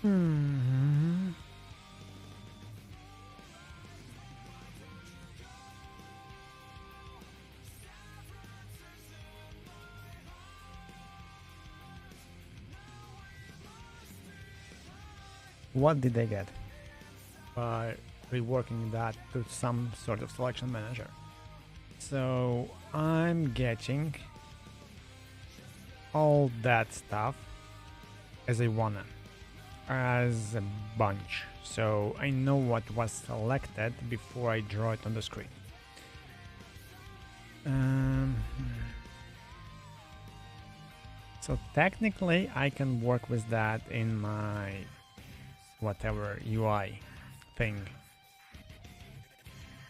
Hmm. What did they get by reworking that to some sort of selection manager? So I'm getting all that stuff as I wanna, as a bunch. So I know what was selected before I draw it on the screen. Um, so technically I can work with that in my whatever UI thing,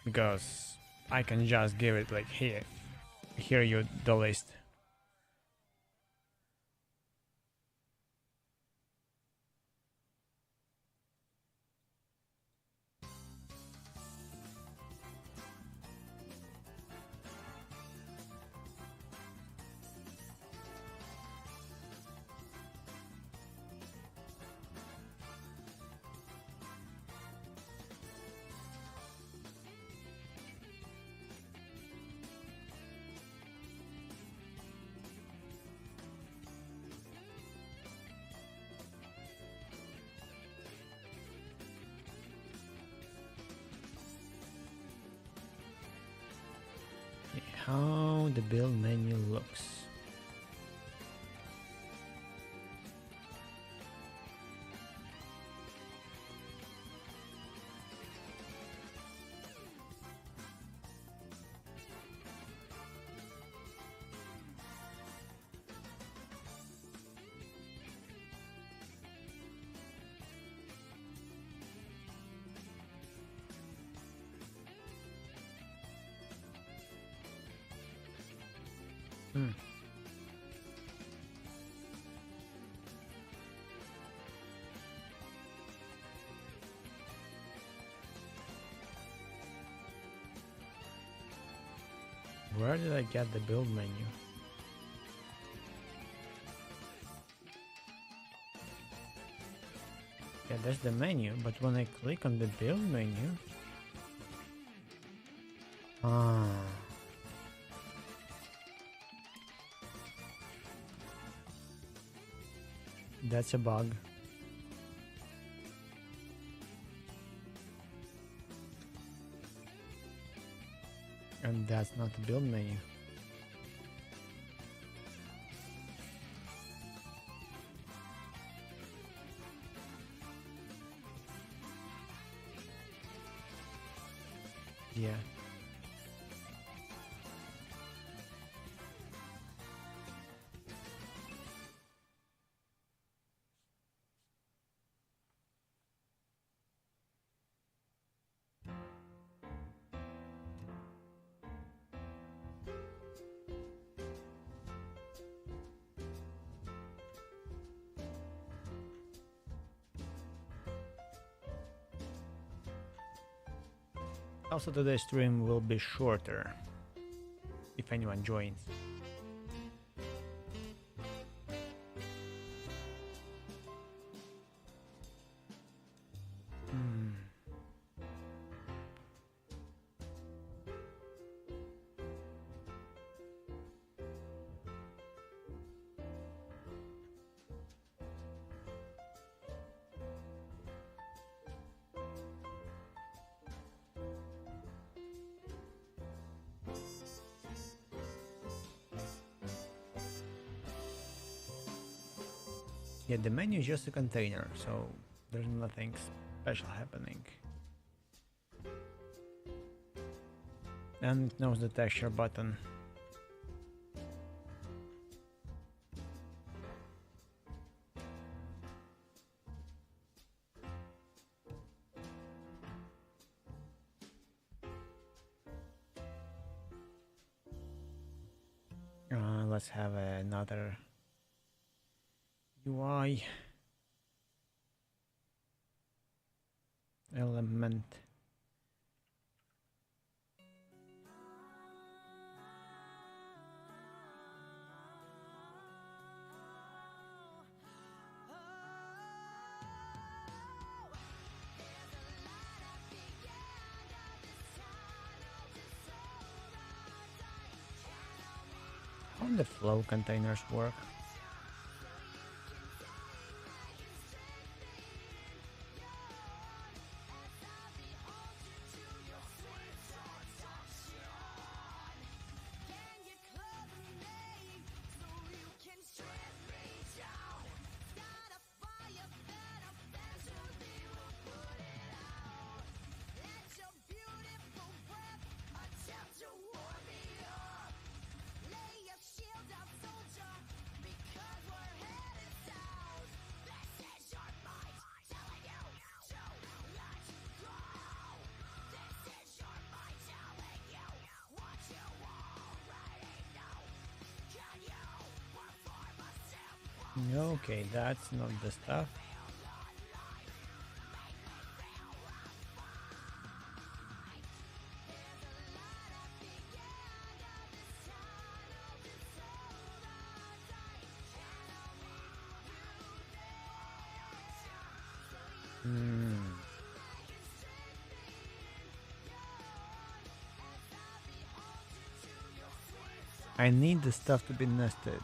because I can just give it like here you the list. How the build menu looks. Hmm. Where did I get the build menu? Yeah, there's the menu, but when I click on the build menu... Ah. That's a bug. And that's not the build menu. Yeah. Also, today's stream will be shorter if anyone joins. Hmm. Yeah, the menu is just a container, so there's nothing special happening. And it knows the texture button. Let's have another UI element. How the flow containers work? Okay, that's not the stuff. I need the stuff to be nested.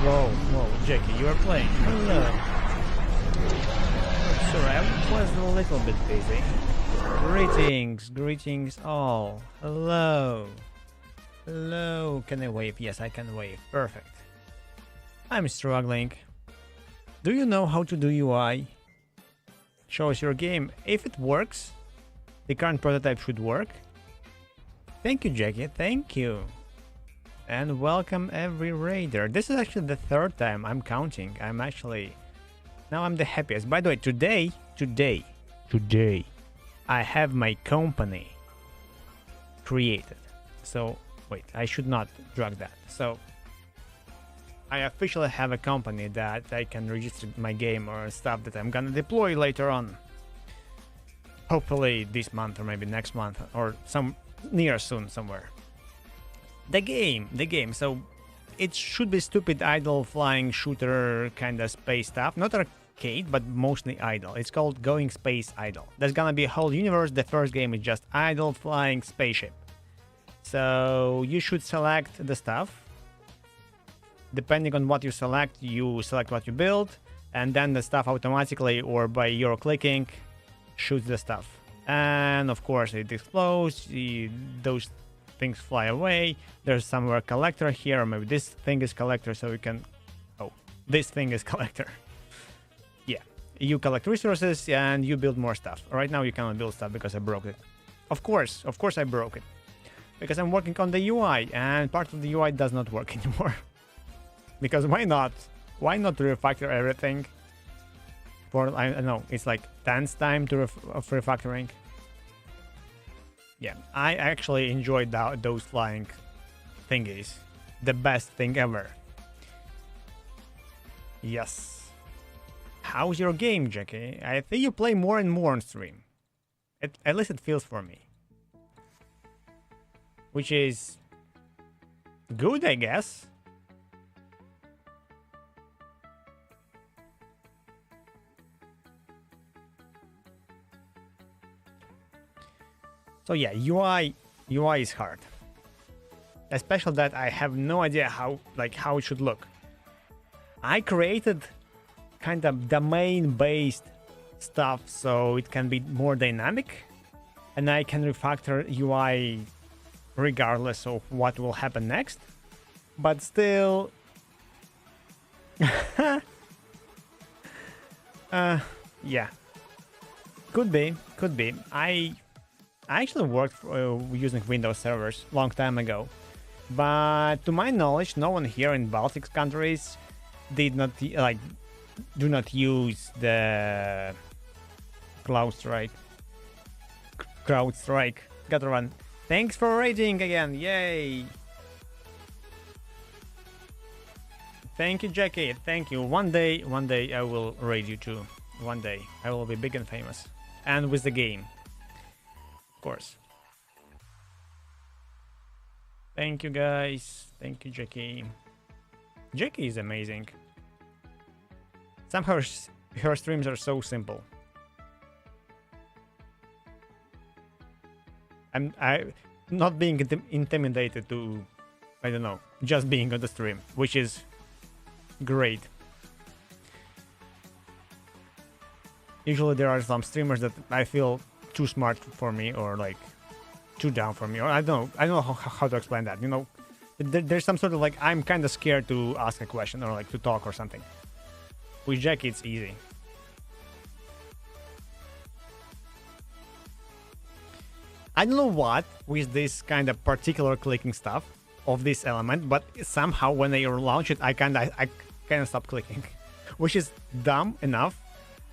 Whoa, Jackie, you are playing. Hello. Sorry, I was a little bit busy. Greetings all. Hello. Hello. Can I wave? Yes, I can wave. Perfect. I'm struggling. Do you know how to do UI? Show us your game. If it works, the current prototype should work. Thank you, Jackie. Thank you. And welcome every raider. This is actually the third time I'm counting. Now I'm the happiest. By the way, today, I have my company. created. So wait, I should not drag that. So I officially have a company that I can register my game or stuff that I'm gonna deploy later on. Hopefully this month or maybe next month or some near soon somewhere. The game. So it should be stupid idle flying shooter kind of space stuff. Not arcade, but mostly idle. It's called Going Space Idle. There's gonna be a whole universe. The first game is just idle flying spaceship. So you should select the stuff. Depending on what you select what you build, and then the stuff automatically or by your clicking shoots the stuff. And of course it explodes, those things fly away. There's somewhere collector here, or maybe this thing is collector, so you can... Oh, this thing is collector. Yeah, you collect resources and you build more stuff. Right now you cannot build stuff because I broke it. Of course I broke it. Because I'm working on the UI, and part of the UI does not work anymore. Because why not? Why not refactor everything? For, I don't know, it's like 10's time to of refactoring. Yeah, I actually enjoyed those flying thingies. The best thing ever. Yes. How's your game, Jackie? I think you play more and more on stream. At least it feels for me. Which is good, I guess. So yeah, UI is hard. Especially that I have no idea how it should look. I created kind of domain-based stuff so it can be more dynamic, and I can refactor UI regardless of what will happen next. But still, yeah, could be. I actually worked using Windows servers long time ago, but to my knowledge, no one here in Baltic countries do not use the CrowdStrike. Gotta run. Thanks for raiding again, yay! Thank you, Jackie. Thank you. One day I will raid you too. One day I will be big and famous, and with the game. Of course. Thank you, guys. Thank you, Jackie. Jackie is amazing. Somehow her streams are so simple. I not being intimidated to, I don't know, just being on the stream, which is great. Usually there are some streamers that I feel too smart for me, or like too down for me, or I don't know how to explain that. You know, there's some sort of like I'm kind of scared to ask a question or like to talk or something. With Jackie, it's easy. I don't know what with this kind of particular clicking stuff of this element, but somehow when I launch it, I kind of stop clicking, which is dumb enough.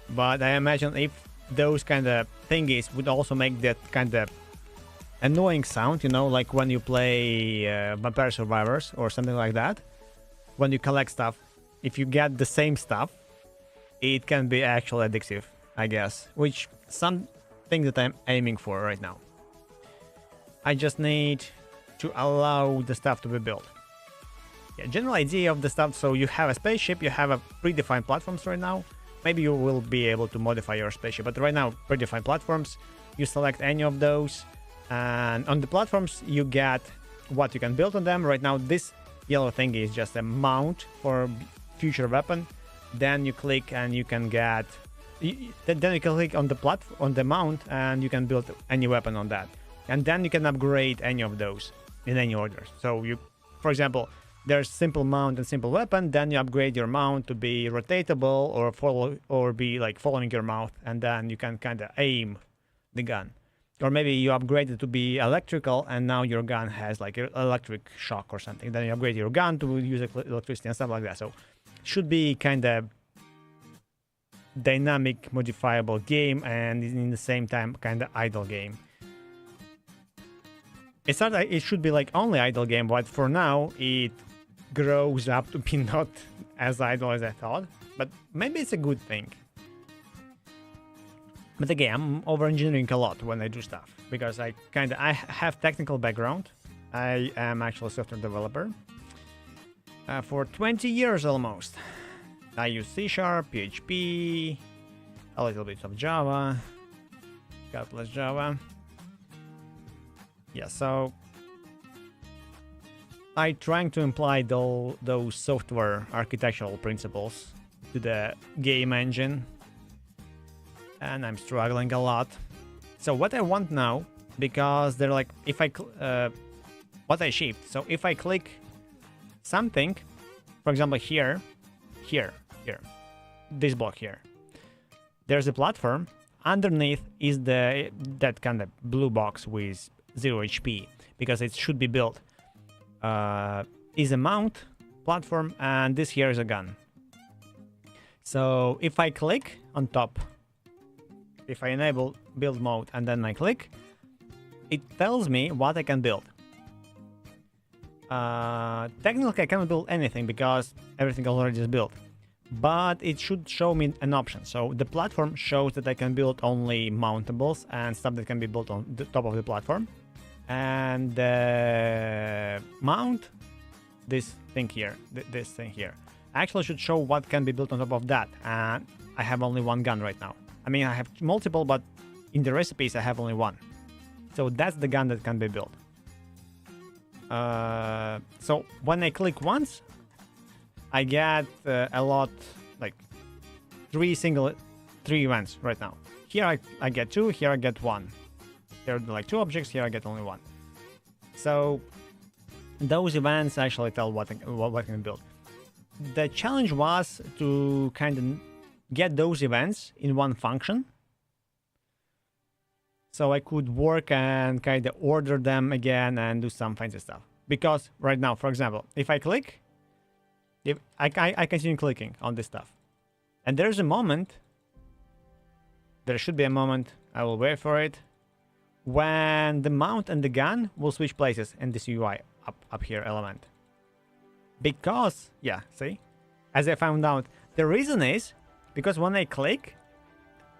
But I imagine if those kind of thingies would also make that kind of annoying sound, you know, like when you play Vampire Survivors or something like that. When you collect stuff, if you get the same stuff, it can be actually addictive, I guess, which something that I'm aiming for right now. I just need to allow the stuff to be built. Yeah, general idea of the stuff, so you have a spaceship, you have a predefined platforms right now. Maybe you will be able to modify your spaceship, but right now, predefined platforms, you select any of those, and on the platforms, you get what you can build on them. Right now, this yellow thing is just a mount for future weapon. Then you click and you can get... Then you can click on the mount and you can build any weapon on that. And then you can upgrade any of those in any order. So you, for example, there's simple mount and simple weapon, then you upgrade your mount to be rotatable or be like following your mount, and then you can kind of aim the gun. Or maybe you upgrade it to be electrical and now your gun has like electric shock or something. Then you upgrade your gun to use electricity and stuff like that. So it should be kind of dynamic, modifiable game, and in the same time kind of idle game. It's not like it should be like only idle game, but for now it grows up to be not as idle as I thought. But maybe it's a good thing. But again, I'm over-engineering a lot when I do stuff because I have technical background. I am actually a software developer for 20 years almost. I use C#, PHP, a little bit of Java, God bless Java. Yeah, so I trying to imply those software architectural principles to the game engine, and I'm struggling a lot. So what I want now, because they're like, if I what I shipped. So if I click something, for example, here, this block here, there's a platform. Underneath is that kind of blue box with 0 HP because it should be built. Is a mount platform, and this here is a gun. So if I click on top, if I enable build mode and then I click, it tells me what I can build. Technically I cannot build anything because everything already is built, but it should show me an option. So the platform shows that I can build only mountables and stuff that can be built on the top of the platform. And mount, this thing here, actually should show what can be built on top of that. And I have only one gun right now. I mean, I have multiple, but in the recipes I have only one. So that's the gun that can be built. So when I click once, I get a lot, like three events right now. Here I get 2, here I get 1. There are like 2 objects, here I get only 1. So those events actually tell what I can build. The challenge was to kind of get those events in one function, so I could work and kind of order them again and do some fancy stuff. Because right now, for example, if I click, if I continue clicking on this stuff, and there's a moment, there should be a moment, I will wait for it, when the mount and the gun will switch places in this UI up here element. Because, yeah, see? As I found out, the reason is because when I click,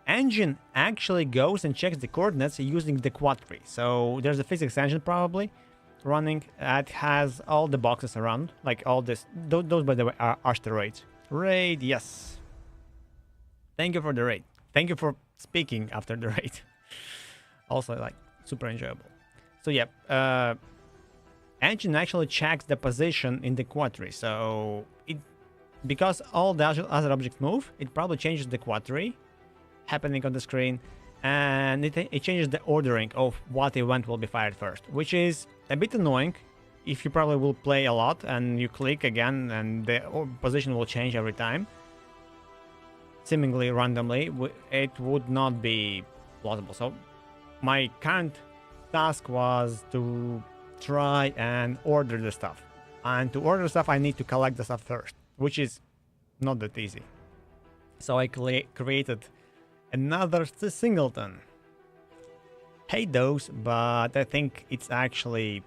engine actually goes and checks the coordinates using the quad tree. So there's a physics engine probably running that has all the boxes around, like all this. Those by the way are asteroids. Raid, yes. Thank you for the raid. Thank you for speaking after the raid. Also, like, super enjoyable. So yeah, engine actually checks the position in the quad tree. So because all the other objects move, it probably changes the quad tree happening on the screen, and it changes the ordering of what event will be fired first, which is a bit annoying if you probably will play a lot and you click again and the position will change every time, seemingly randomly. It would not be plausible. So my current task was to try and order the stuff, and to order stuff I need to collect the stuff first, which is not that easy. So I created another singleton. Hate those, but I think it's actually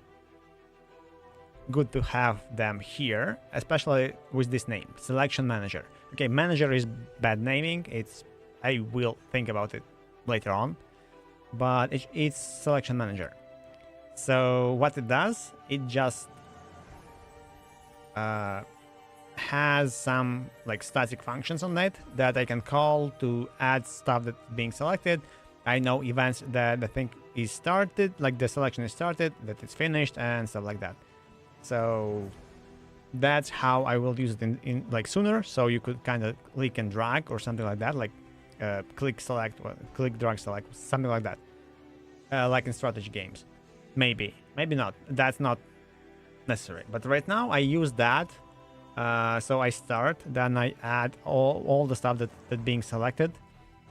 good to have them here, especially with this name, selection manager. Okay, manager is bad naming. I will think about it later on, but it's selection manager. So what it does, it just has some like static functions on it that I can call to add stuff that's being selected. I know events that I think is started, like the selection is started, that it's finished, and stuff like that. So that's how I will use it in like sooner. So you could kind of click and drag or something like that, like click select, click drag select, something like that, like in strategy games. Maybe not. That's not necessary. But right now I use that. So I start, then I add all the stuff that being selected.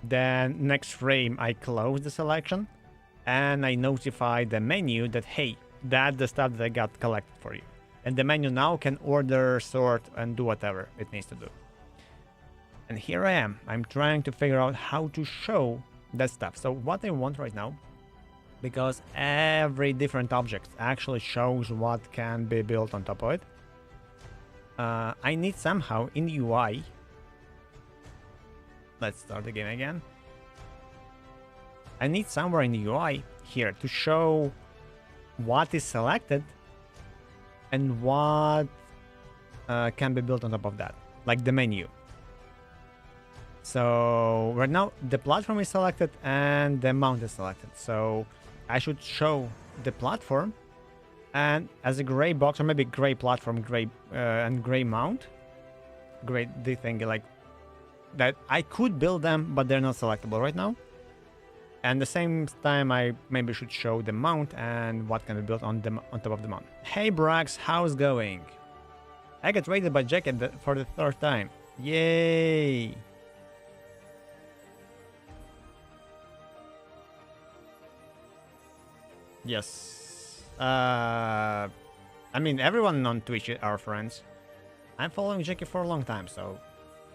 Then next frame I close the selection, and I notify the menu that, hey, that's the stuff that I got collected for you. And the menu now can order, sort, and do whatever it needs to do. And here I am. I'm trying to figure out how to show that stuff. So what I want right now, because every different object actually shows what can be built on top of it. I need somehow in the UI. Let's start the game again. I need somewhere in the UI here to show what is selected and what can be built on top of that, like the menu. So right now the platform is selected and the mount is selected. So I should show the platform and as a gray box, or maybe gray platform, gray and gray mount, gray the thing like that. I could build them, but they're not selectable right now. And the same time, I maybe should show the mount and what can be built on top of the mount. Hey Brax, how's going? I got rated by Jacket for the 3rd time. Yay! Yes. I mean, everyone on Twitch are friends. I'm following Jackie for a long time, so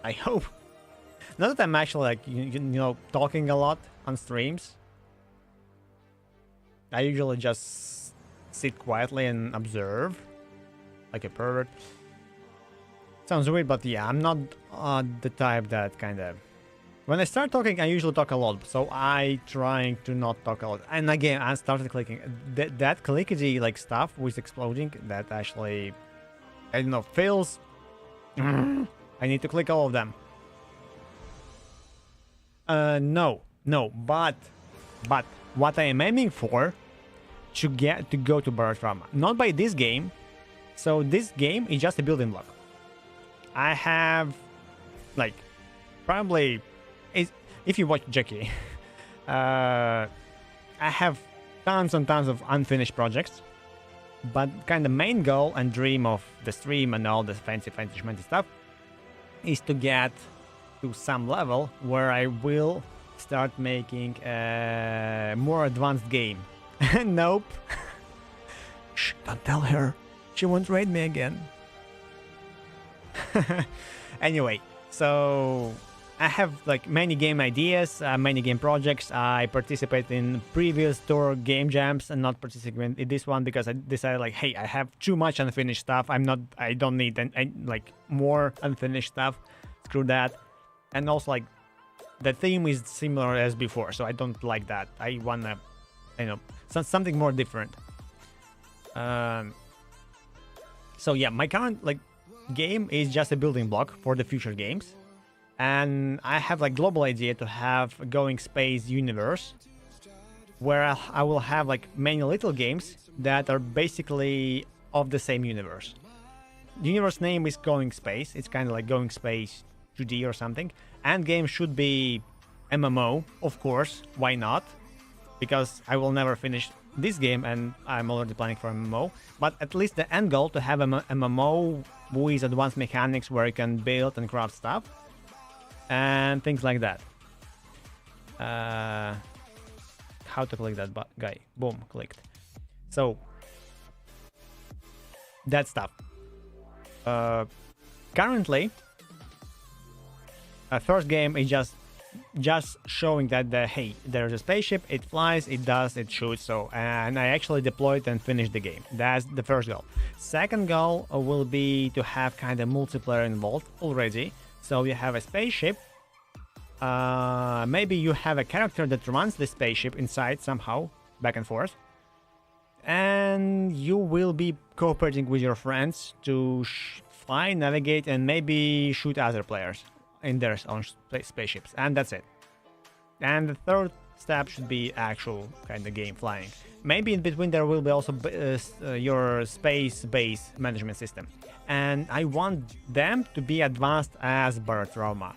I hope. Not that I'm actually like you know talking a lot on streams. I usually just sit quietly and observe, like a pervert. Sounds weird, but yeah, I'm not the type that kind of. When I start talking, I usually talk a lot, so I trying to not talk a lot. And again, I started clicking. That clickety like stuff was exploding. That actually, I don't know, fails. I need to click all of them. No, but what I am aiming for to go to Baratrama, not by this game. So this game is just a building block. I have like probably if you watch Jackie, I have tons and tons of unfinished projects, but kind of main goal and dream of the stream and all this fancy schmancy stuff is to get to some level where I will start making a more advanced game. Nope. Shh, don't tell her. She won't raid me again. Anyway, so I have like many game ideas, many game projects. I participate in previous tour game jams and not participate in this one because I decided like, hey, I have too much unfinished stuff. I don't need like more unfinished stuff. Screw that. And also like the theme is similar as before, so I don't like that. I wanna, you know, something more different. So yeah, my current like game is just a building block for the future games, and I have like global idea to have a going space universe where I will have like many little games that are basically of the same universe. The universe name is Going Space. It's kind of like Going Space 2D or something. And game should be MMO, of course. Why not? Because I will never finish this game and I'm already planning for MMO. But at least the end goal to have a MMO with advanced mechanics where you can build and craft stuff and things like that. How to click that guy? Boom, clicked. So that stuff. Currently, first game is just showing that hey, there's a spaceship, it flies, it does, it shoots. So, and I actually deployed and finished the game. That's the first goal. Second goal will be to have kind of multiplayer involved already. So you have a spaceship. Maybe you have a character that runs the spaceship inside somehow, back and forth. And you will be cooperating with your friends to fly, navigate, and maybe shoot other players in their own spaceships. And that's it. And the third step should be actual kind of game flying. Maybe in between there will be also your space-based management system. And I want them to be advanced as Baratrauma.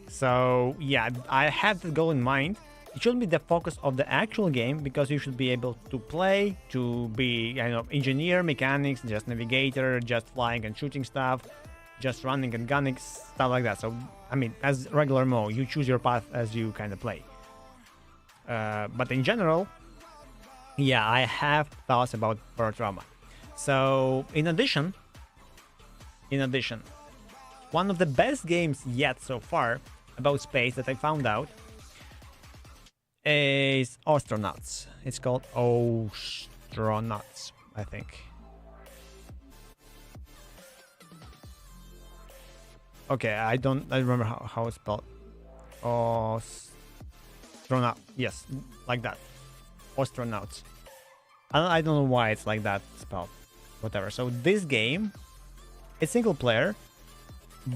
So yeah, I had the goal in mind. It should be the focus of the actual game because you should be able to play, to be, you know, engineer, mechanics, just navigator, just flying and shooting stuff, just running and gunning, stuff like that. So, I mean, as regular mode, you choose your path as you kind of play. But in general, yeah, I have thoughts about Baratrauma. So, in addition, one of the best games yet so far about space that I found out is astronauts. It's called astronauts, I think. Okay, I remember how it's spelled. Astronaut. Yes, like that. Astronauts. I don't know why it's like that spelled. Whatever. So this game, it's single player,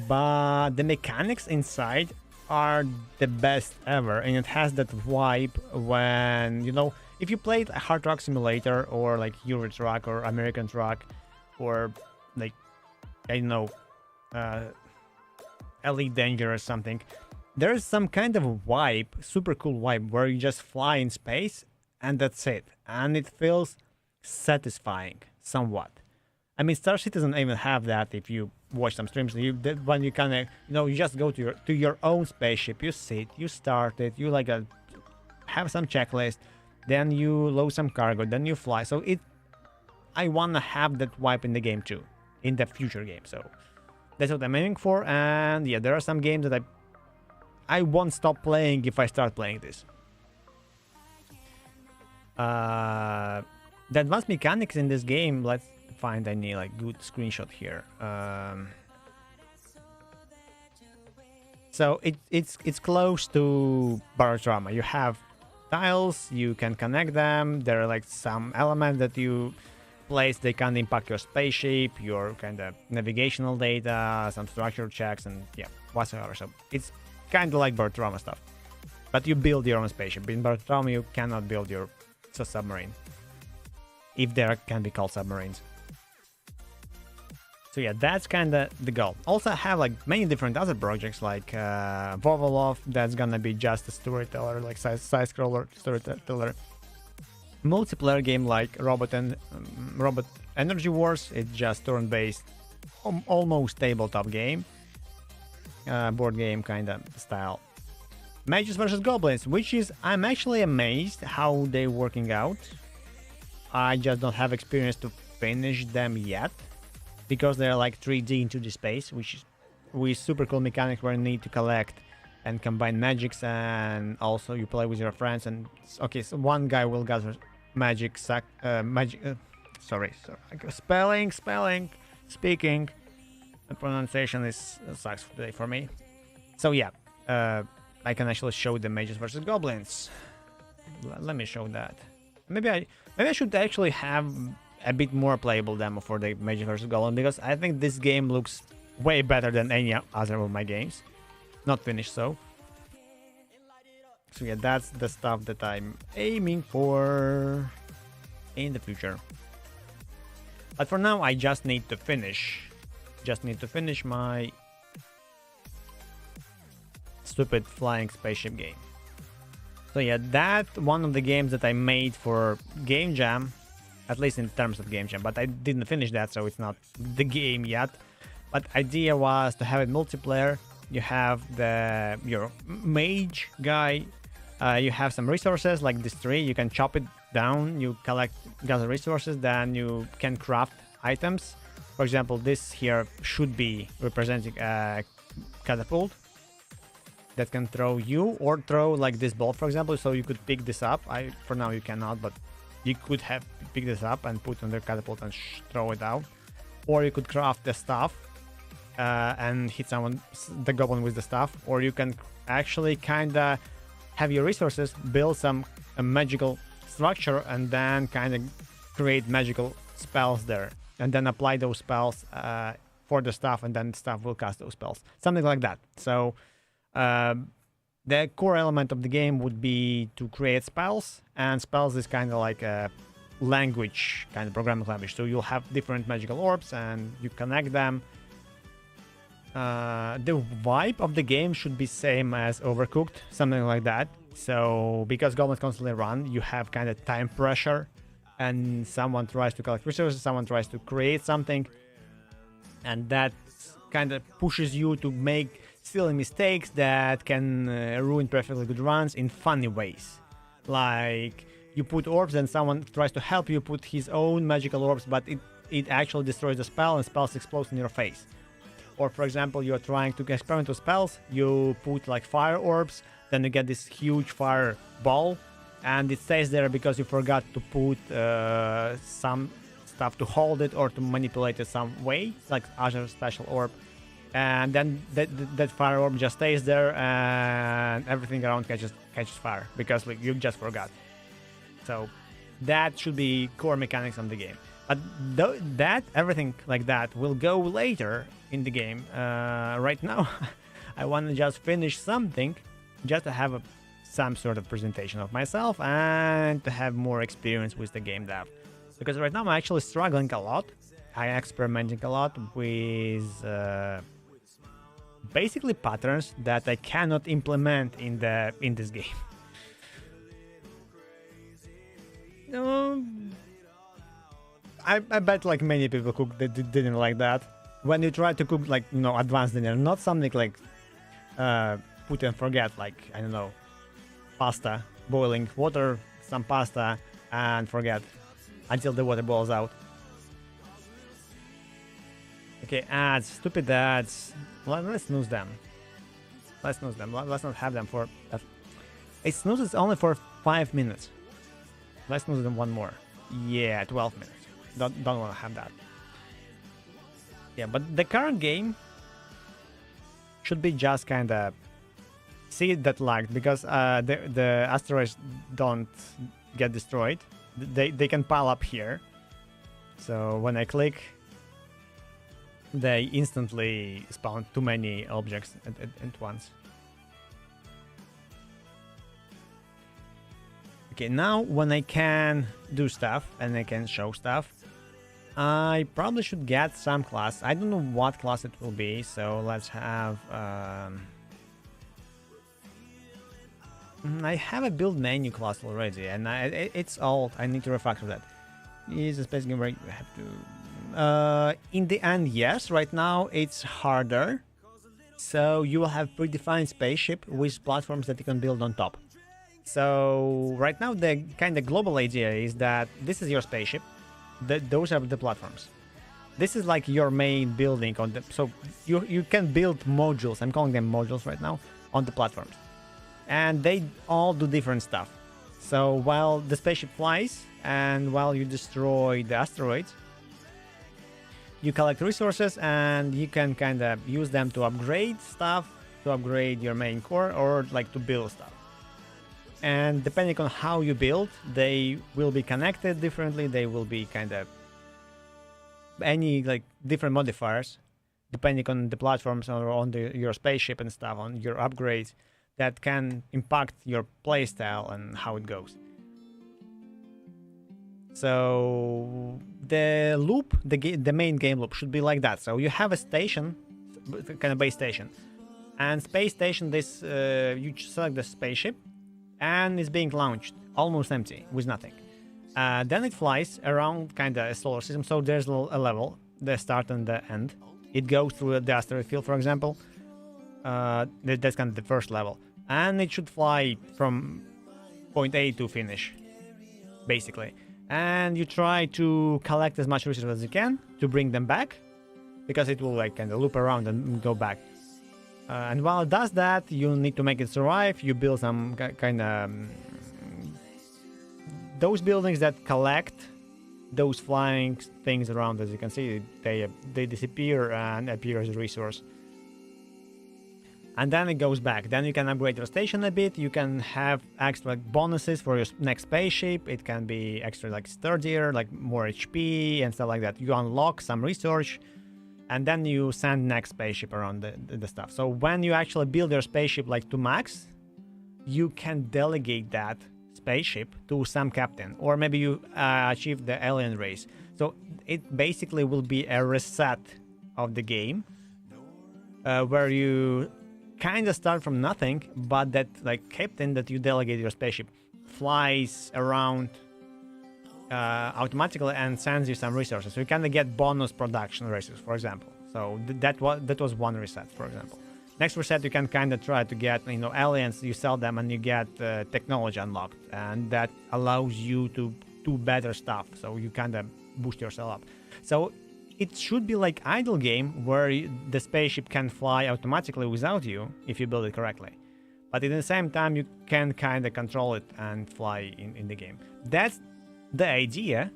but the mechanics inside are the best ever, and it has that vibe when, you know, if you played a Hard Rock Simulator or like Euro Truck or American Truck or like, I don't know, Elite Danger or something, there's some kind of vibe, super cool vibe, where you just fly in space and that's it, and it feels satisfying somewhat. I mean, Star Citizen even have that. If you watch some streams, when you kind of, you know, you just go to your own spaceship, you sit, you start it, you like have some checklist, then you load some cargo, then you fly. So I wanna have that vibe in the game too, in the future game. So that's what I'm aiming for. And yeah, there are some games that I won't stop playing if I start playing this. The advanced mechanics in this game, let's find any like good screenshot here. So it's close to Barotrauma. You have tiles, you can connect them. There are like some elements that you place, they can impact your spaceship, your kind of navigational data, some structure checks, and yeah, whatsoever. So it's kind of like Barotrauma stuff, but you build your own spaceship. In Barotrauma, you cannot build your submarine, if there can be called submarines. So yeah, that's kind of the goal. Also, I have like many different other projects, like Vovolov, that's gonna be just a storyteller, like side-scroller storyteller. Multiplayer game like Robot Energy Wars, it's just turn-based, almost tabletop game, board game kind of style. Mages vs Goblins, which is, I'm actually amazed how they're working out. I just don't have experience to finish them yet, because they're like 3D into the space, which is with super cool mechanics where you need to collect and combine magics, and also you play with your friends. And okay, so one guy will gather magic, speaking, the pronunciation is sucks today for me. So yeah, I can actually show the Mages vs Goblins. Let me show that. Maybe I should actually have a bit more playable demo for the Mages vs Goblins, because I think this game looks way better than any other of my games. Not finished, so yeah, that's the stuff that I'm aiming for in the future. But for now, I just need to finish my stupid flying spaceship game. So yeah, that's one of the games that I made for Game Jam, at least in terms of Game Jam, but I didn't finish that, so it's not the game yet. But idea was to have it multiplayer. You have your mage guy, you have some resources like this tree, you can chop it down, you gather resources, then you can craft items. For example, this here should be representing a catapult that can throw you, or throw like this ball, for example, so you could pick this up. For now you cannot, but you could have picked this up and put on the catapult and throw it out. Or you could craft the stuff and hit the goblin with the stuff. Or you can actually kind of have your resources, build a magical structure, and then kind of create magical spells there, and then apply those spells for the stuff, and then the stuff will cast those spells, something like that. So the core element of the game would be to create spells, and spells is kind of like a language, kind of programming language. So you'll have different magical orbs and you connect them. The vibe of the game should be same as Overcooked, something like that. So because goblins constantly run, you have kind of time pressure, and someone tries to collect resources, someone tries to create something, and that kind of pushes you to make silly mistakes that can ruin perfectly good runs in funny ways. Like you put orbs and someone tries to help you put his own magical orbs, but it actually destroys the spell and spells explode in your face. Or for example, you're trying to experiment with spells, you put like fire orbs, then you get this huge fire ball, and it stays there because you forgot to put some stuff to hold it or to manipulate it some way, like Azure Special Orb. And then that fire orb just stays there, and everything around catches fire because like, you just forgot. So that should be core mechanics of the game. But that everything like that will go later in the game. Right now, I want to just finish something, just to have some sort of presentation of myself and to have more experience with the game dev. Because right now I'm actually struggling a lot. I'm experimenting a lot with basically patterns that I cannot implement in this game. I bet like many people cook that didn't like that. When you try to cook like advanced dinner, not something like put and forget, like I don't know, pasta, boiling water, some pasta and forget until the water boils out. Okay, ads, stupid ads. Let's snooze them. Let's snooze them. Let's not have them for. It snoozes only for 5 minutes. Let's snooze them one more. Yeah, 12 minutes. Don't want to have that. Yeah, but the current game should be just kind of see that lagged because the asteroids don't get destroyed. They can pile up here. So when I click, they instantly spawn too many objects at once. Okay, now when I can do stuff and I can show stuff, I probably should get some class. I don't know what class it will be, so let's have... I have a build menu class already, and it's old. I need to refactor that. Is a space game where you have to... in the end, yes. Right now, it's harder. So you will have predefined spaceship with platforms that you can build on top. So right now, the kind of global idea is that this is your spaceship. Those are the platforms. This is like your main building on the... So you can build modules. I'm calling them modules right now on the platforms. And they all do different stuff. So while the spaceship flies and while you destroy the asteroids, you collect resources and you can kind of use them to upgrade stuff, to upgrade your main core, or like to build stuff. And depending on how you build, they will be connected differently. They will be kind of any like different modifiers depending on the platforms or on your spaceship and stuff, on your upgrades, that can impact your playstyle and how it goes. So the loop, the main game loop should be like that. So you have a station, kind of base station, and space station. This you select the spaceship, and it's being launched almost empty with nothing. Then it flies around kind of a solar system. So there's a level, the start and the end. It goes through the asteroid field, for example. That's kind of the first level, and it should fly from point A to finish, basically. And you try to collect as much resources as you can to bring them back, because it will like kind of loop around and go back. And while it does that, you need to make it survive. You build some kind of those buildings that collect those flying things around. As you can see, they disappear and appear as a resource. And then it goes back. Then you can upgrade your station a bit. You can have extra bonuses for your next spaceship. It can be extra like sturdier, like more HP and stuff like that. You unlock some research, and then you send next spaceship around the stuff. So when you actually build your spaceship like to max, you can delegate that spaceship to some captain, or maybe you achieve the alien race. So it basically will be a reset of the game, where you kind of start from nothing, but that like captain that you delegate your spaceship flies around automatically and sends you some resources. So you kind of get bonus production resources, for example. So that was one reset, for example. Next reset, you can kind of try to get aliens. You sell them and you get technology unlocked, and that allows you to do better stuff. So you kind of boost yourself up. So it should be like idle game where the spaceship can fly automatically without you if you build it correctly. but at the same time you can kind of control it and fly in the game. That's the idea.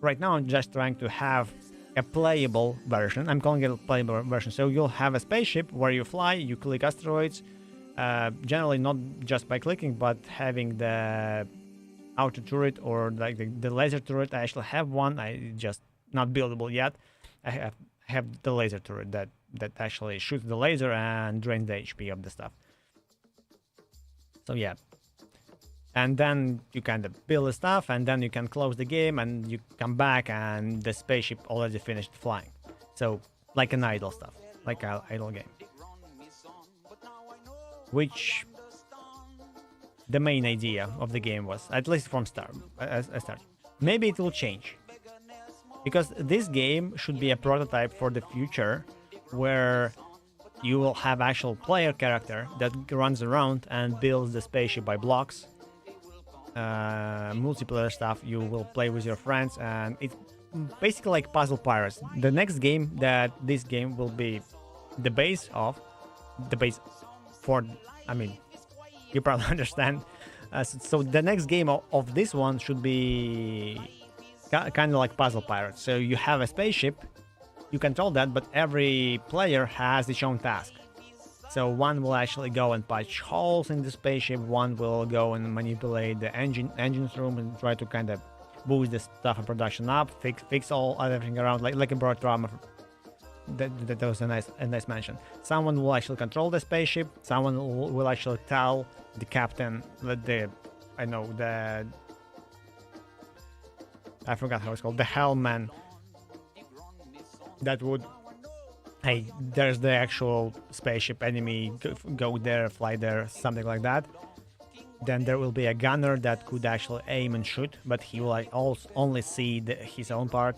Right now I'm just trying to have a playable version. I'm calling it a playable version. So you'll have a spaceship where you fly, you click asteroids, generally not just by clicking, but having the auto turret or like the laser turret. I actually have one. I just not buildable yet. I have the laser turret that actually shoots the laser and drains the HP of the stuff. So yeah. And then you kind of build the stuff, and then you can close the game, and you come back, and the spaceship already finished flying. So, like an idle stuff, like an idle game. Which the main idea of the game was, at least from start. Maybe it will change, because this game should be a prototype for the future, where you will have actual player character that runs around and builds the spaceship by blocks. Multiplayer stuff, you will play with your friends, and it's basically like Puzzle Pirates. The next game that this game will be the base for, I mean, you probably understand. So the next game of this one should be kind of like Puzzle Pirates. So you have a spaceship, you control that, but every player has its own task. So one will actually go and punch holes in the spaceship, one will go and manipulate the engine's room and try to kind of boost the stuff and production up, fix everything around, like a broad drama. That was a nice mention. Someone will actually control the spaceship, someone will actually tell the captain that I forgot how it's called, the hellman, that would, hey, there's the actual spaceship enemy, go there, fly there, something like that. Then there will be a gunner that could actually aim and shoot, but he will like only see his own part.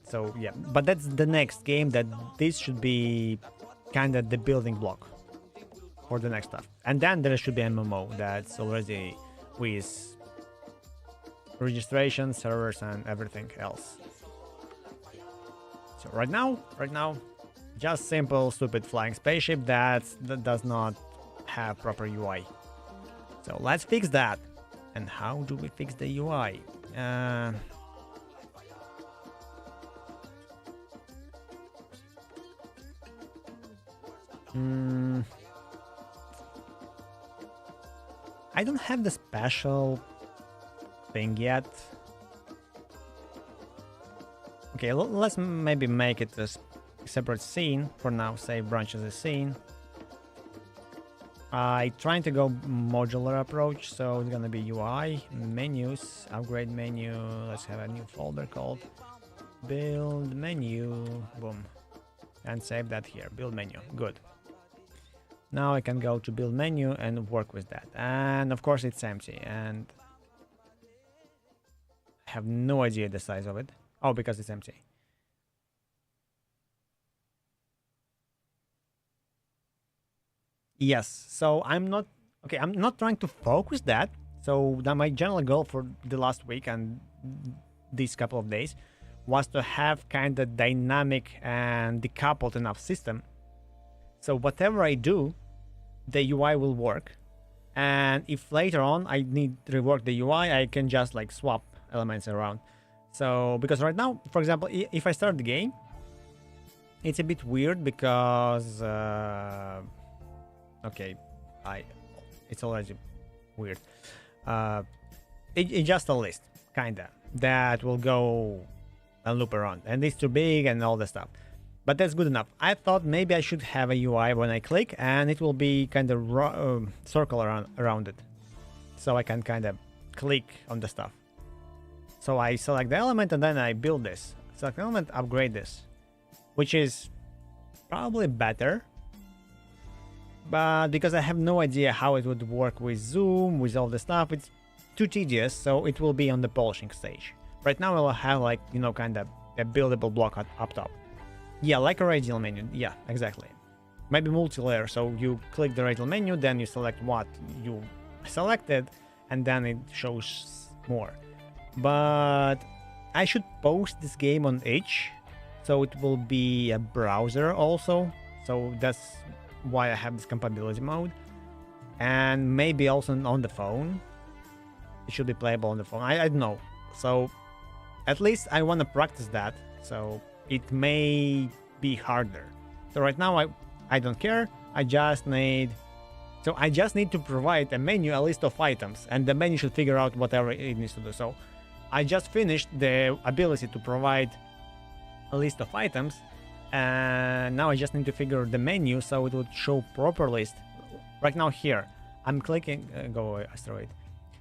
So yeah, but that's the next game. That this should be kind of the building block for the next stuff. And then there should be MMO that's already with registration, servers, and everything else. So right now, just simple, stupid flying spaceship that does not have proper UI. So let's fix that. And how do we fix the UI? I don't have the special thing yet. Okay, let's maybe make it a separate scene for now. Save branch as a scene. I trying to go modular approach, so it's gonna be UI, menus, upgrade menu. Let's have a new folder called build menu. Boom, and save that here. Build menu. Good. Now I can go to build menu and work with that. And of course it's empty, and I have no idea the size of it. Oh, because it's empty. Yes, so I'm not trying to focus that. So that my general goal for the last week and these couple of days was to have kind of dynamic and decoupled enough system. So whatever I do, the UI will work. And if later on I need to rework the UI, I can just like swap elements around. So because right now, for example, if I start the game, it's a bit weird because okay, it's already weird. It's just a list, kinda, that will go and loop around, and it's too big and all the stuff. But that's good enough. I thought maybe I should have a UI when I click, and it will be kind of circle around it, so I can kind of click on the stuff. So I select the element and then I build this. Select the element, upgrade this, which is probably better. But because I have no idea how it would work with zoom, with all the stuff, it's too tedious, so it will be on the polishing stage. Right now I will have like, you know, kind of a buildable block up top. Yeah, like a radial menu. Yeah, exactly. Maybe multi-layer, so you click the radial menu, then you select what you selected, and then it shows more. But I should post this game on Edge, so it will be a browser also. So that's why I have this compatibility mode. and maybe also on the phone. It should be playable on the phone. I don't know. So at least I want to practice that. So it may be harder. So right now I don't care. I just need to provide a menu, a list of items, and the menu should figure out whatever it needs to do. So I just finished the ability to provide a list of items, and now I just need to figure the menu so it would show proper list. Right now here, I'm clicking, go away, asteroid.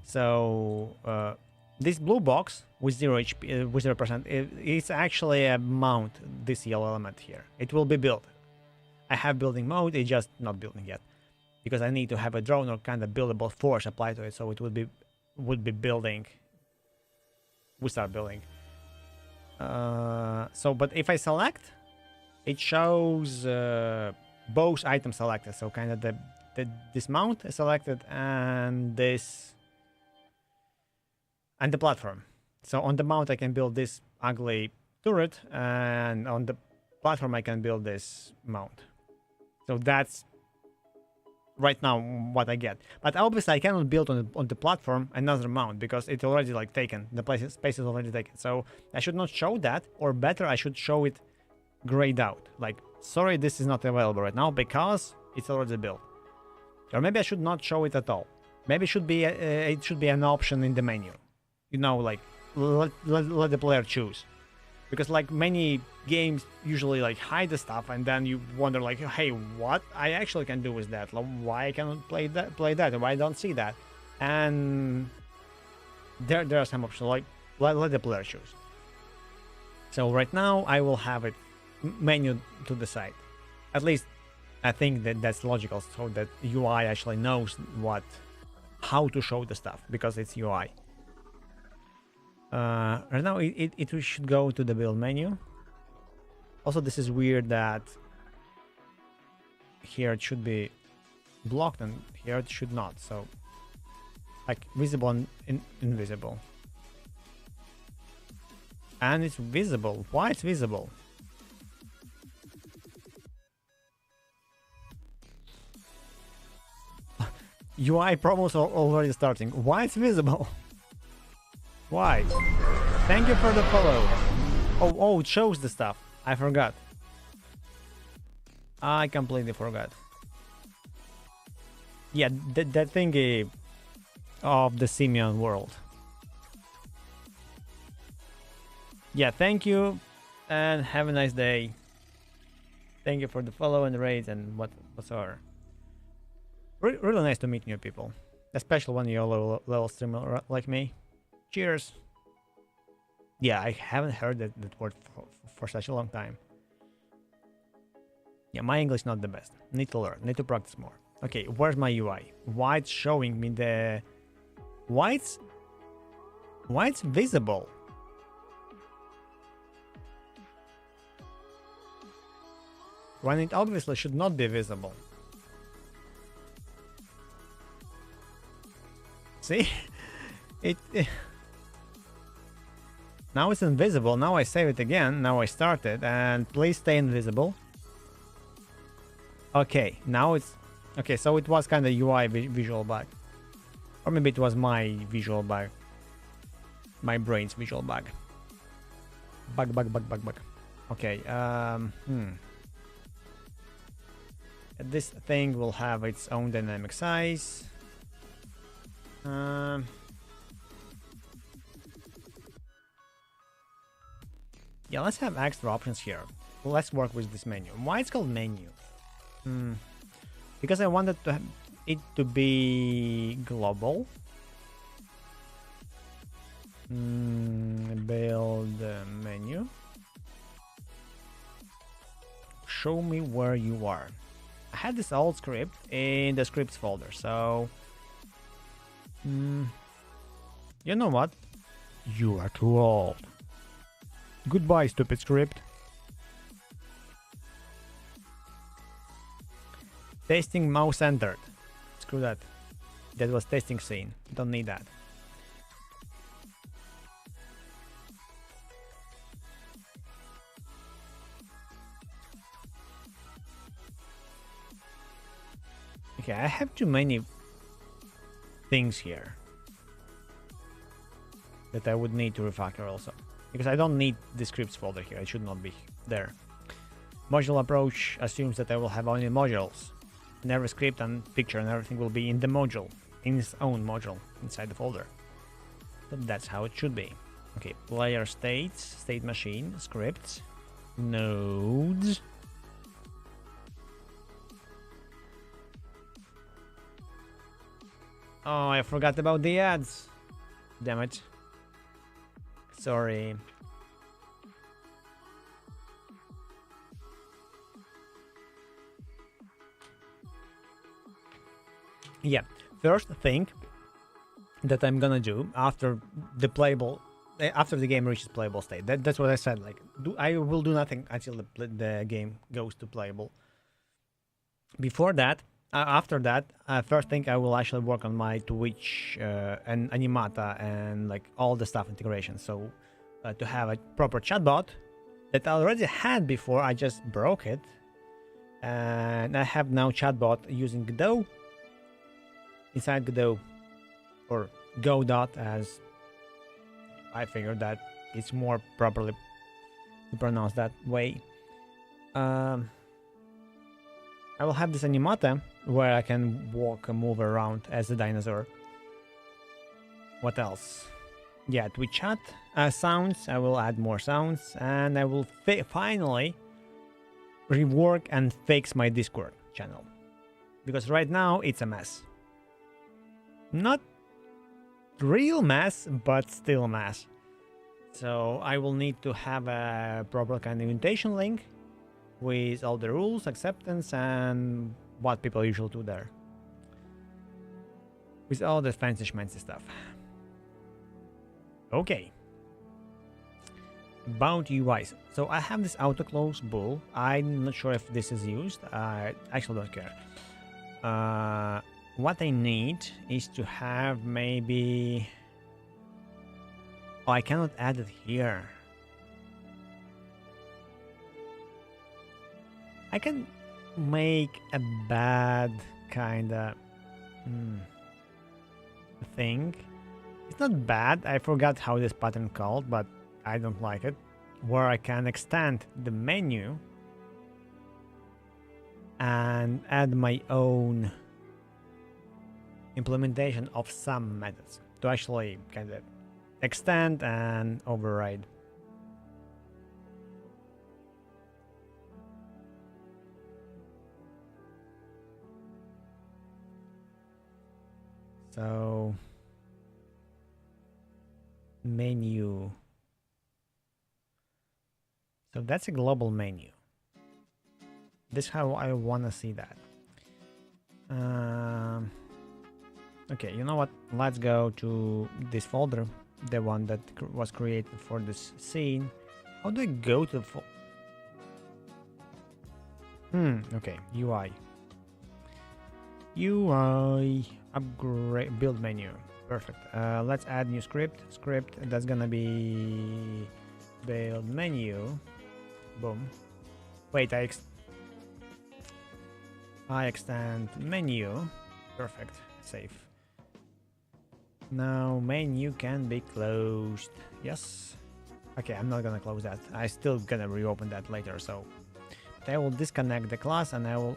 So this blue box with 0 HP, with 0%, it's actually a mount, this yellow element here. It will be built. I have building mode, it's just not building yet, because I need to have a drone or kind of buildable force applied to it, so it would be building. We start building. But if I select, it shows both items selected. So kind of this mount is selected and this and the platform. So on the mount I can build this ugly turret, and on the platform I can build this mount. So that's right now what I get. But obviously I cannot build on the platform another mount because it's already like taken. The space is already taken. So I should not show that, or better I should show it grayed out. Like, sorry, this is not available right now because it's already built. Or maybe I should not show it at all. Maybe it should be an option in the menu. You know, like let the player choose. Because like many games usually like hide the stuff, and then you wonder like, hey, what I actually can do with that? Like, why I cannot play that? Why I don't see that? And there are some options, like let the player choose. So right now I will have it menu to the side. At least I think that's logical, so that UI actually knows how to show the stuff because it's UI. Right now it should go to the build menu. Also, this is weird that here it should be blocked and here it should not. So like visible and invisible. And it's visible. Why it's visible? UI promos are already starting. Why it's visible? Why? Thank you for the follow. Oh, it shows the stuff. I forgot. I completely forgot. Yeah, that thingy of the Simeon world. Yeah, thank you and have a nice day. Thank you for the follow and the raids and whatsoever. Really nice to meet new people, especially when you're a level streamer like me. Cheers. Yeah, I haven't heard that word for such a long time. Yeah, my English not the best. Need to learn. Need to practice more. Okay, where's my UI? Why it's showing me the... Why it's visible? When it obviously should not be visible. See? It now it's invisible. Now I save it again. Now I start it, and please stay invisible. Okay, now it's okay. So it was kind of UI visual bug, or maybe it was my visual bug, my brain's visual bug. Bug. Okay. This thing will have its own dynamic size. Yeah, let's have extra options here. Let's work with this menu. Why it's called menu? Because I wanted it to be global. Build menu. Show me where you are. I had this old script in the scripts folder, so... you know what? You are too old. Goodbye, stupid script. Tasting mouse entered. Screw that. That was tasting scene. Don't need that. Okay, I have too many things here that I would need to refactor also, because I don't need the scripts folder here. It should not be there. Module approach assumes that I will have only modules, and every script and picture and everything will be in the module, in its own module inside the folder. So that's how it should be. Okay, player states, state machine, scripts, nodes. Oh, I forgot about the ads. Damn it. Sorry. Yeah, first thing that I'm gonna do after the game reaches playable state. That's what I said. Like, I will do nothing until the game goes to playable. Before that, after that, first thing I will actually work on my Twitch and Animata and like all the stuff integration. So to have a proper chatbot that I already had before, I just broke it, and I have now chatbot using Godot inside Godot, or Godot, as I figured that it's more properly to pronounce that way. I will have this animata where I can walk and move around as a dinosaur. What else? Yeah, Twitch chat sounds. I will add more sounds, and I will finally rework and fix my Discord channel, because right now it's a mess. Not real mess, but still a mess. So I will need to have a proper kind of invitation link with all the rules, acceptance, and what people usually do there, with all the fancy schmancy stuff. Okay. Bound UIs. So I have this auto close bool. I'm not sure if this is used. I actually don't care. What I need is to have maybe... Oh, I cannot add it here. I can make a bad kinda thing. It's not bad. I forgot how this pattern called, but I don't like it. Where I can extend the menu and add my own implementation of some methods to actually kind of extend and override. So menu. So that's a global menu. This is how I want to see that. Okay, you know what? Let's go to this folder, the one that was created for this scene. How do I go to the okay, UI. UI upgrade build menu. Perfect. Let's add new script. That's gonna be build menu. Boom. Wait, I extend menu. Perfect. Save. Now menu can be closed. Yes. Okay, I'm not gonna close that. I still gonna reopen that later. So I will disconnect the class, and I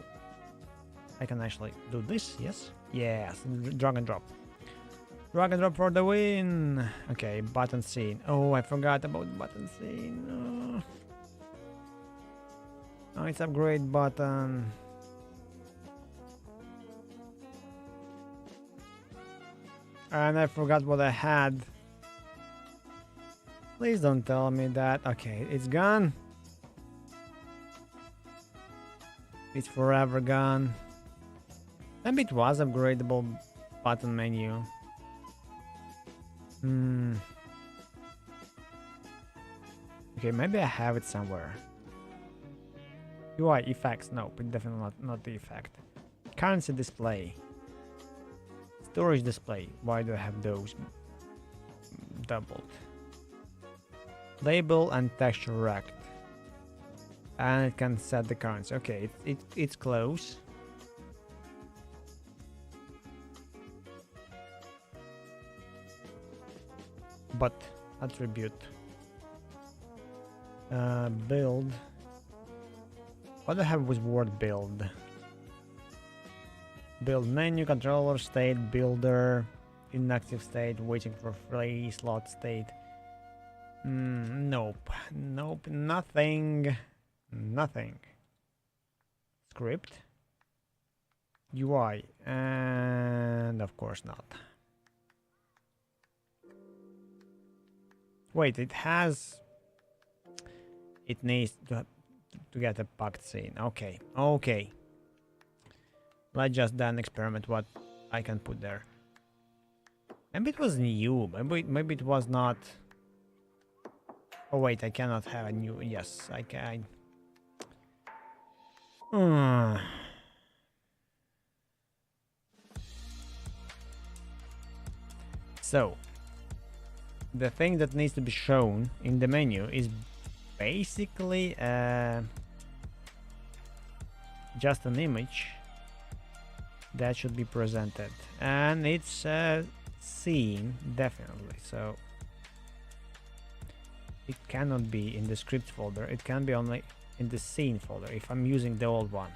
can actually do this. Yes. Yes. Drag and drop. Drag and drop for the win. Okay, button scene. Oh, I forgot about button scene. Oh, it's upgrade button. And I forgot what I had. Please don't tell me that. Okay, it's gone. It's forever gone. Maybe it was upgradable button menu. Okay, maybe I have it somewhere. UI effects. No, definitely not the effect. Currency display. Storage display. Why do I have those doubled? Label and texture rect. And it can set the currency. Okay, it's close. but attribute. Build. What do I have with word build? Build menu, controller, state, builder, inactive state, waiting for free slot state. Nope. Nope. Nothing. Nothing. Script. UI. And of course not. Wait, it has... It needs to get a packed scene. Okay. Okay. Let's just then experiment what I can put there. Maybe it was new. Maybe it was not... Oh wait, I cannot have a new... Yes, I can. So, the thing that needs to be shown in the menu is basically just an image that should be presented, and it's seen definitely. So it cannot be in the script folder, it can be only in the scene folder if I'm using the old one.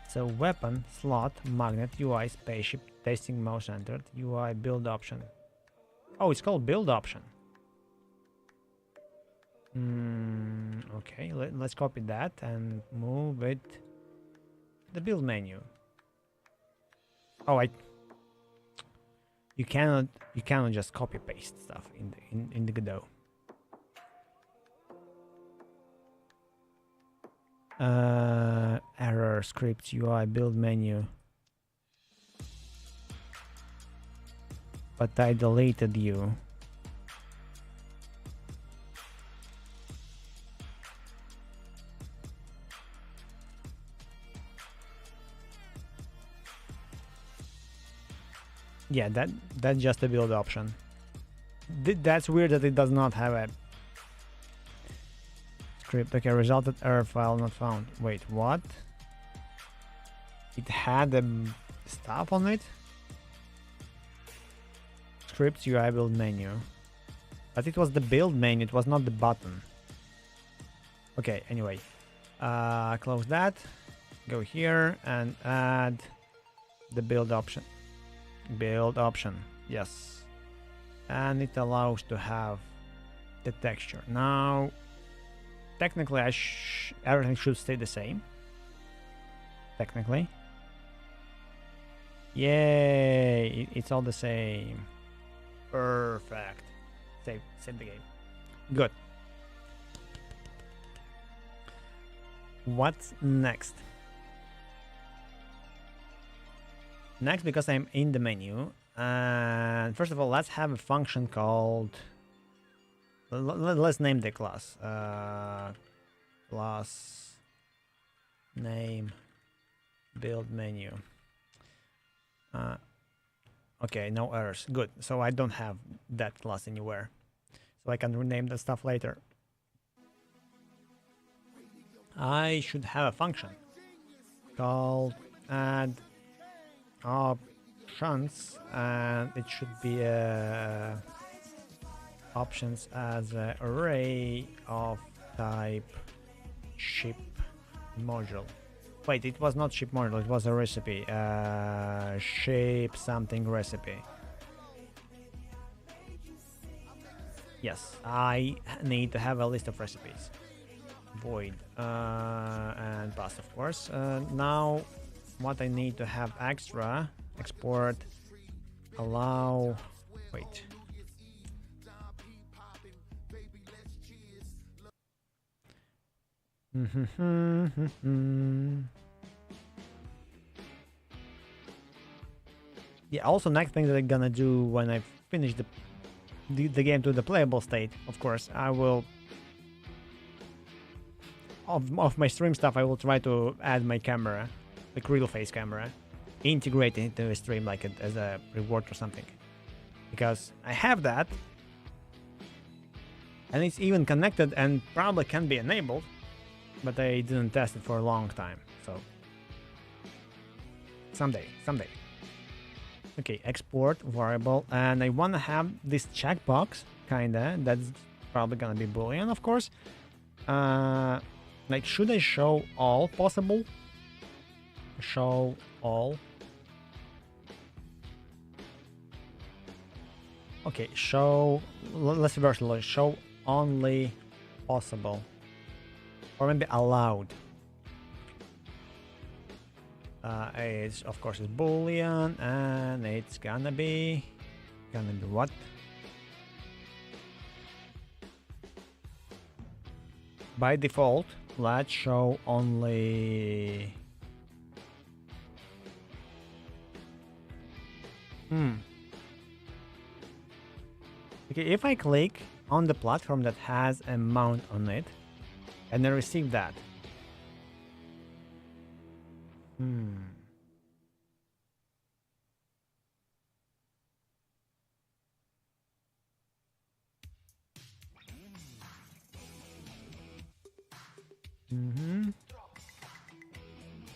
So weapon, slot, magnet, UI, spaceship, testing, mouse entered, UI, build option. Oh, it's called build option. Okay, let's copy that and move it the build menu. Oh, you cannot just copy paste stuff in the Godot. Error, script, UI, build menu. But I deleted you. Yeah, that's just a build option. That's weird that it does not have a script. Okay, resulted error file not found. Wait, what? It had stuff on it? Script UI build menu. But it was the build menu, it was not the button. Okay, anyway. Close that. Go here and add the build option. Build option, yes. And it allows to have the texture. Now, technically, everything should stay the same. Technically. Yay! It's all the same. Perfect. Save the game. Good. What's next? Next, because I'm in the menu, and first of all, let's have a function called... Let's name the class. Class name build menu. Okay, no errors. Good. So I don't have that class anywhere. So I can rename that stuff later. I should have a function called add options, and it should be options as an array of type ship module. Wait, it was not ship module, it was a recipe. Shape something recipe. Yes, I need to have a list of recipes. Void and pass, of course. Now what I need to have extra, export, allow, wait. Yeah, also next thing that I'm gonna do when I finish the game to the playable state, of course, I will of my stream stuff, I will try to add my camera, like real face camera, integrate it into a stream like as a reward or something, because I have that and it's even connected and probably can be enabled, but I didn't test it for a long time, so someday. Okay, export variable, and I want to have this checkbox, kinda. That's probably gonna be Boolean, of course. Like, should I show all possible? Show all. Okay, show. Let's reverse it. Show only possible, or maybe allowed. It's of course it's Boolean, and it's gonna be what? By default, let's show only. Okay, if I click on the platform that has a mount on it, and I receive that.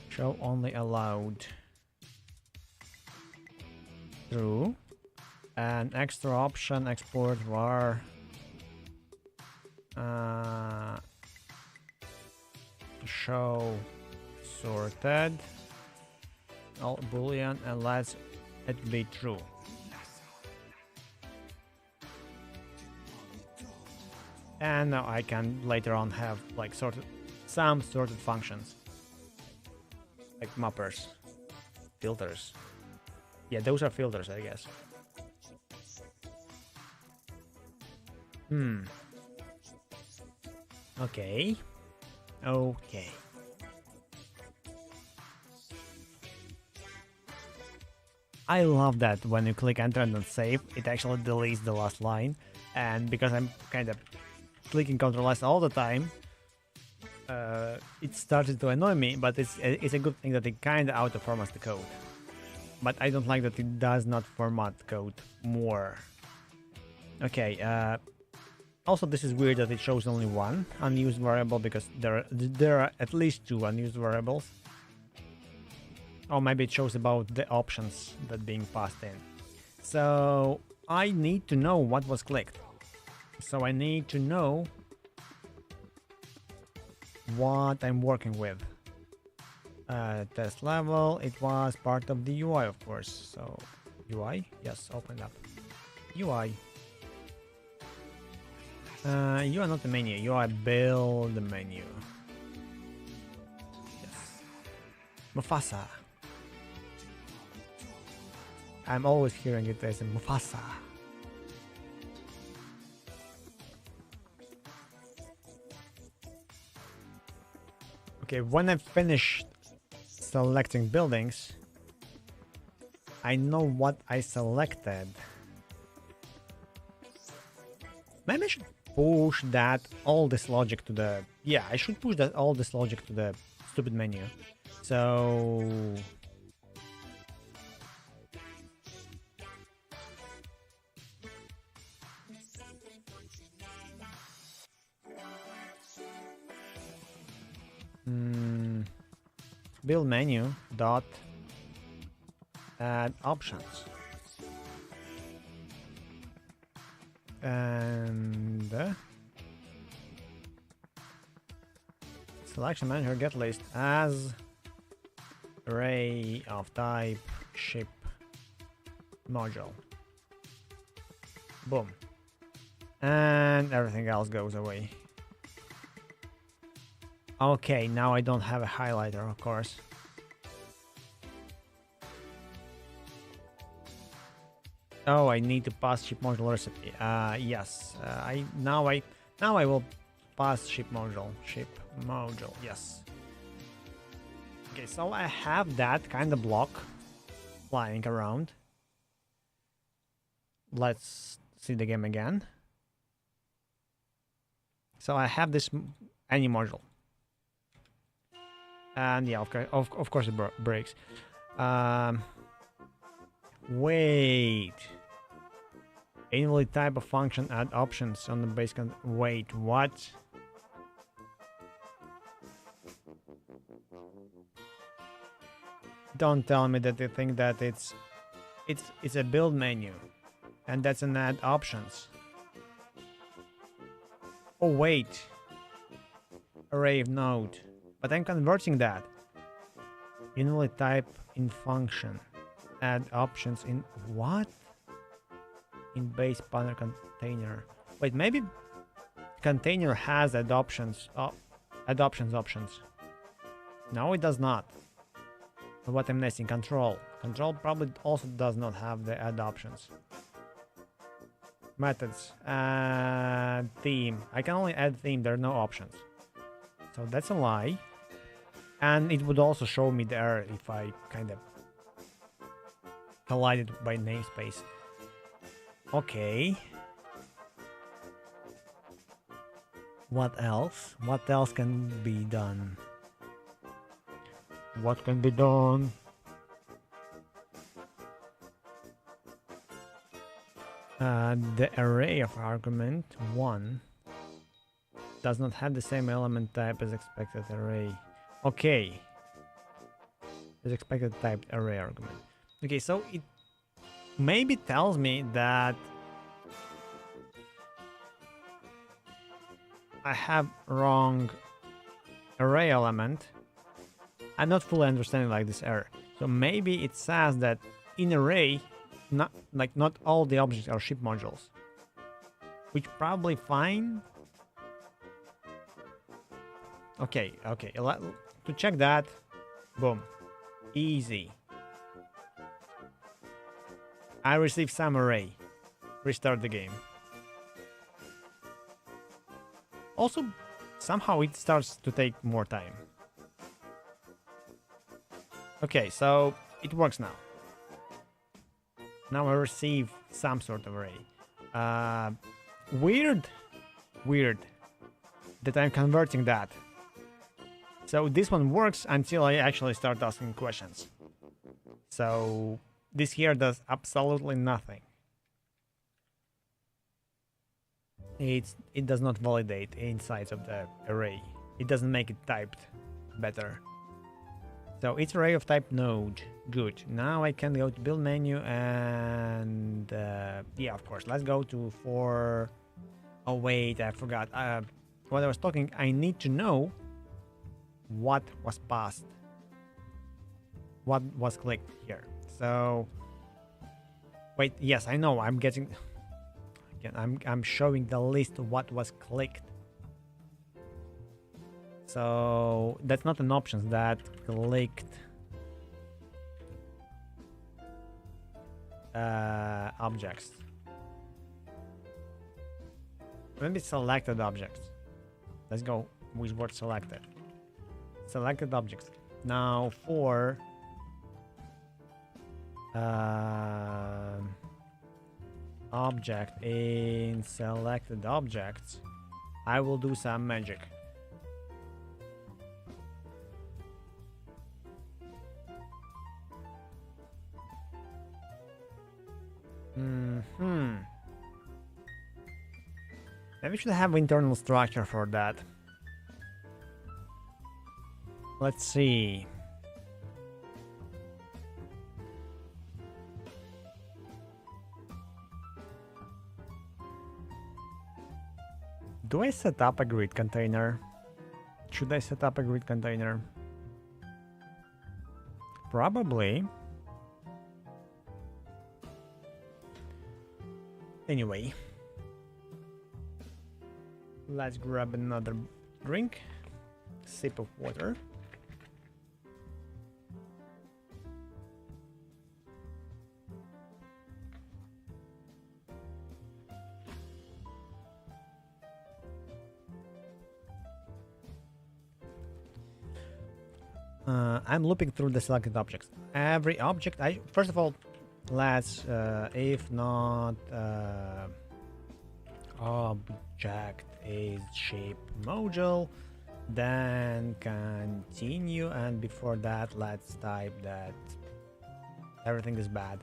Show only allowed. True. An extra option export var show sorted all boolean and let's it be true. And now I can later on have like some sorted functions like mappers, filters. Yeah, those are filters, I guess. Okay. Okay. I love that when you click enter and then save, it actually deletes the last line. And because I'm kind of clicking Ctrl S all the time, it started to annoy me, but it's a good thing that it kind of auto-formats the code. But I don't like that it does not format code more. Okay, also this is weird that it shows only one unused variable because there are at least two unused variables. Or maybe it shows about the options that being passed in. So I need to know what was clicked. So I need to know what I'm working with. Test level, it was part of the UI, of course. So UI, yes, open up. UI. You are not the menu, you are build the menu. Yes. Mufasa. I'm always hearing it as a Mufasa. Okay, when I finish selecting buildings, I know what I selected. Maybe I should push that all this logic to the... Yeah, I should push that all this logic to the stupid menu. So... build menu dot add options and selection manager get list as array of type ship module. Boom, and everything else goes away. Okay, now I don't have a highlighter, of course. Oh, I need to pass ship module recipe. Yes. Now I will pass ship module. Ship module. Yes. Okay, so I have that kind of block flying around. Let's see the game again. So I have this any module. And yeah, of course it breaks. Wait. Invalid type of function add options on the base wait, what? Don't tell me that they think that it's It's a build menu, and that's an add options. Oh wait, array of node, but I'm converting that. Invalid type in function. Add options in what? In base panel container. Wait, maybe container has adoptions. Options. No, it does not. What I'm missing? Control. Control probably also does not have the add options. Methods. Theme. I can only add theme. There are no options. So that's a lie. And it would also show me the error if I kind of collided by namespace. Okay. What else? What else can be done? What can be done? The array of argument 1 does not have the same element type as expected array. Okay. As expected typed array argument. Okay, so it maybe tells me that I have wrong array element. I'm not fully understanding like this error. So maybe it says that in array, not all the objects are ship modules, which probably fine. Okay. To check that, boom, easy. I received some array. Restart the game. Also, somehow it starts to take more time. Okay, so it works now. Now I receive some sort of array. Weird that I'm converting that. So this one works until I actually start asking questions. So this here does absolutely nothing. It does not validate insides of the array. It doesn't make it typed better. So it's array of type node. Good. Now I can go to build menu and yeah, of course. Let's go to for. Oh wait, I forgot. What I was talking. I need to know what was passed. What was clicked here. So wait. Yes, I know. I'm getting. Again, I'm showing the list of what was clicked. So that's not an option, that clicked objects. Maybe selected objects. Let's go with word selected. Selected objects. Now for object in selected objects, I will do some magic. Maybe we should have internal structure for that. Let's see. Do I set up a grid container? Should I set up a grid container? Probably. Anyway, let's grab another drink, sip of water. I'm looping through the selected objects. Every object, first of all, let's if not object is shape module, then continue, and before that let's type that everything is bad.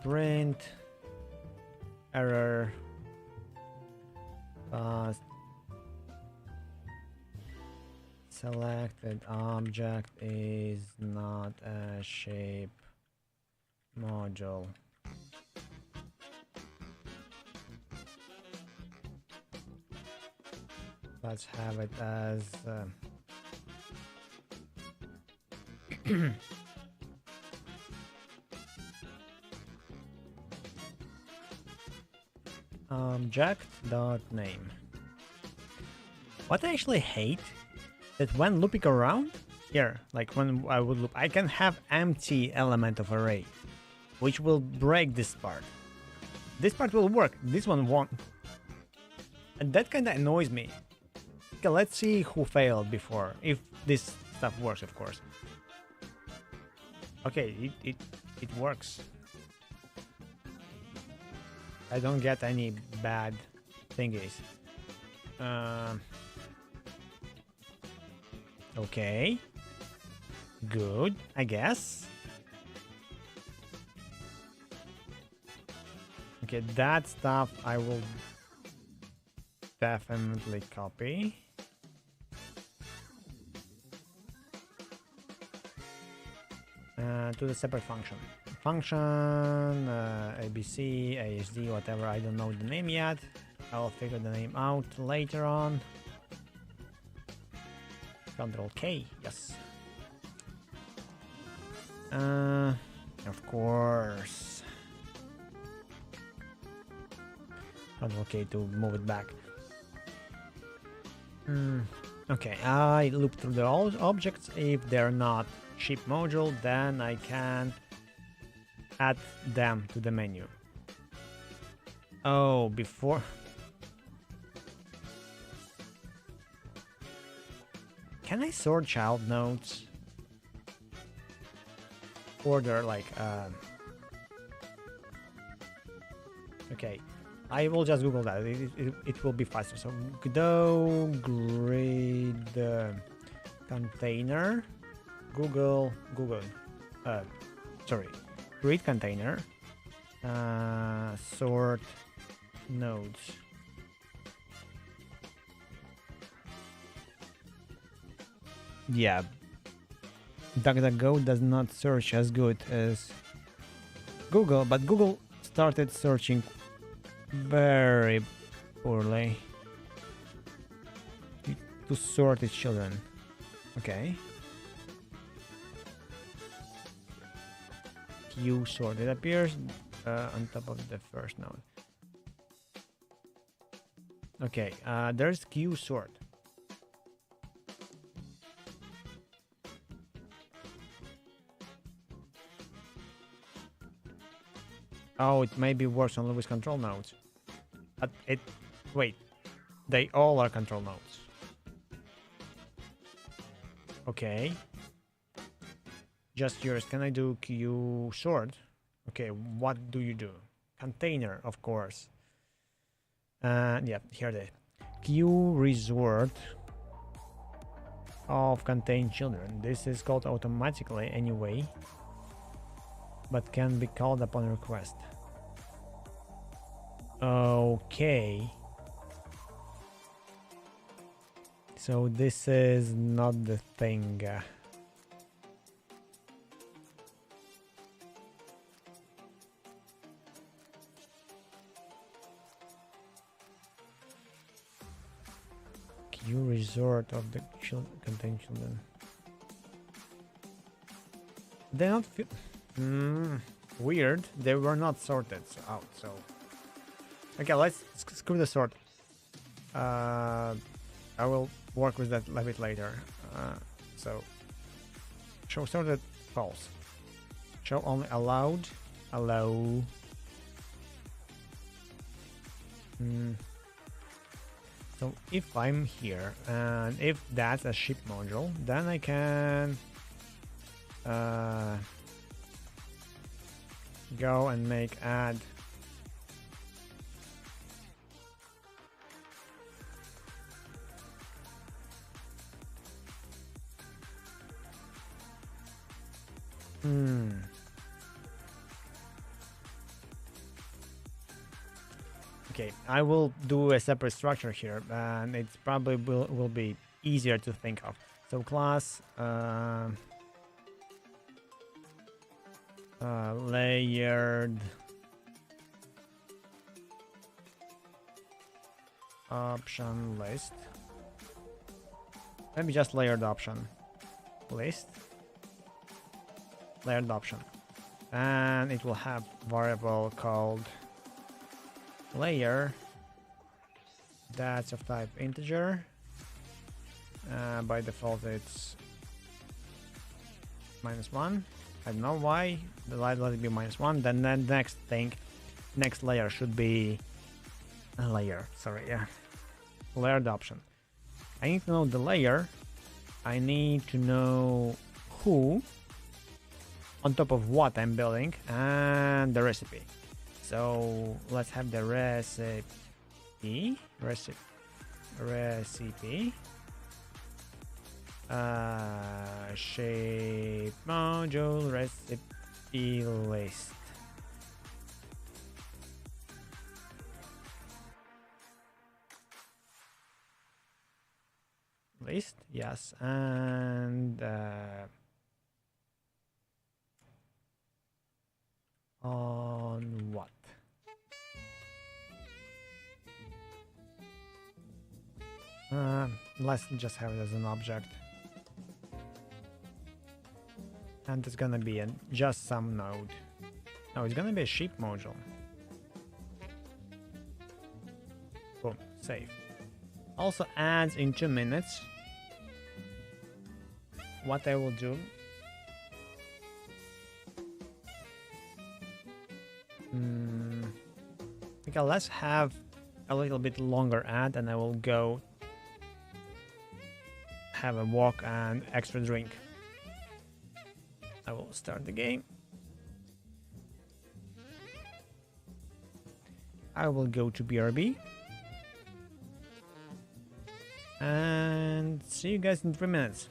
Print error selected object is not a shape module. Let's have it as object.name. What I actually hate that when looping around here, like when I would loop, I can have empty element of array, which will break this part. This part will work, this one won't. And that kind of annoys me. Okay, let's see who failed before, if this stuff works, of course. Okay, it works. I don't get any bad thingies. Okay. Good, I guess. Okay, that stuff I will definitely copy. To the separate function. Function, ABC, ASD, whatever, I don't know the name yet. I'll figure the name out later on. Control K, yes. Of course. Control K to move it back. Okay, I loop through the all objects. If they're not ship module, then I can add them to the menu. Oh, before. Can I sort child nodes? Order like okay, I will just Google that. It will be faster. So Gdo grid container Google sorry, grid container sort nodes. Yeah, DuckDuckGo does not search as good as Google, but Google started searching very poorly to sort its children. Okay. Q sort. It appears on top of the first node. Okay, there's Q sort. Oh, it maybe works only with control nodes. But wait, they all are control nodes. Okay. Just yours. Can I do Q sort? Okay, what do you do? Container, of course. Yeah, here it is. Q resort of contain children. This is called automatically anyway, but can be called upon request. Okay. So this is not the thing. Q resort of the contain children. They're not weird. They were not sorted out, so okay, let's screw the sort. I will work with that a bit later. So show sorted false. Show only allowed. Allow. So if I'm here and if that's a ship module, then I can go and make add Okay, I will do a separate structure here, and it probably will be easier to think of. So class Layered option list. Maybe just layered option list. Layered option. And it will have variable called layer that's of type integer. By default it's -1. I don't know why. Let it be -1. Then the next layer should be a layer. Sorry, yeah. Layered option. I need to know the layer. I need to know who, on top of what I'm building, and the recipe. So let's have the recipe. Shape module recipe list. List, yes, and on what? Let's just have it as an object. And it's gonna be just some node. No, it's gonna be a sheep module. Boom, save. Also adds in 2 minutes. What I will do. Okay, let's have a little bit longer ad, and I will go have a walk and extra drink. I will start the game. I will go to BRB. And see you guys in 3 minutes.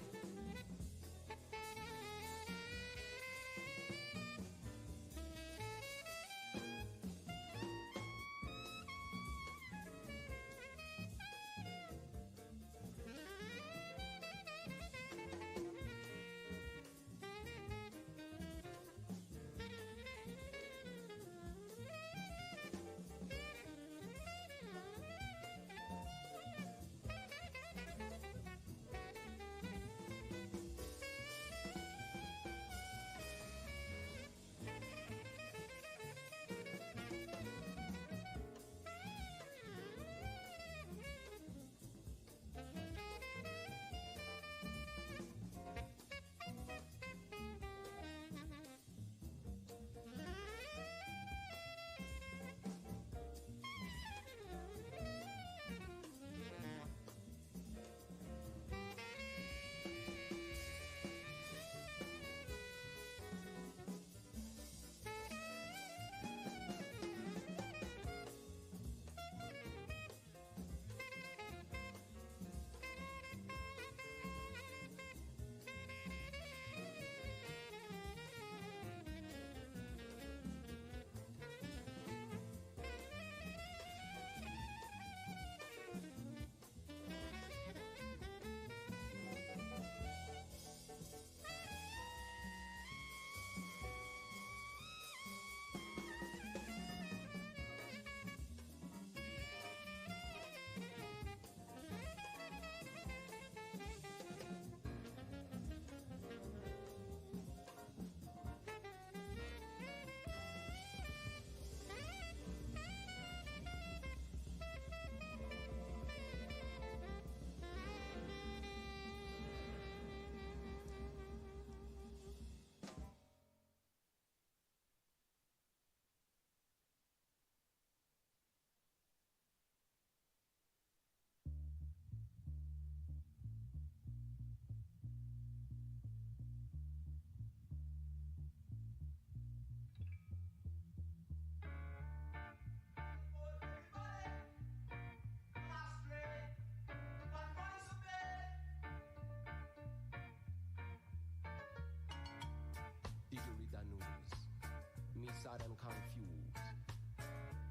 sad and confused.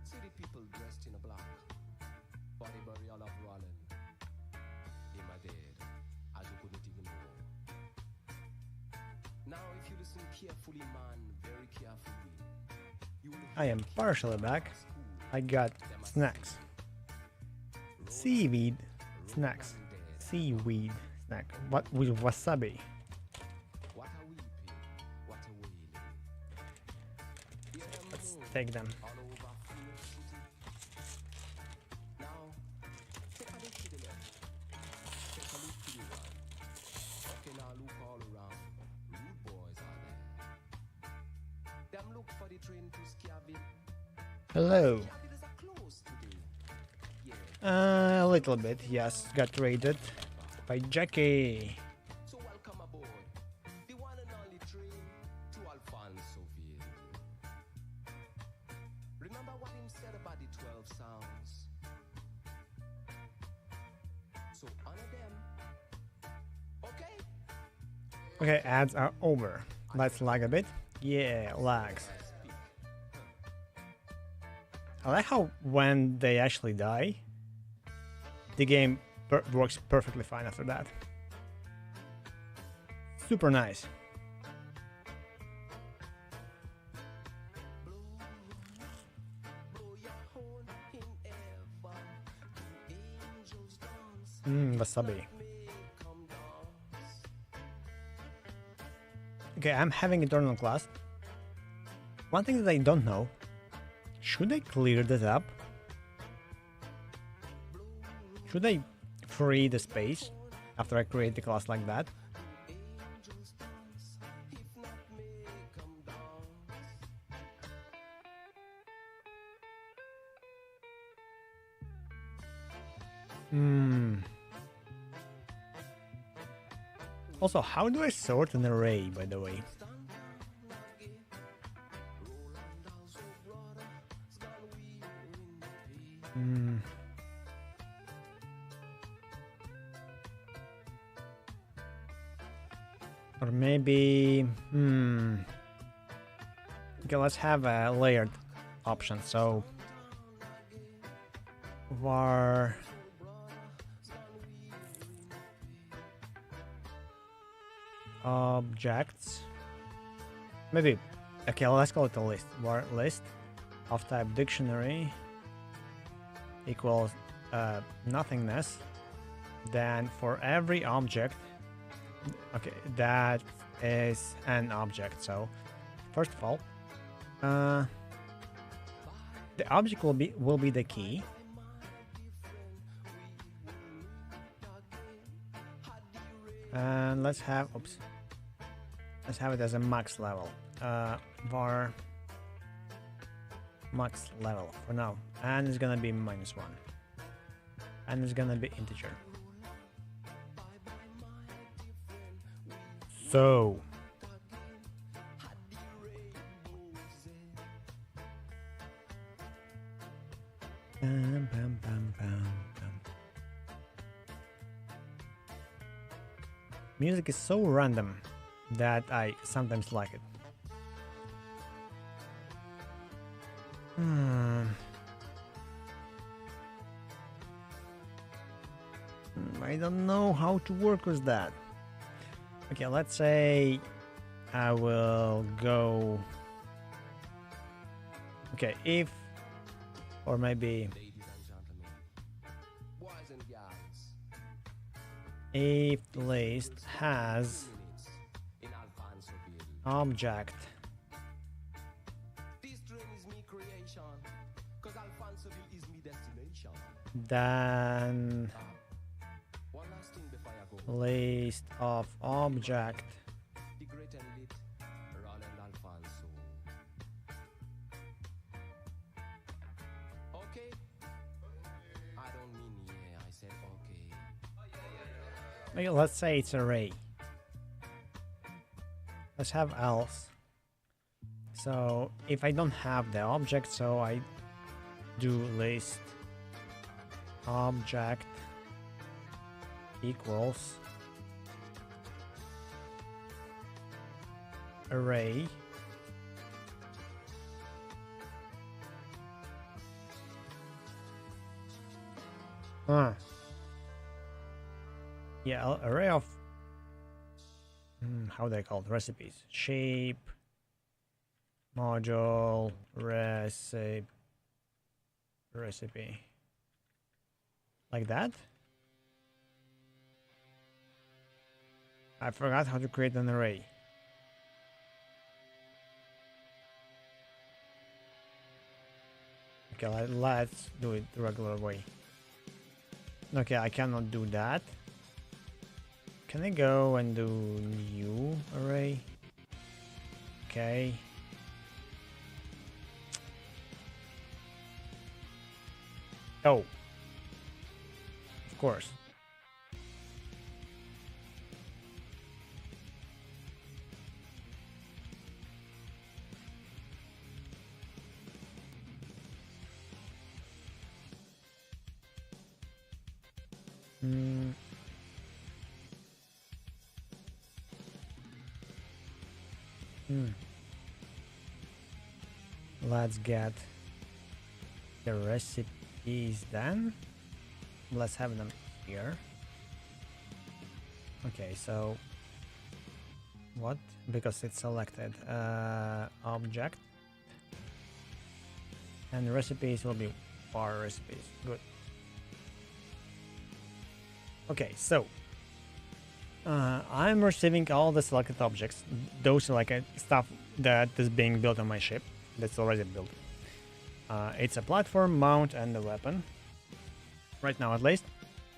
See the people dressed in a black, body burial of Roland. Him a dead, as you couldn't even know. Now if you listen carefully, man, very I am partially back. I got snacks. Seaweed snacks. Seaweed snack. What with wasabi? Let's take them. Hello. A little bit, yes. Got raided by Jackie. So welcome aboard the one and only train to Alphonsoville. Remember what him said about the 12 sounds? So honor them. Okay? Okay, ads are over. Let's lag a bit. Yeah, lags. I like how when they actually die, the game works perfectly fine after that. Super nice. Wasabi. Okay, I'm having internal class. One thing that I don't know, should I clear this up? Should I free the space after I create the class like that? Also, how do I sort an array, by the way? Or maybe... Okay, let's have a layered option. So... var... objects. Maybe... Okay, let's call it a list. Var list of type dictionary equals nothingness. Then for every object, okay, that is an object. So first of all, the object will be the key. And let's have it as a max level. Var max level for now, and it's gonna be -1, and it's gonna be integer. So bam, bam, bam, bam, bam. Music is so random that I sometimes like it. I don't know how to work with that. Okay, let's say I will go... Okay, if... Or maybe... If the list has object then list of object Okay. I don't mean yeah, I said okay. Okay, let's say it's array. Let's have else. So if I don't have the object, so I do list object equals array yeah, array of how do I call it? Recipes, shape, Module recipe. Like that? I forgot how to create an array. Okay, let's do it the regular way. Okay, I cannot do that. Can I go and do new array? Okay. Oh. Of course. Let's get the recipes then. Let's have them here. Okay, so what? Because it's selected. Object. And recipes will be bar recipes. Good. Okay, so I'm receiving all the selected objects. Those are like stuff that is being built on my ship. That's already built. It's a platform, mount, and a weapon. Right now, at least.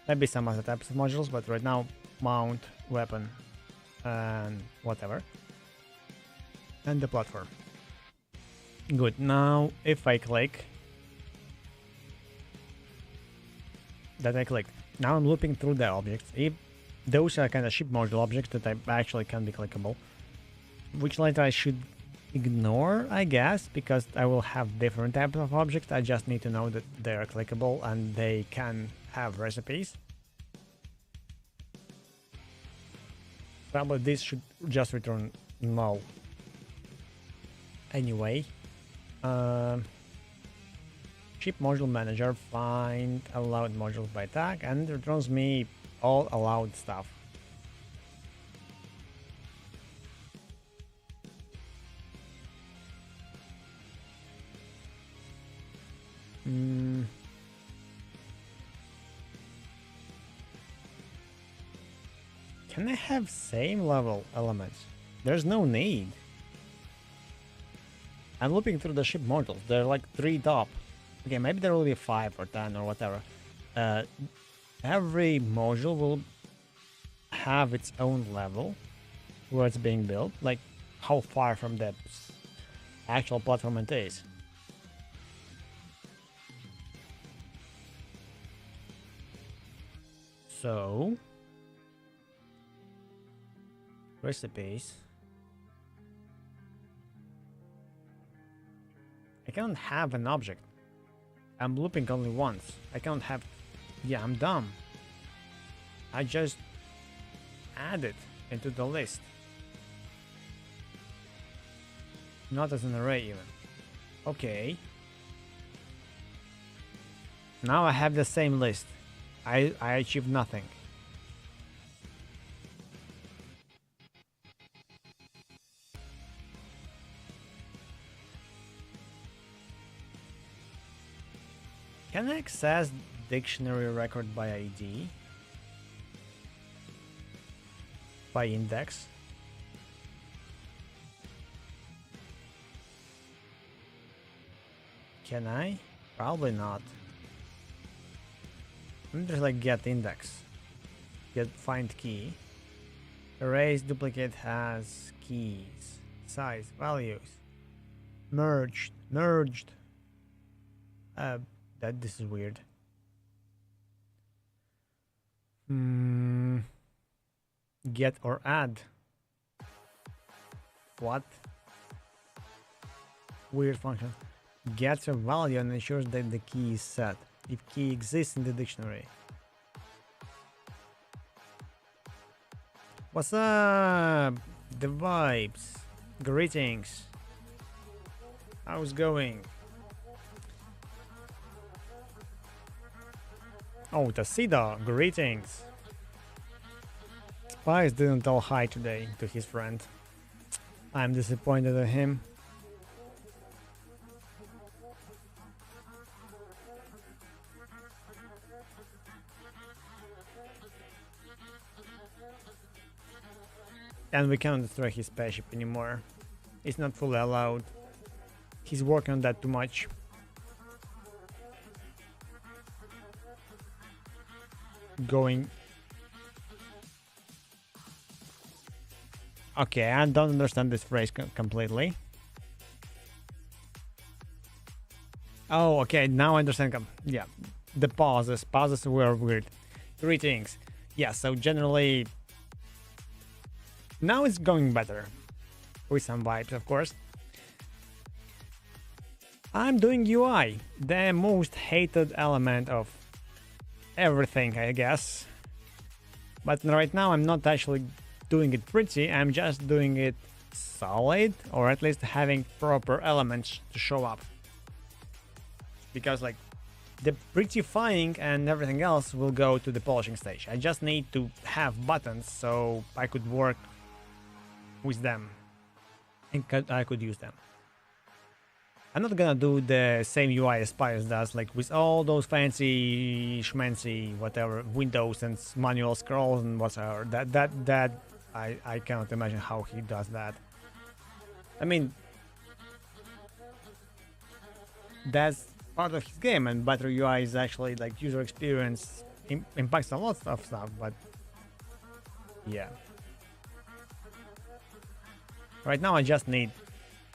Maybe some other types of modules, but right now, mount, weapon, and whatever. And the platform. Good. Now, if I click, that I clicked. Now I'm looping through the objects. If those are kind of ship module objects that I actually can be clickable, which later I should ignore, I guess, because I will have different types of objects. I just need to know that they are clickable and they can have recipes. Probably this should just return null. Anyway, ship module manager, find allowed modules by tag, and returns me all allowed stuff. Can I have same level elements? There's no need. I'm looping through the ship modules. There are like 3 top. Okay, maybe there will be 5 or 10 or whatever. Every module will have its own level where it's being built, like how far from the actual platform it is. So, recipes. I can't have an object. I'm looping only once. I can't have... Yeah, I'm dumb. I just add it into the list. Not as an array even. Okay. Now I have the same list. I achieved nothing. Can I access dictionary record by ID? By index? Can I? Probably not. I'm just like get index. Get find key. Erase duplicate has keys. Size, values. Merged. This is weird. Get or add. What? Weird function. Gets a value and ensures that the key is set. If key exists in the dictionary. What's up? The vibes. Greetings. How's going? Oh, Tasida, greetings. Spice didn't tell hi today to his friend. I'm disappointed at him. And we cannot destroy his spaceship anymore. It's not fully allowed. He's working on that too much. Going. Okay, I don't understand this phrase completely. Oh, okay, now I understand. Yeah, the pauses. Pauses were weird. Greetings. Yeah, so generally, now it's going better. With some vibes, of course. I'm doing UI, the most hated element of everything, I guess. But right now I'm not actually doing it pretty, I'm just doing it solid, or at least having proper elements to show up. Because like the prettifying and everything else will go to the polishing stage. I just need to have buttons so I could work with them and I could use them. I'm not gonna do the same UI as Spires does, like with all those fancy schmancy whatever windows and manual scrolls and whatever. That I cannot imagine how he does that. I mean, that's part of his game, and better UI is actually like user experience impacts a lot of stuff. But yeah, right now I just need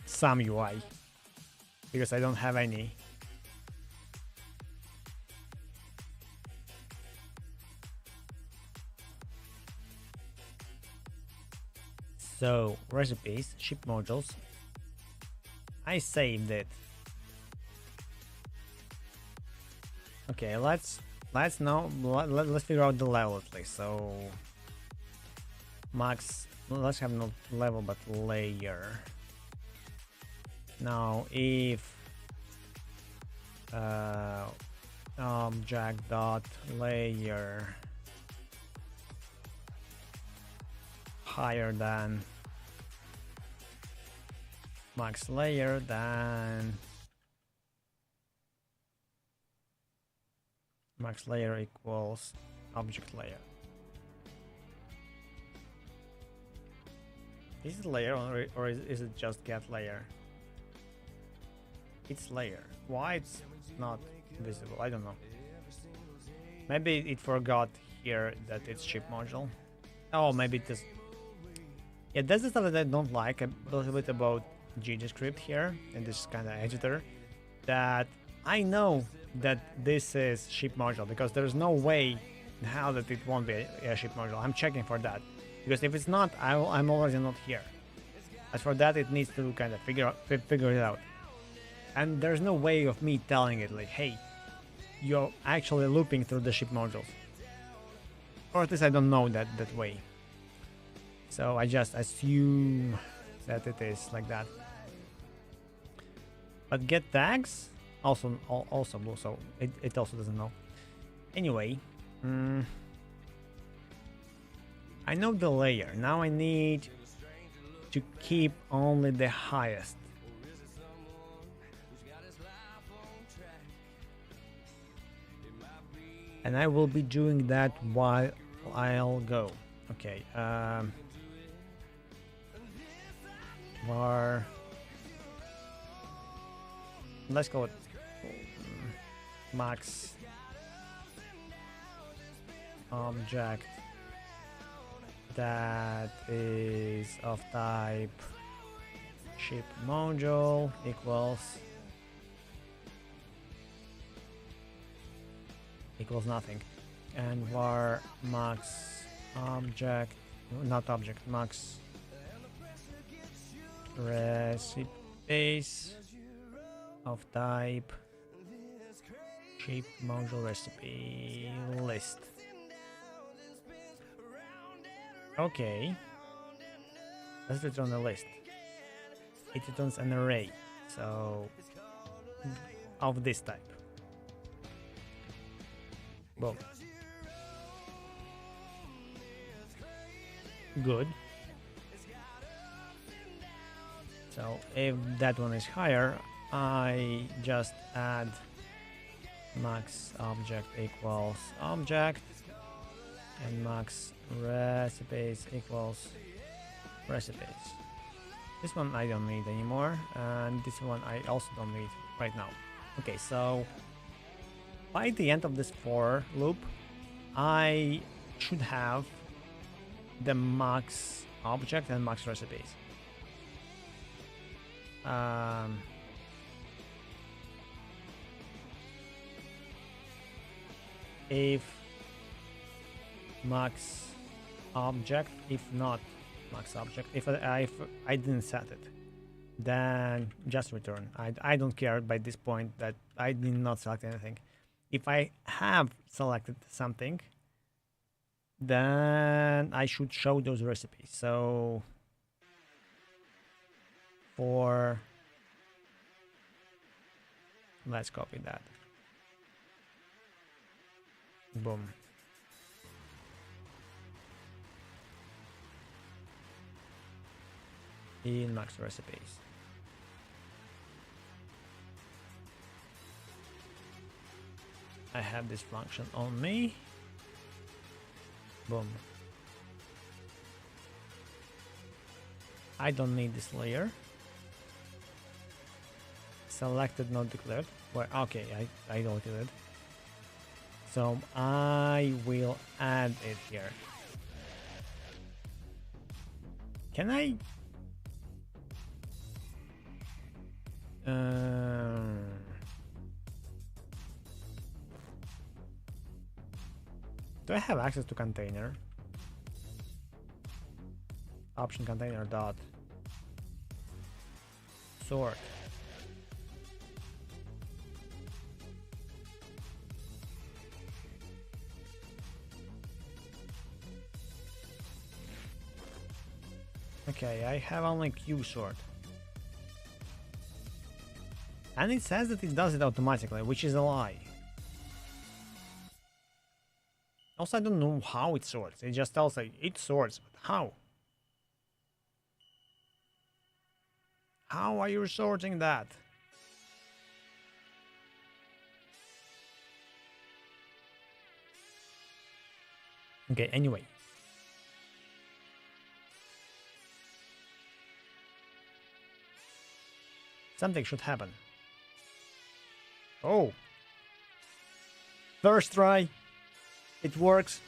some UI. Because I don't have any. So, recipes, ship modules. I saved it. Okay, let's figure out the level at least. So, max. Let's have not level but layer. Now, if object dot layer higher than max layer, then max layer equals object layer. Is it layer or is it just get layer? It's layer. Why it's not visible? I don't know. Maybe it forgot here that it's ship module. Oh, maybe it just... Yeah, that's the stuff that I don't like a little bit about GDScript here in this kind of editor. That I know that this is ship module because there's no way how that it won't be a ship module. I'm checking for that because if it's not, I'm already not here. As for that, it needs to kind of figure it out. And there's no way of me telling it like, hey, you're actually looping through the ship modules. Or at least I don't know that way. So I just assume that it is like that. But get tags also blue, so it also doesn't know. Anyway, I know the layer. Now I need to keep only the highest. And I will be doing that while I'll go. Okay. Var. Let's go with max object that is of type ship module equals nothing, and var max object, not object, max recipes of type ship module recipe list. Okay, let's return a list. It returns an array, so of this type. Well, good. So if that one is higher, I just add max object equals object and max recipes equals recipes. This one I don't need anymore, and this one I also don't need right now. Okay, so by the end of this for loop, I should have the max object and max recipes. If max object, if not max object, if I didn't set it, then just return. I don't care by this point that I did not select anything. If I have selected something, then I should show those recipes. So let's copy that. Boom. In max recipes. I have this function on me. Boom. I don't need this layer. Selected, not declared. Well, okay, I don't do it. So I will add it here. Can I? Do I have access to container? Option container dot sort. Okay, I have only Q sort. And it says that it does it automatically, which is a lie. Also, I don't know how it sorts. It just tells like it sorts, but how? How are you sorting that? Okay, anyway. Something should happen. Oh. First try. It works.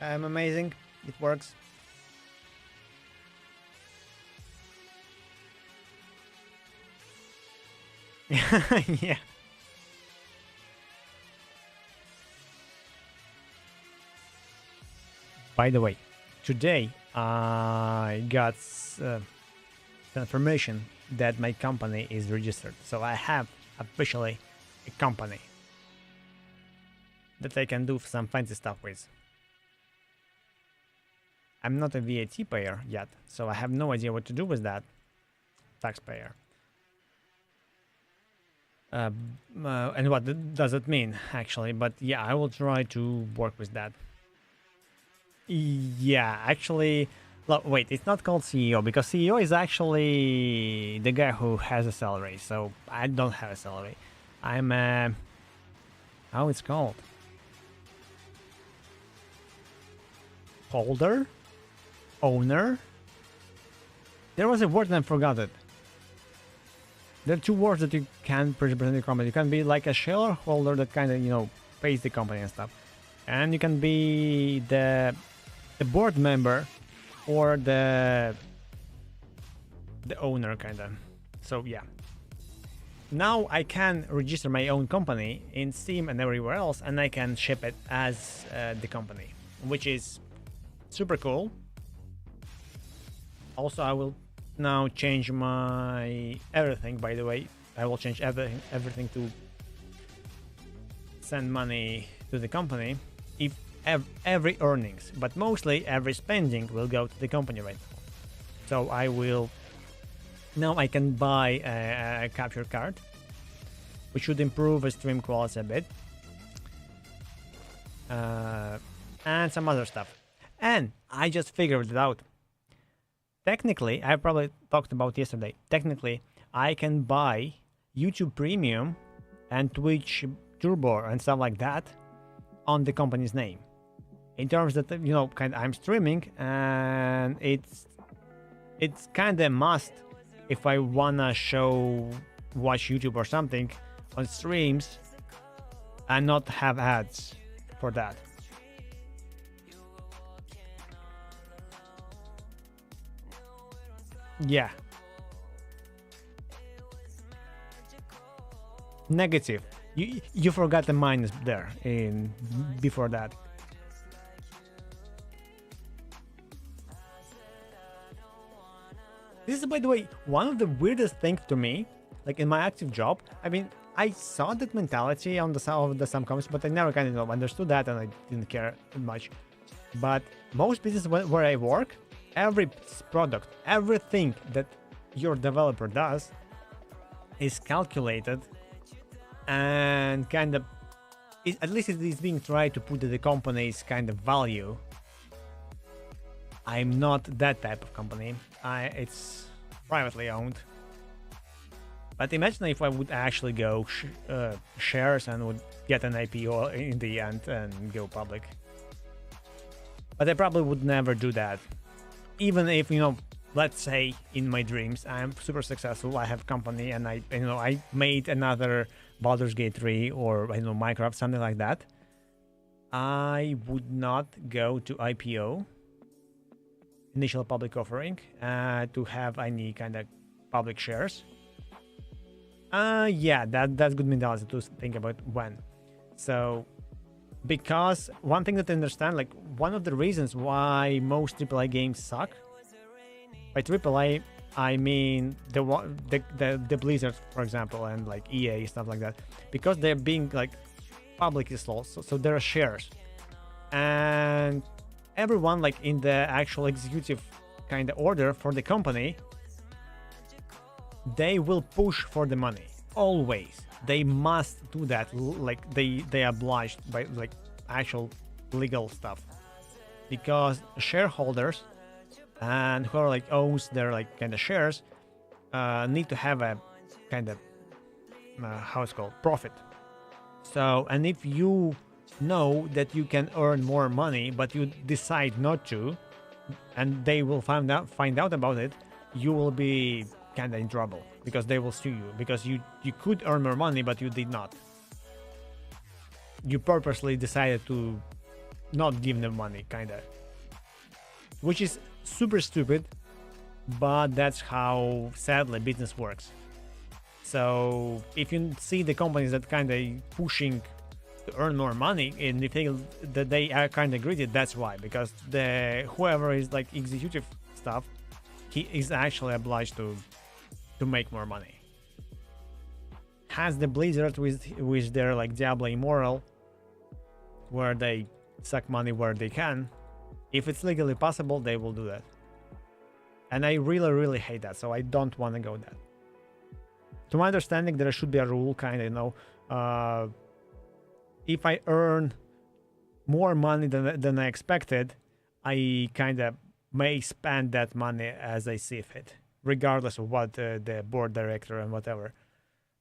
I'm amazing. It works. Yeah. By the way, today I got confirmation that my company is registered. So I have officially a company that I can do some fancy stuff with. I'm not a VAT payer yet, so I have no idea what to do with that. Taxpayer. And what does it mean, actually? But yeah, I will try to work with that. Yeah, actually, wait, it's not called CEO because CEO is actually the guy who has a salary. So I don't have a salary. I'm how it's called? Holder? Owner? There was a word and I forgot it. There are two words that you can represent the company. You can be like a shareholder that kind of, you know, pays the company and stuff. And you can be the board member or the owner kind of. So yeah. Now I can register my own company in Steam and everywhere else, and I can ship it as the company, which is super cool. Also, I will now change my everything. By the way, I will change everything to send money to the company. If every earnings, but mostly every spending will go to the company right now. So I will now I can buy a capture card, which should improve the stream quality a bit, and some other stuff. And I just figured it out. Technically, I probably talked about yesterday. Technically, I can buy YouTube Premium and Twitch Turbo and stuff like that on the company's name. in terms that kind of I'm streaming, and it's kind of must if I wanna watch YouTube or something on streams and not have ads for that. Yeah. Negative. You forgot the minus there in before that. This is, by the way, one of the weirdest things to me, like in my active job. I mean, I saw that mentality on some companies, but I never kind of understood that, and I didn't care much. But most businesses where I work, every product, everything that your developer does is calculated, and kind of, at least it is being tried to put the company's kind of value. I'm not that type of company. It's privately owned. But imagine if I would actually go shares and would get an IPO in the end and go public. But I probably would never do that. Even if, let's say in my dreams I'm super successful, I have company, and I made another Baldur's Gate 3 or Minecraft, something like that. I would not go to IPO, initial public offering, to have any kind of public shares. Yeah, that's good mentality to think about when. So, because one thing that I understand, like one of the reasons why most AAA games suck. By AAA, I mean the Blizzard, for example, and like EA, stuff like that, because they're being like publicly sold, so there are shares, and everyone like in the actual executive kind of order for the company, they will push for the money always. They must do that, like they are obliged by like actual legal stuff, because shareholders and whoever like owns their like kind of shares need to have a kind of how it's called, profit. So, and if you know that you can earn more money but you decide not to, and they will find out about it, you will be kind of in trouble, because they will sue you, because you could earn more money but you did not. You purposely decided to not give them money, kind of, which is super stupid, but that's how sadly business works. So if you see the companies that kind of pushing to earn more money, and if they feel that they are kind of greedy, that's why, because the whoever is like executive stuff, he is actually obliged to make more money. Has the Blizzard with their like Diablo Immortal, where they suck money where they can. If it's legally possible, they will do that. And I really, really hate that, so I don't want to go that. To my understanding, there should be a rule, kind of, if I earn more money than I expected, I kind of may spend that money as I see fit, regardless of what the board director and whatever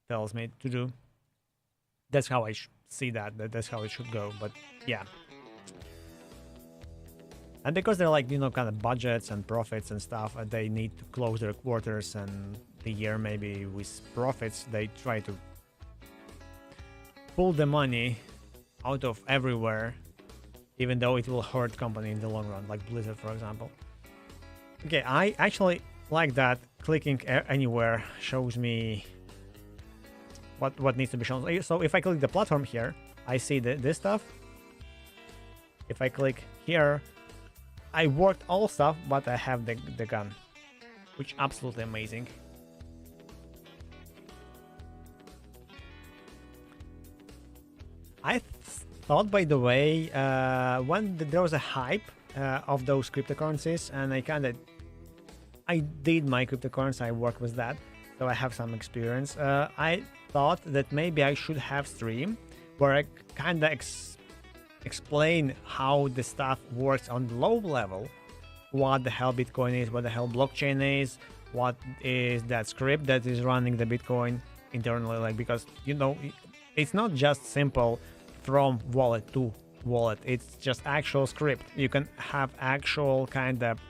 tells me to do. That's how I see that. That's how it should go. But yeah. And because they're like, kind of budgets and profits and stuff, and they need to close their quarters and the year maybe with profits, they try to pull the money out of everywhere, even though it will hurt company in the long run, like Blizzard, for example. Okay, I actually like that clicking anywhere shows me what needs to be shown. So if I click the platform here, I see this stuff. If I click here, I worked all stuff, but I have the gun, which absolutely amazing. I thought, by the way, when there was a hype of those cryptocurrencies, and I did my cryptocurrency, I worked with that, so I have some experience. I thought that maybe I should have stream where I kind of explain how the stuff works on the low level, what the hell Bitcoin is, what the hell blockchain is, what is that script that is running the Bitcoin internally, like, because it's not just simple from wallet to wallet. It's just actual script. You can have actual kind of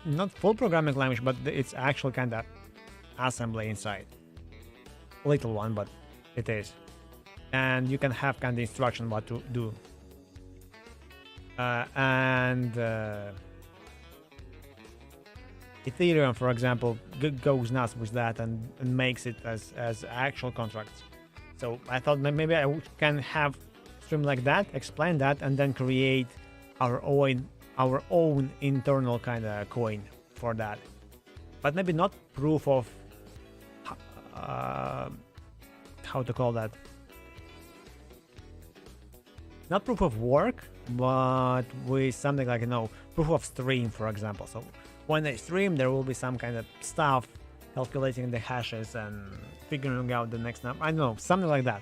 not full programming language, but it's actual kind of assembly inside. Little one, but it is. And you can have kind of instruction what to do. And Ethereum, for example, goes nuts with that and makes it as actual contracts. So I thought maybe I can have stream like that, explain that, and then create our own internal kind of coin for that. But maybe not proof of how to call that. Not proof of work, but with something like, proof of stream, for example. So when I stream, there will be some kind of stuff calculating the hashes and figuring out the next number. I don't know, something like that.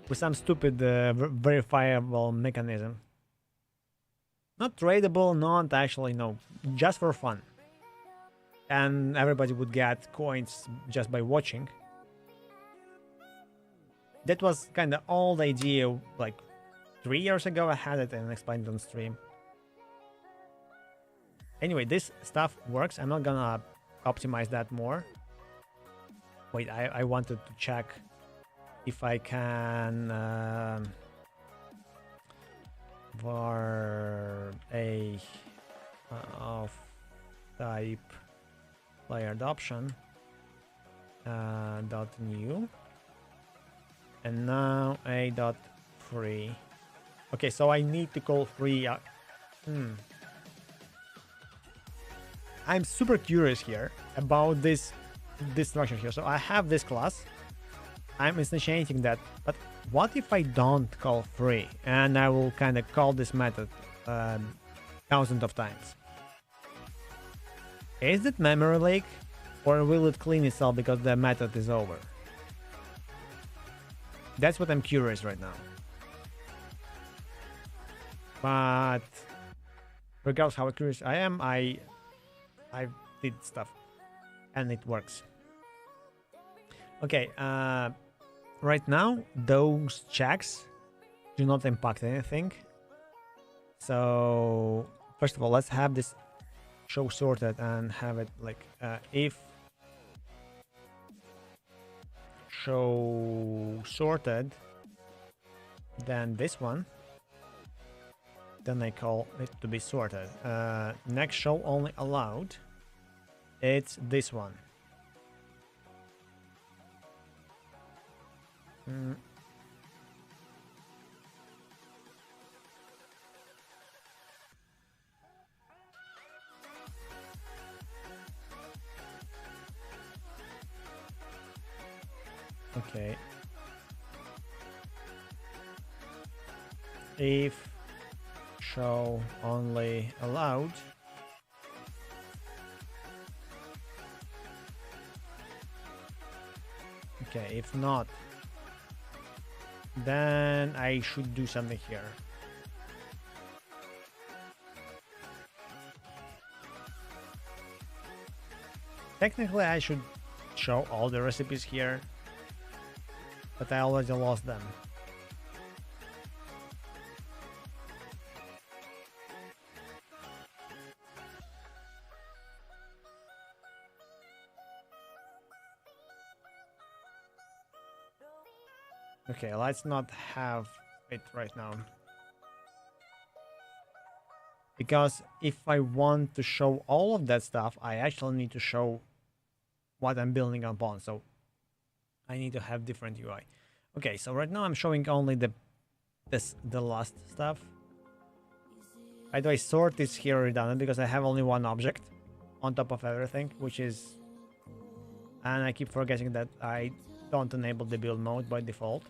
With some stupid verifiable mechanism. Not tradable, not actually, no, just for fun. And everybody would get coins just by watching. That was kind of old idea, like 3 years ago I had it and explained it on stream. Anyway, this stuff works. I'm not gonna optimize that more. Wait, I wanted to check if I can var a of type player adoption dot new, and now a dot free. Okay, so I need to call free. I'm super curious here about this structure here. So I have this class. I'm instantiating that, but what if I don't call free and I will kind of call this method thousands of times? Is it memory leak, or will it clean itself because the method is over? That's what I'm curious right now. But regardless how curious I am, I did stuff and it works. Okay, right now those checks do not impact anything. So first of all, let's have this show sorted and have it like if show sorted, then this one, then I call it to be sorted. Next show only allowed, it's this one. Okay. If show only allowed, okay, if not, then I should do something here. Technically I should show all the recipes here, but I already lost them. Okay, let's not have it right now. Because if I want to show all of that stuff, I actually need to show what I'm building upon. So I need to have different UI. Okay, so right now I'm showing only the last stuff. By the way, sort is here redundant because I have only one object on top of everything, which is, and I keep forgetting that I don't enable the build mode by default.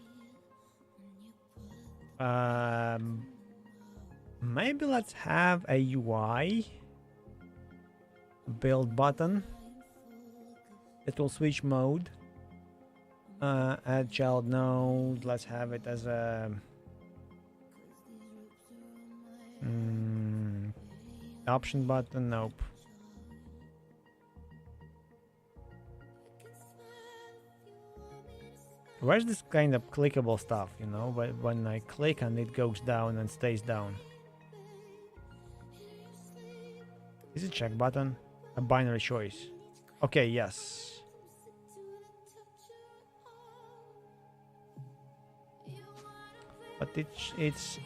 Maybe let's have a UI build button. It will switch mode. Add child node. Let's have it as a option button. Nope. Where's this kind of clickable stuff, you know? When I click and it goes down and stays down. Is it check button? A binary choice. Okay, yes. But it's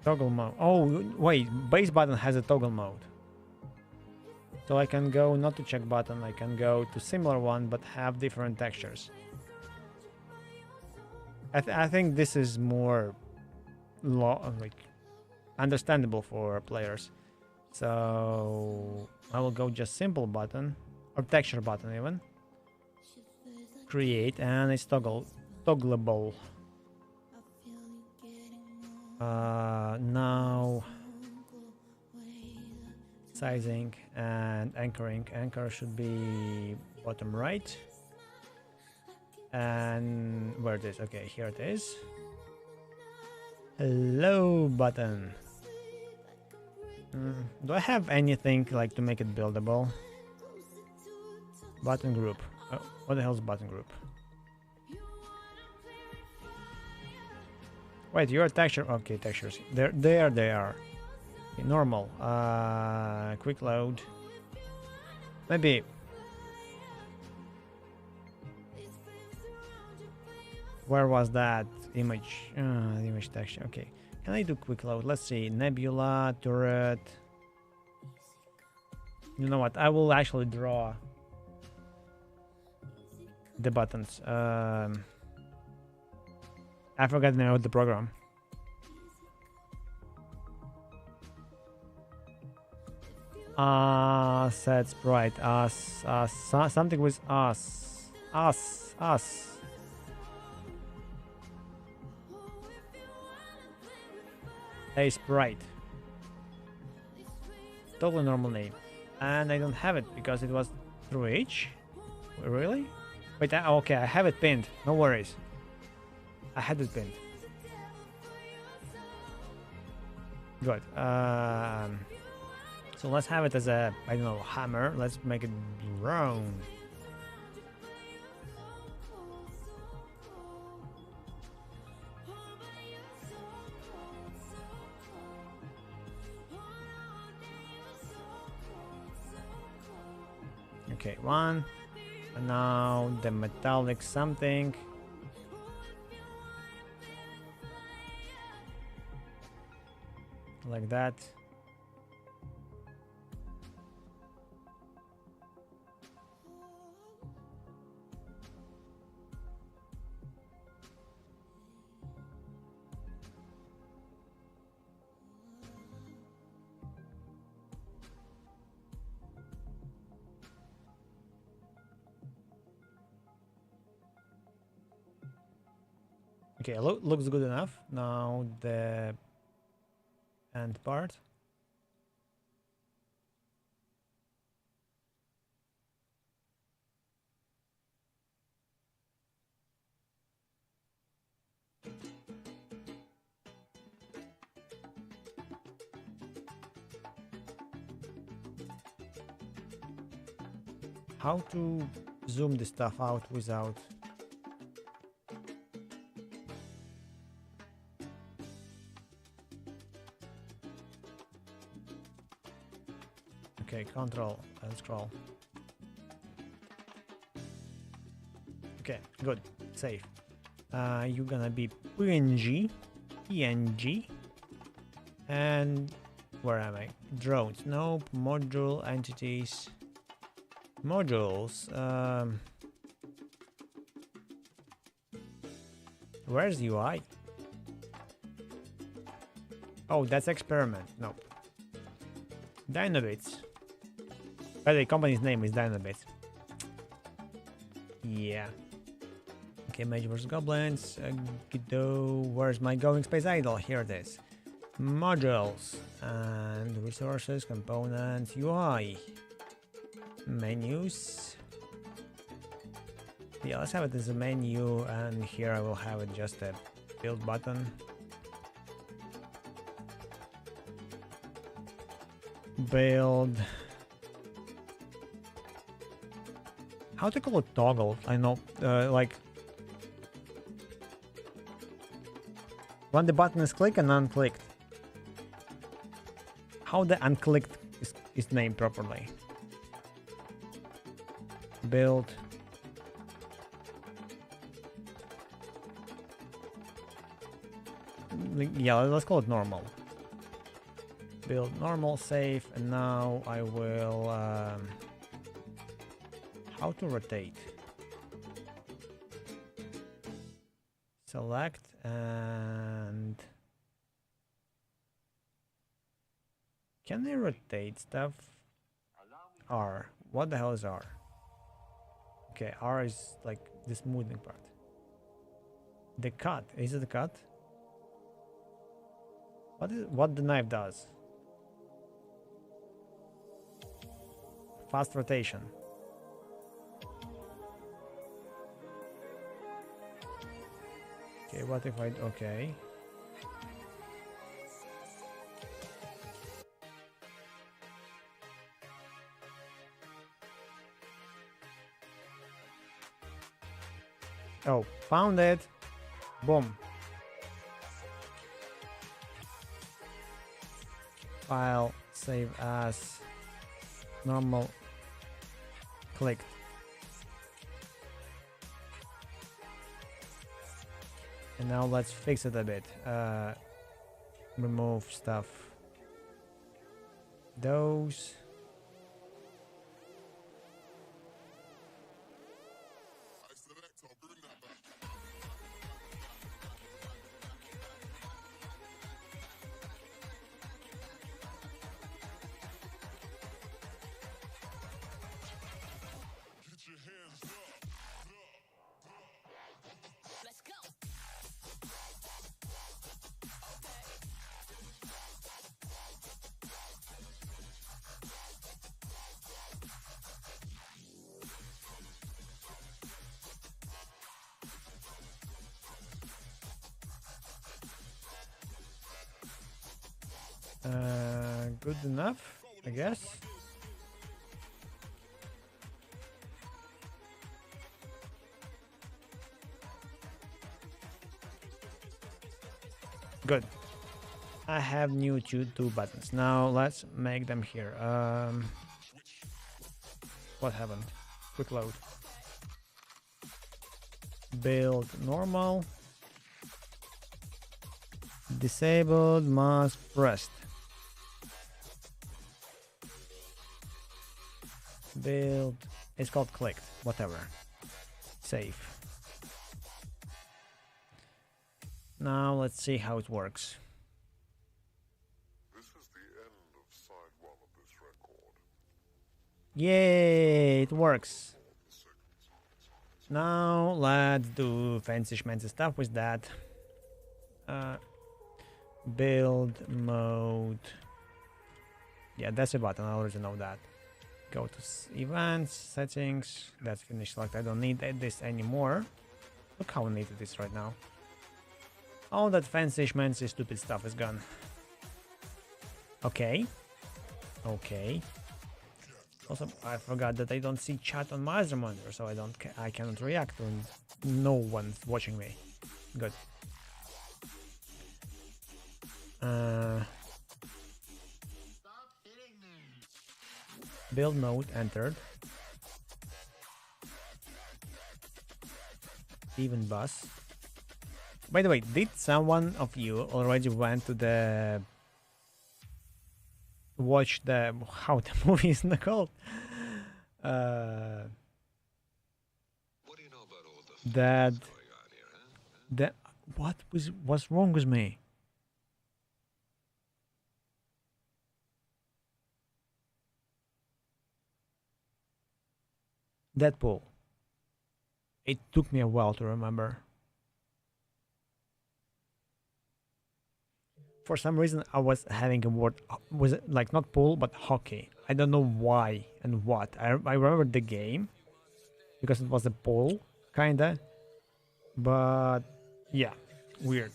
toggle mode. Oh, wait, base button has a toggle mode. So I can go not to check button, I can go to similar one but have different textures. I think this is more like understandable for players. So I will go just simple button or texture button even. Create, and it's toggleable. Now sizing and anchoring. Anchor should be bottom right. And where it is? Okay, here it is. Hello button. Do I have anything like to make it buildable? Button group. Oh, what the hell is button group? Wait, your texture. Okay, textures. There they are. Okay, normal. Quick load. Maybe. Where was that image? The image texture. Okay. Can I do quick load? Let's see. Nebula, turret. You know what? I will actually draw the buttons. I forgot the name of the program. Set sprite. Something with us. A sprite. Totally normal name. And I don't have it because it was through H. Really? Wait, okay, I have it pinned. No worries. I had it pinned. Good. So let's have it as a, I don't know, hammer. Let's make it brown. Okay, one. And now the metallic something. Like that. Okay, looks good enough. Now the end part. How to zoom this stuff out without... Okay, control and scroll. Okay, good. Save. You're gonna be PNG. And where am I? Drones. Nope. Module entities. Modules. Where's UI? Oh, that's experiment. Nope. Dynabits. By the way, company's name is Dynabits. Yeah. Okay, Mage vs Goblins. Where's my going space idol? Here it is. Modules and resources, components, UI, menus. Yeah, let's have it as a menu, and here I will have it just a build button. Build. How to call it toggle? I know, like when the button is clicked and unclicked. How the unclicked is named properly? Build. Yeah, let's call it normal. Build normal, save, and now I will how to rotate? Select and can I rotate stuff? R. What the hell is R? Okay, R is like the smoothing part. The cut. Is it the cut? What the knife does? Fast rotation. Okay, what if I... Okay. Oh, found it. Boom. File, save as, normal, clicked. And now let's fix it a bit. Remove stuff. Those. Good enough, I guess. Good. I have new two buttons. Now let's make them here. What happened? Quick load. Build normal. Disabled, mouse pressed. Build. It's called clicked. Whatever. Save. Now let's see how it works. This is the end of side one of this record. Yay! It works. Now let's do fancy schmancy stuff with that. Build mode. Yeah, that's a button. I already know that. Go to events, settings. That's finished. Select. I don't need this anymore. Look how neat it is right now. All that fancy schmancy stupid stuff is gone. Okay. Okay. Also, I forgot that I don't see chat on my other monitor, so I cannot react when no one's watching me. Good. Build mode entered. Even bus. By the way, did someone of you already went to the watch the how the movie is called? What do you know about all the That going on here, huh? that what's wrong with me? Deadpool. It took me a while to remember. For some reason, I was having a word, was it like not pool, but hockey. I don't know why and what. I remember the game because it was a pool, kinda. But yeah, weird.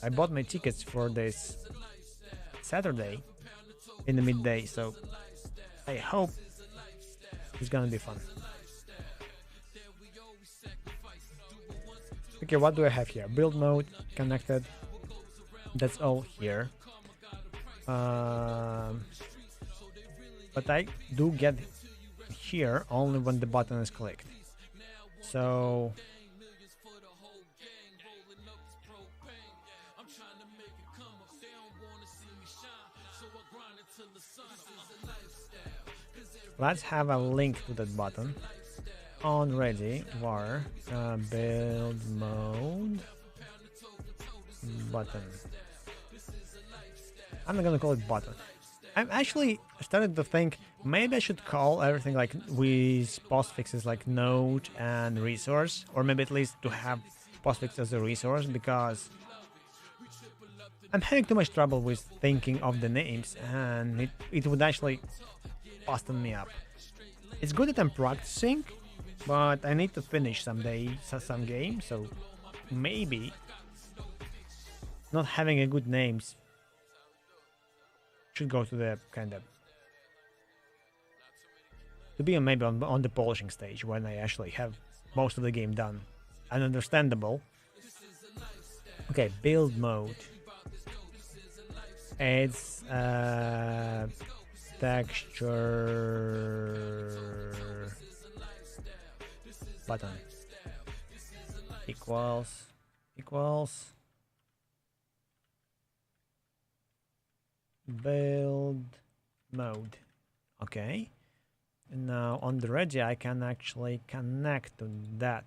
I bought my tickets for this Saturday, in the midday, so I hope it's gonna be fun. Okay, what do I have here? Build mode, connected. That's all here. But I do get here only when the button is clicked. So let's have a link to that button on ready var build mode button. I'm not gonna call it button. I'm actually started to think maybe I should call everything like with postfixes like node and resource, or maybe at least to have postfix as a resource, because I'm having too much trouble with thinking of the names and it would actually busting me up. It's good that I'm practicing, but I need to finish someday some game, so maybe not having a good names should go to the kind of to be maybe on the polishing stage when I actually have most of the game done and understandable. Okay, build mode. It's texture button equals build mode. Okay, and now on the ready I can actually connect to that.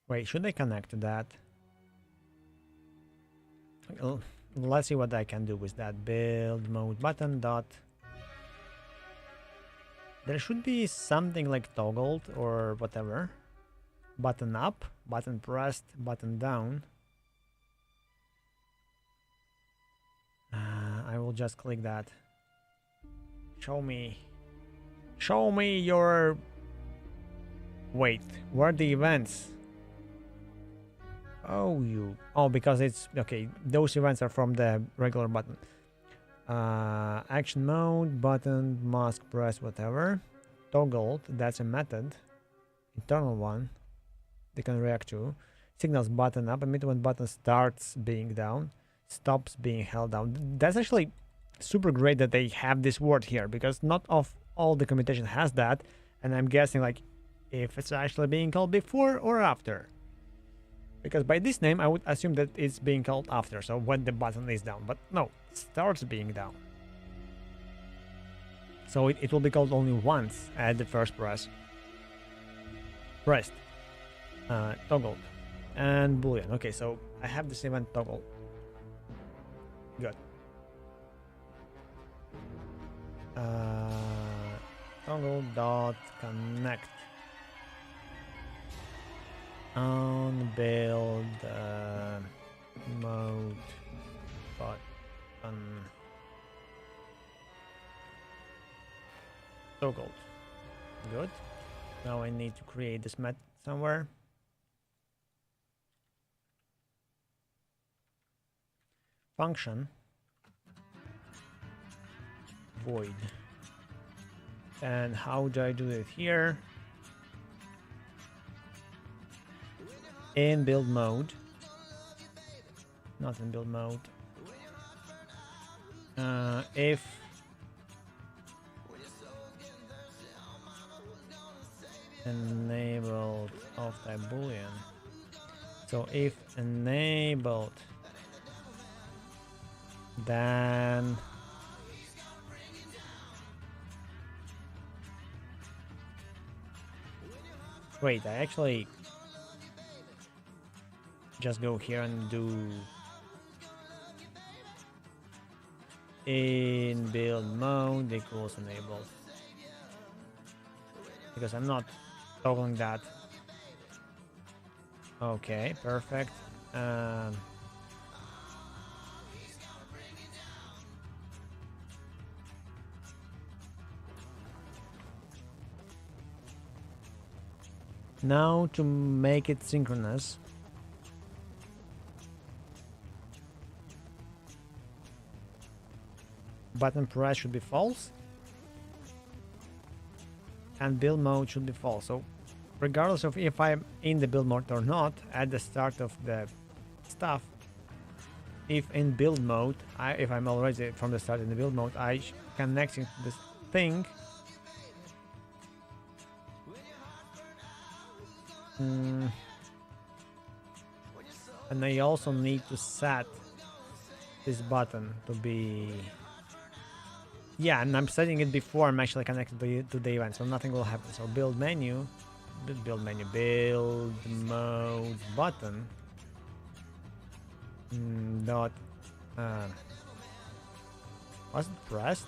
Wait, should I connect to that? Let's see what I can do with that. Build mode button dot. There should be something like toggled or whatever. Button up, button pressed, button down. I will just click that. Show me your. Wait, where are the events? Oh, because it's okay. Those events are from the regular button. Action mode, button, mask press, whatever. Toggled, that's a method. Internal one, they can react to. Signals button up, immediately when button starts being down, stops being held down. That's actually super great that they have this word here, because not of all the documentation has that, and I'm guessing like if it's actually being called before or after. Because by this name, I would assume that it's being called after, so when the button is down. But no, it starts being down. So it will be called only once at the first press. Pressed. Toggled. And boolean. Okay, so I have this event toggle. Good. Toggle dot connect. On build mode button toggled. Good. Now I need to create this method somewhere. Function void. And how do I do it here? In build mode, not in build mode. If enabled of type boolean. So if enabled, then wait, I actually just go here and do in build mode equals enabled, because I'm not toggling that. Okay, perfect. Now to make it synchronous, button press should be false, and build mode should be false. So regardless of if I'm in the build mode or not, at the start of the stuff, if in build mode, if I'm already from the start in the build mode, connecting to this thing. And I also need to set this button to be, yeah, and I'm setting it before I'm actually connected to the event, so nothing will happen. So build menu, build mode button dot was it pressed?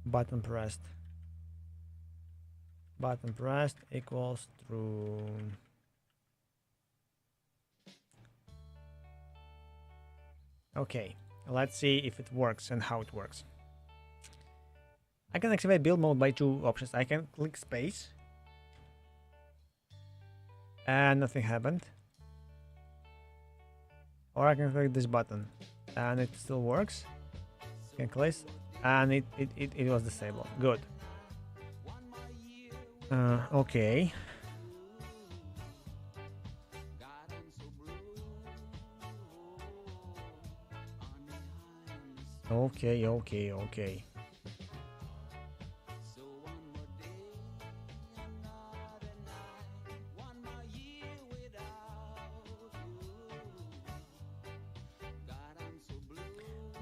Button pressed equals true. Okay, let's see if it works and how it works. I can activate build mode by two options. I can click space and nothing happened, or I can click this button and it still works. I can click and it was disabled. Good. Okay. Okay.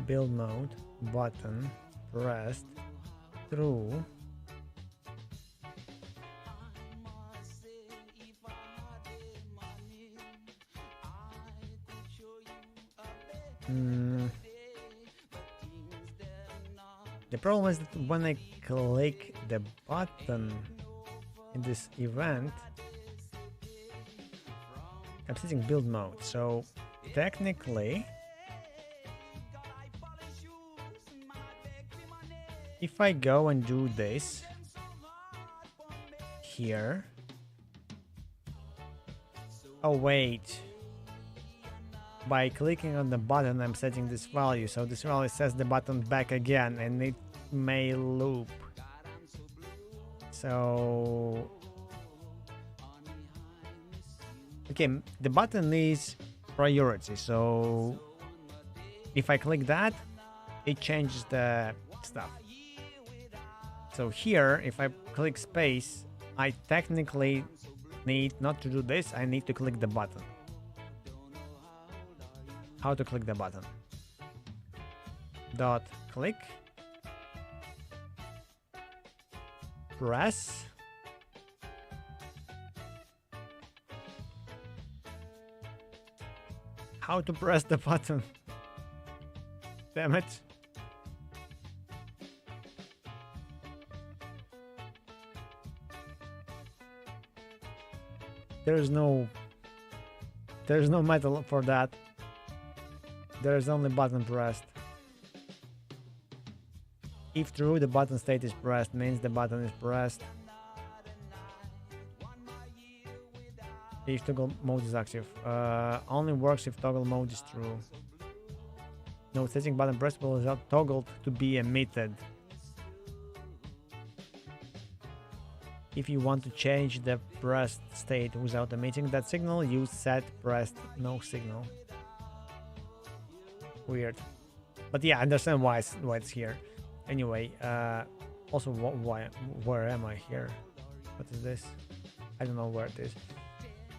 Build mode button pressed through. The problem is that when I click the button in this event, I'm setting build mode, so technically if I go and do this here, oh wait, by clicking on the button I'm setting this value, so this value sets the button back again and it may loop. So okay, the button is priority, so if I click that, it changes the stuff. So here, if I click space, I technically need not to do this, I need to click the button. How to click the button? Dot click, press, how to press the button? Damn it. There's no metal for that. There's only button pressed. If true, the button state is pressed, means the button is pressed. If toggle mode is active, only works if toggle mode is true. No setting button pressable is not toggled to be emitted. If you want to change the pressed state without emitting that signal, use set pressed no signal. Weird, but yeah, I understand why it's here. Anyway, also where am I here? What is this? I don't know where it is.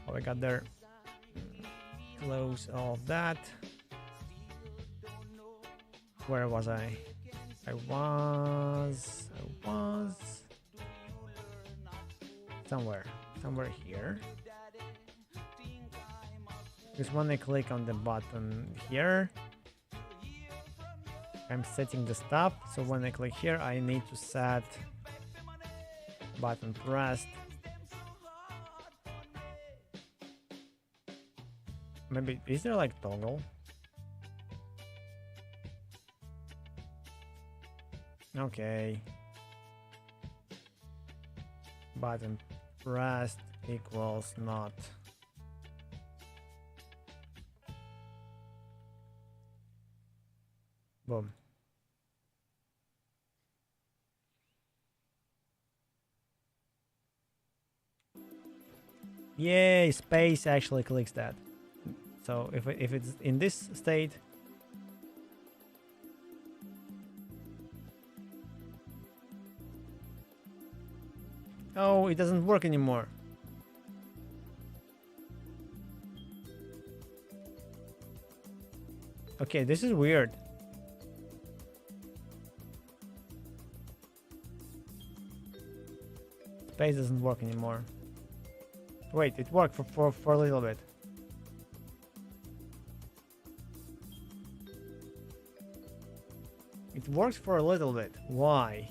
How I got there. Close all of that. Where was I? I was somewhere here. Because when I click on the button here, I'm setting the stuff. So when I click here, I need to set button pressed. Maybe, is there like toggle? Okay. Button pressed equals not. Boom. Yay, space actually clicks that. So if it's in this state, oh, it doesn't work anymore. Okay, this is weird. Space doesn't work anymore. Wait, it worked for a little bit. It works for a little bit. Why?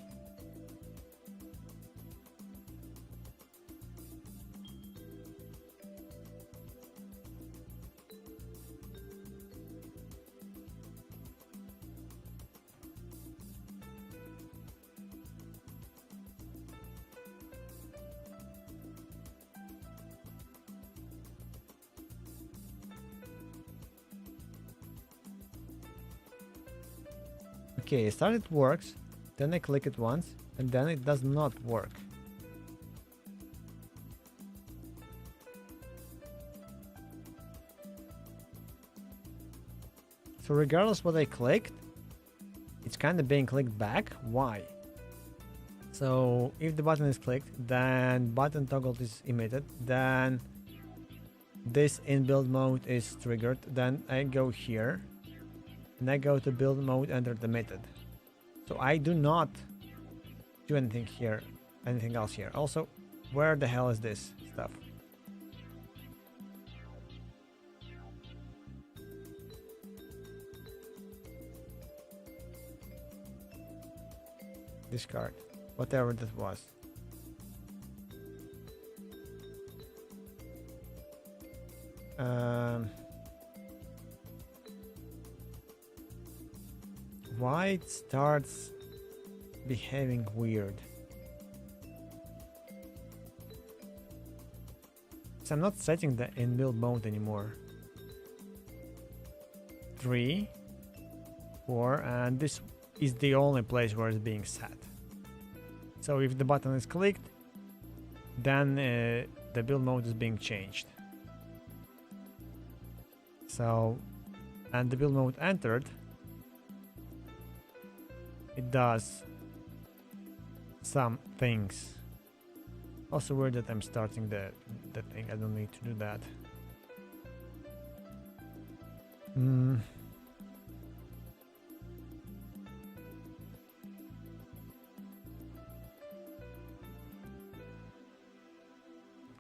Okay, start it works, then I click it once, and then it does not work. So regardless what I clicked, it's kind of being clicked back. Why? So if the button is clicked, then button toggle is emitted, then this in build mode is triggered, then I go here, and I go to build mode, enter the method. So I do not do anything here, anything else here. Also, where the hell is this stuff? Discard, whatever that was. Why it starts behaving weird? So I'm not setting the in-build mode anymore. 3, 4, and this is the only place where it's being set. So if the button is clicked, then the build mode is being changed. So, and the build mode entered, it does some things. Also weird that I'm starting the thing. I don't need to do that.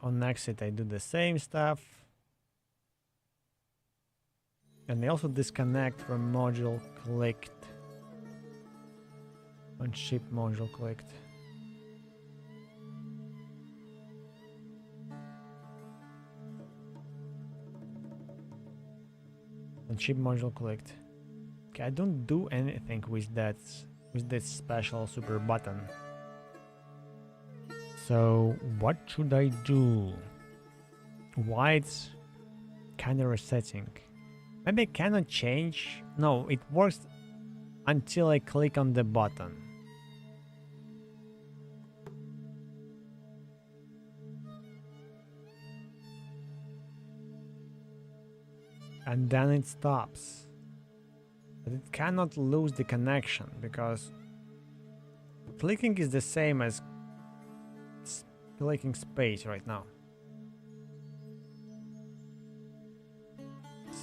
On exit I do the same stuff. And I also disconnect from module clicked. On ship module clicked. On ship module clicked. Okay, I don't do anything with that, with this special super button. So what should I do? Why it's kind of resetting? Maybe I cannot change. No, it works until I click on the button. And then it stops. But it cannot lose the connection because clicking is the same as clicking space right now.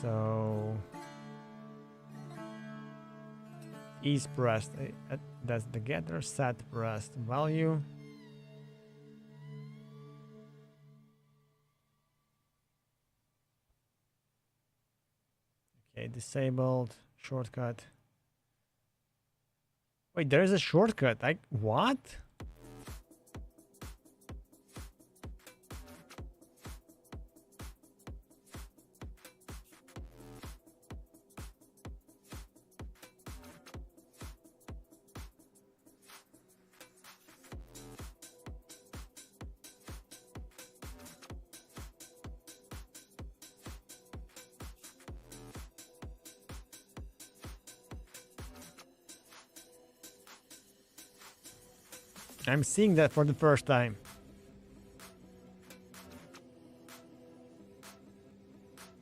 So is pressed, that's the getter, set pressed value. Okay, disabled, shortcut. Wait, there is a shortcut. What? I'm seeing that for the first time.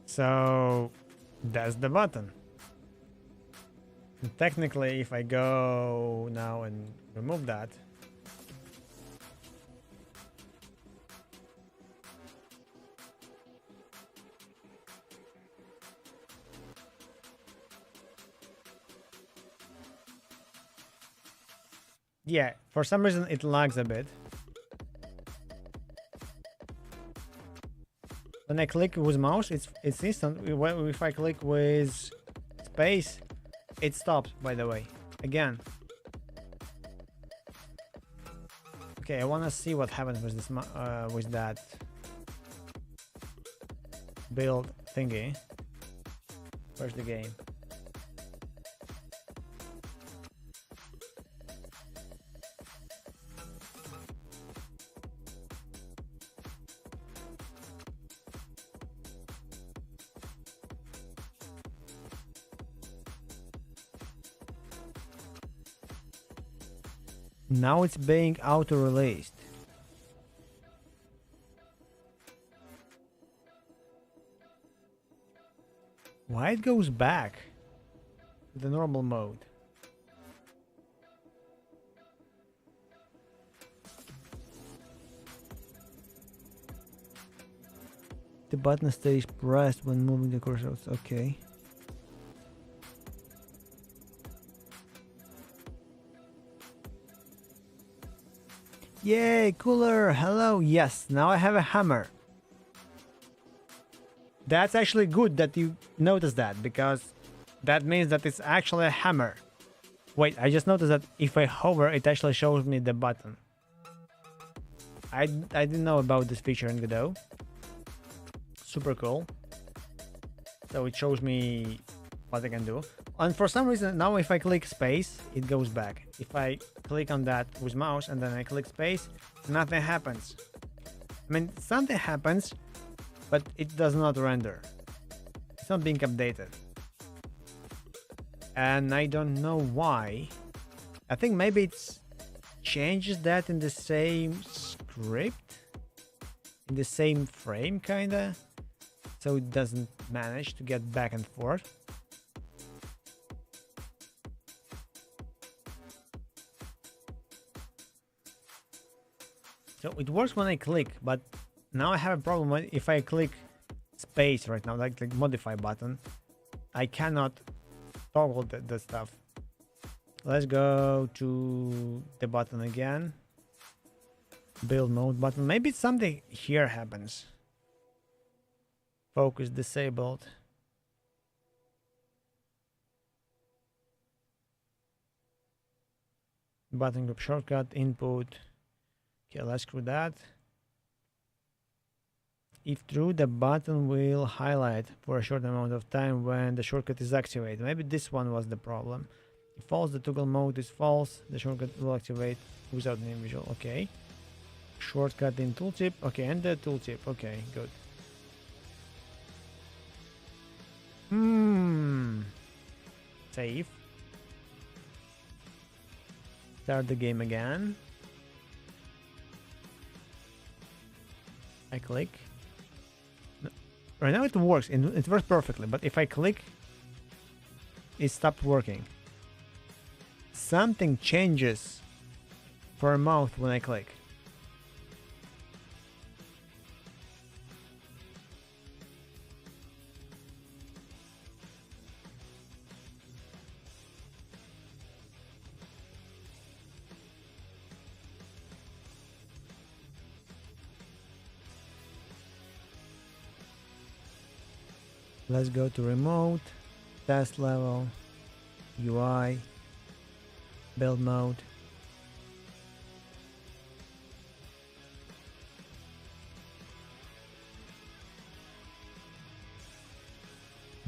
So that's the button. And technically, if I go now and remove that, yeah, for some reason it lags a bit. When I click with mouse, it's instant. If I click with space, it stops. By the way, again. Okay, I want to see what happens with this with that build thingy. Where's the game? Now it's being auto-released. Why it goes back to the normal mode? The button stays pressed when moving the cursor. Okay. Yay, cooler! Hello! Yes, now I have a hammer. That's actually good that you noticed that, because that means that it's actually a hammer. Wait, I just noticed that if I hover, it actually shows me the button. I didn't know about this feature in Godot. Super cool. So it shows me what I can do. And for some reason, now if I click space, it goes back. If I click on that with mouse and then I click space, nothing happens. I mean, something happens, but it does not render. It's not being updated. And I don't know why. I think maybe it's changes that in the same script, in the same frame kinda, so it doesn't manage to get back and forth. So it works when I click, but now I have a problem if I click space right now, like the modify button, I cannot toggle the stuff. Let's go to the button again. Build mode button. Maybe something here happens. Focus disabled. Button group shortcut input. Okay, let's screw that. If true, the button will highlight for a short amount of time when the shortcut is activated. Maybe this one was the problem. If false, the toggle mode is false. The shortcut will activate without any visual. Okay. Shortcut in tooltip. Okay, and the tooltip. Okay, good. Save. Start the game again. I click. No. Right now it works. It works perfectly. But if I click, it stopped working. Something changes for a mouth when I click. Let's go to remote, test level, UI, build mode.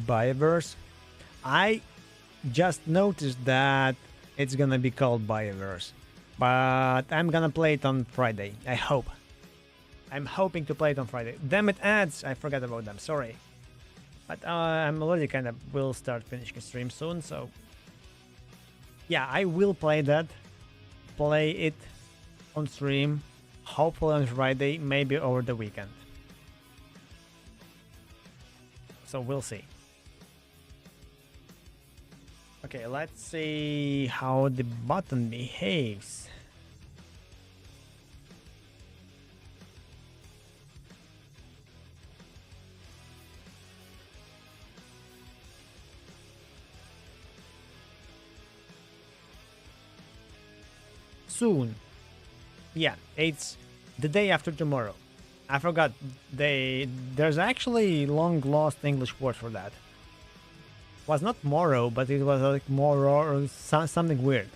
Bioverse. I just noticed that it's gonna be called Bioverse, but I'm gonna play it on Friday. I hope. I'm hoping to play it on Friday. Damn it, ads! I forgot about them. Sorry. But I'm already kind of will start finishing stream soon, so yeah, I will play that. Play it on stream, hopefully on Friday, maybe over the weekend. So we'll see. Okay, let's see how the button behaves. Soon. Yeah, it's the day after tomorrow. I forgot there's actually long lost English word for that. It was not morrow, but it was like more or something weird.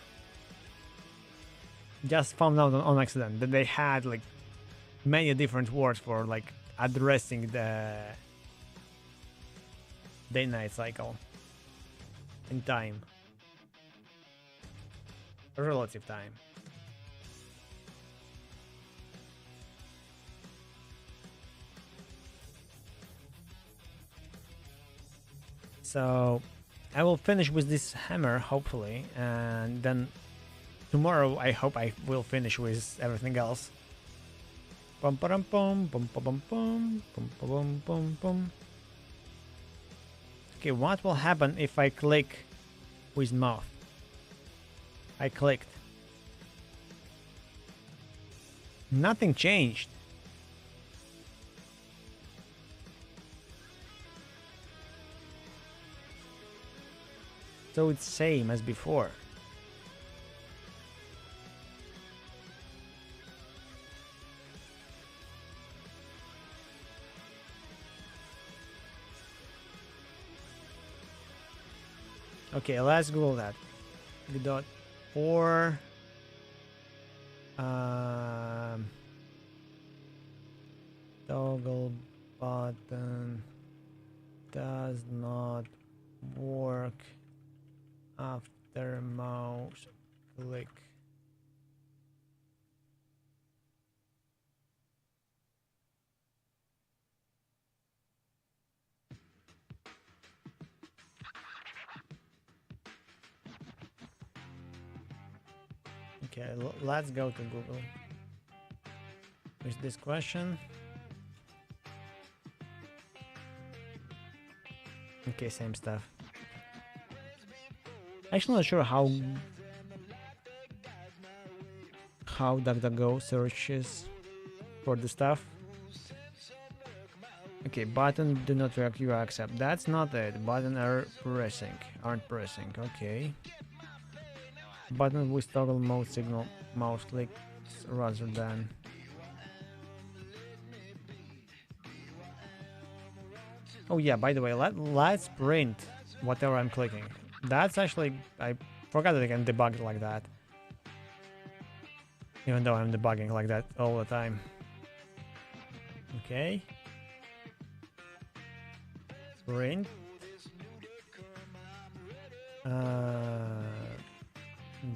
Just found out on accident that they had like many different words for like addressing the day-night cycle in time, relative time. So I will finish with this hammer hopefully, and then tomorrow I hope I will finish with everything else. Bum bum bum bum bum bum bum bum bum bum. Okay, what will happen if I click with mouth? I clicked. Nothing changed. So it's same as before. Okay, let's Google that. Godot 4. Toggle button does not work after mouse click. Okay, let's go to Google with this question. Okay, same stuff. Actually, not sure how DuckDuckGo searches for the stuff. Okay, button do not work, you accept. That's not it. Button aren't pressing. Okay. Button with toggle mode signal mouse clicks rather than. Oh yeah, by the way, let's print whatever I'm clicking. That's actually, I forgot that I can debug it like that. Even though I'm debugging like that all the time. Okay. Print.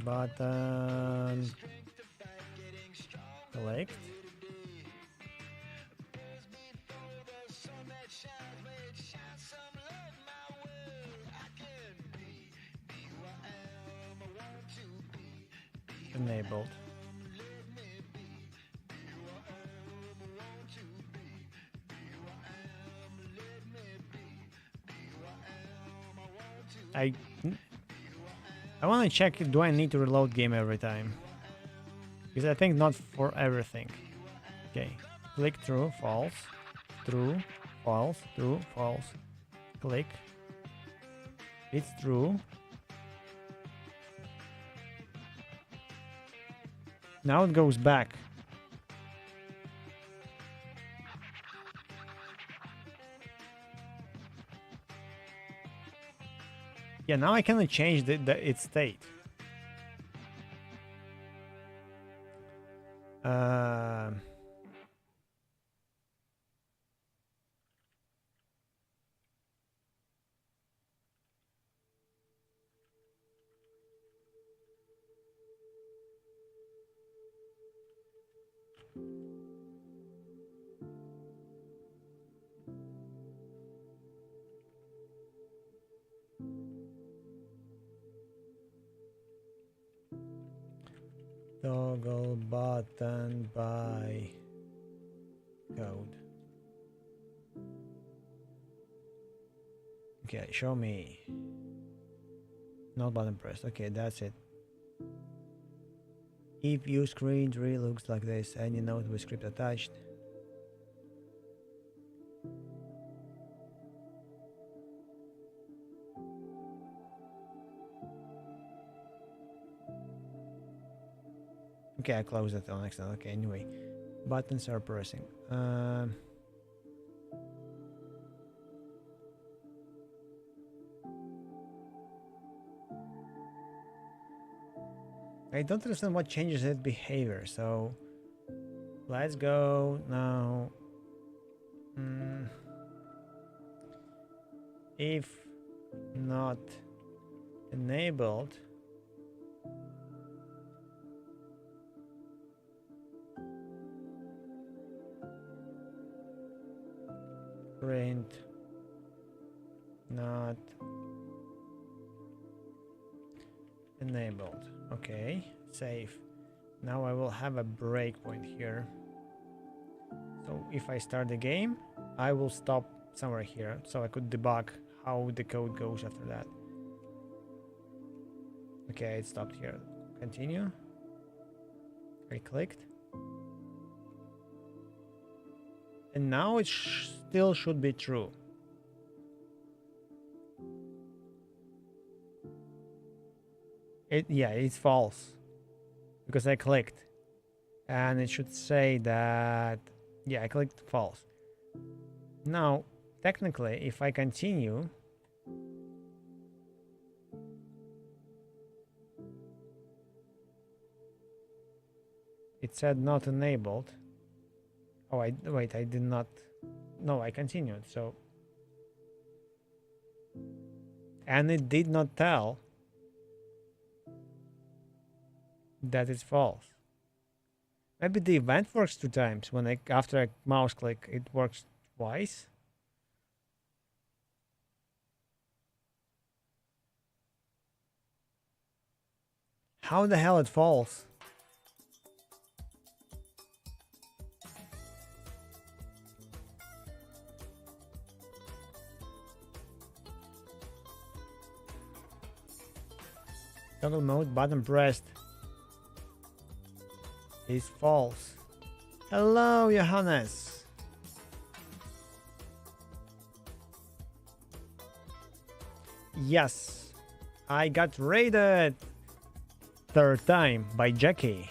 Button. Select. Enabled. I want to check, do I need to reload game every time? Because I think not for everything. Okay, click through, false, through, false, through, false, click, it's true. Now it goes back. Yeah, now I cannot change its state. Toggle button by code. Okay, show me. Not button pressed. Okay, that's it. If view screen tree looks like this, any node with script attached. Okay, I closed it on accident. Okay, anyway, buttons are pressing. I don't understand what changes its behavior, so let's go now. If not enabled, print not enabled. Okay, save. Now I will have a breakpoint here. So if I start the game, I will stop somewhere here so I could debug how the code goes after that. Okay, it stopped here. Continue. I clicked. And now it still should be true. It's false because I clicked, and it should say that I clicked false. Now technically if I continue, it said not enabled. Oh, I did not. No, I continued. So, and it did not tell that it's false. Maybe the event works 2 times. When after I mouse click, it works twice. How the hell it falls? Toggle mode button pressed is false. Hello, Johannes. Yes, I got raided 3rd time by Jackie.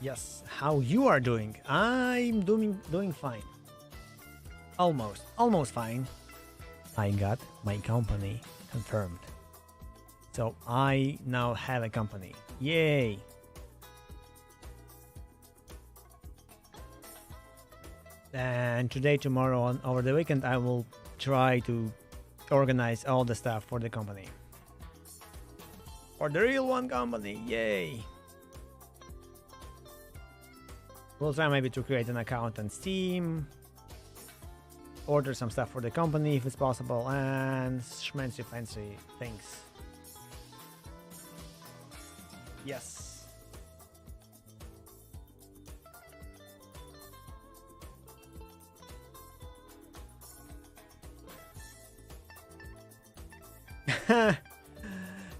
Yes, how you are doing? I'm doing fine. Almost fine. I got my company confirmed. So I now have a company. Yay! And today, tomorrow, on over the weekend, I will try to organize all the stuff for the company. For the real one company, yay! We'll try maybe to create an account on Steam, order some stuff for the company if it's possible, and schmancy fancy things. Yes.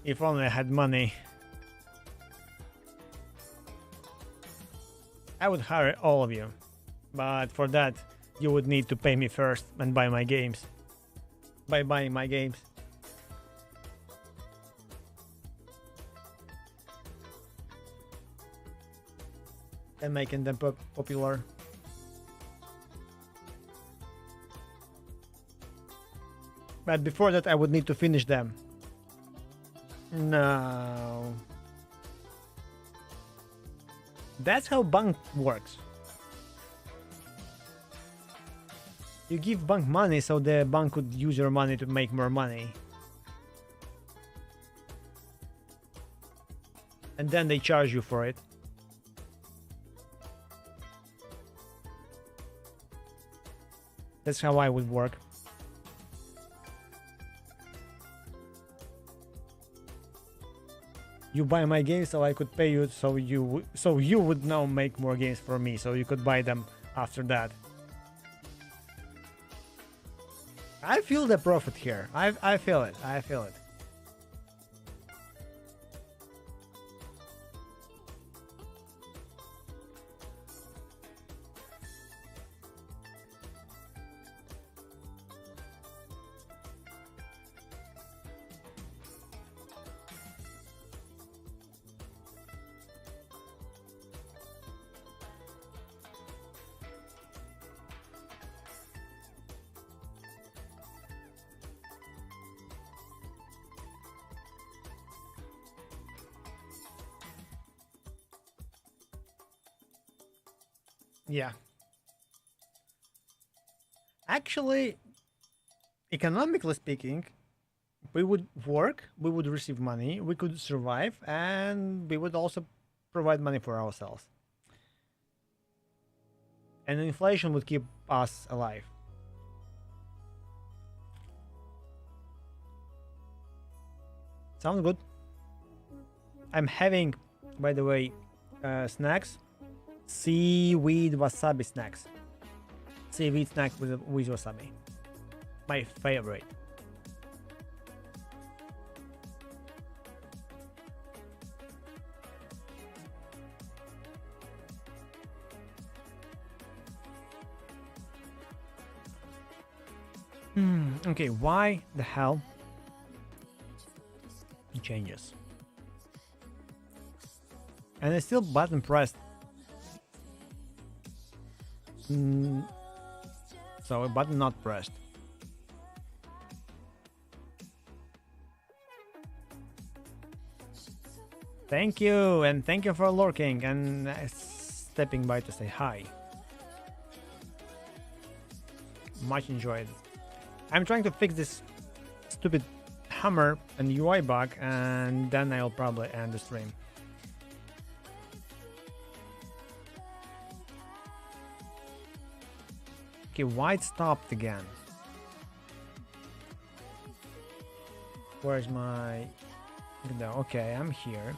If only I had money. I would hire all of you, but for that you would need to pay me first and buy my games. By buying my games. And making them popular. But before that I would need to finish them. No. That's how bank works. You give bank money so the bank could use your money to make more money. And then they charge you for it. That's how I would work. You buy my games so I could pay you, so you would now make more games for me, so you could buy them after that. I feel the profit here. I feel it. I feel it. Yeah. Actually, economically speaking, we would work, we would receive money, we could survive, and we would also provide money for ourselves. And inflation would keep us alive. Sounds good. I'm having, by the way, snacks. Seaweed wasabi snacks. Seaweed snack with wasabi. My favorite. Okay, why the hell it changes? And it's still button pressed. So a button not pressed. Thank you, and thank you for lurking and stepping by to say hi. Much enjoyed. I'm trying to fix this stupid hammer and UI bug, and then I'll probably end the stream. Okay, why it stopped again? Where's my... No, okay, I'm here.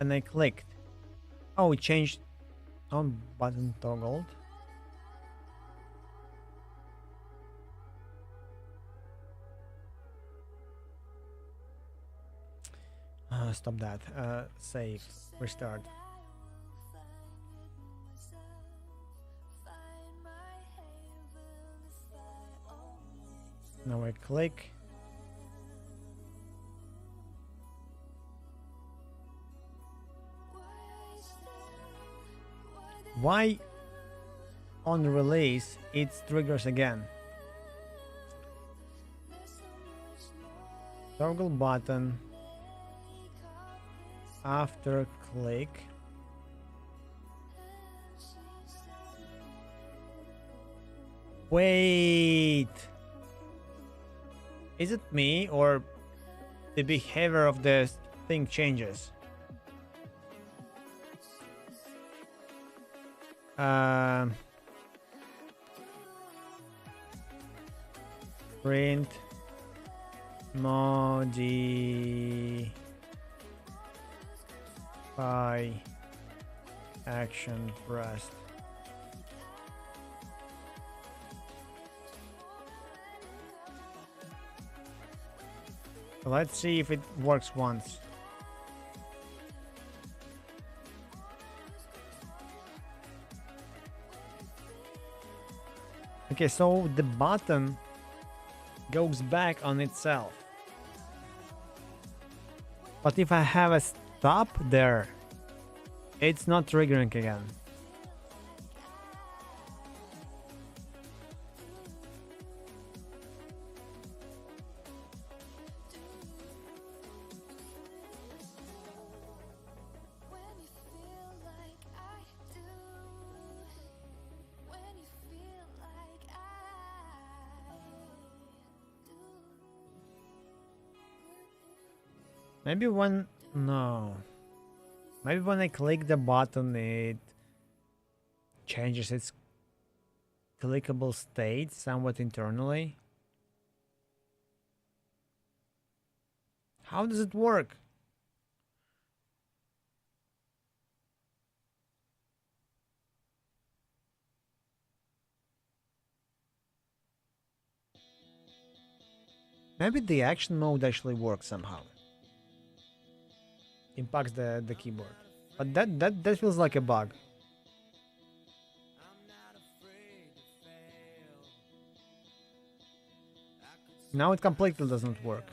And I clicked. Oh, it changed on button toggled. Stop that. Save. Restart. Now I click. Why on release it triggers again? Toggle button after click. Wait, is it me or the behavior of the thing changes? Print modify action pressed. Let's see if it works once. Okay, so the button goes back on itself. But if I have a stop there, it's not triggering again. Maybe one... No. Maybe when I click the button, it changes its clickable state somewhat internally. How does it work? Maybe the action mode actually works somehow. Impacts the keyboard. But that feels like a bug. Now it completely doesn't work.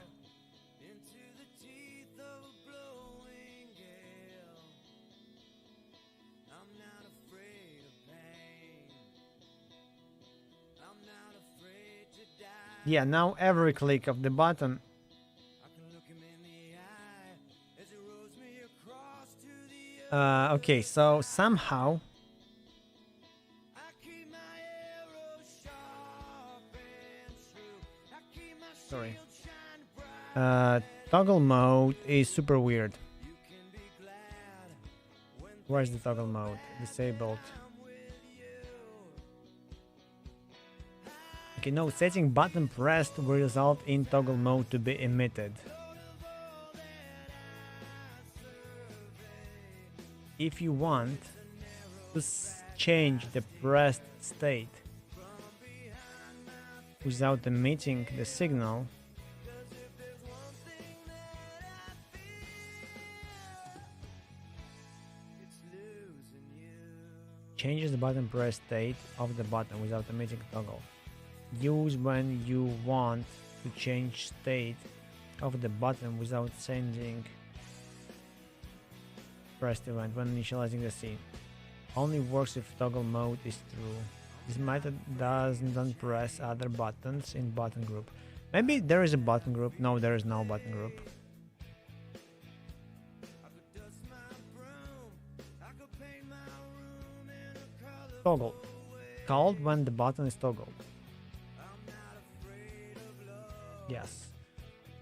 Yeah, now every click of the button. Okay, so somehow sorry. Toggle mode is super weird. Where's the toggle mode? Disabled. Okay, no, setting button pressed will result in toggle mode to be emitted. If you want to change the pressed state without emitting the signal, changes the button press state of the button without emitting toggle. Use when you want to change state of the button without sending pressed event when initializing the scene. Only works if toggle mode is true. This method doesn't press other buttons in button group. Maybe there is a button group. No, there is no button group. Toggle. Called when the button is toggled. Yes.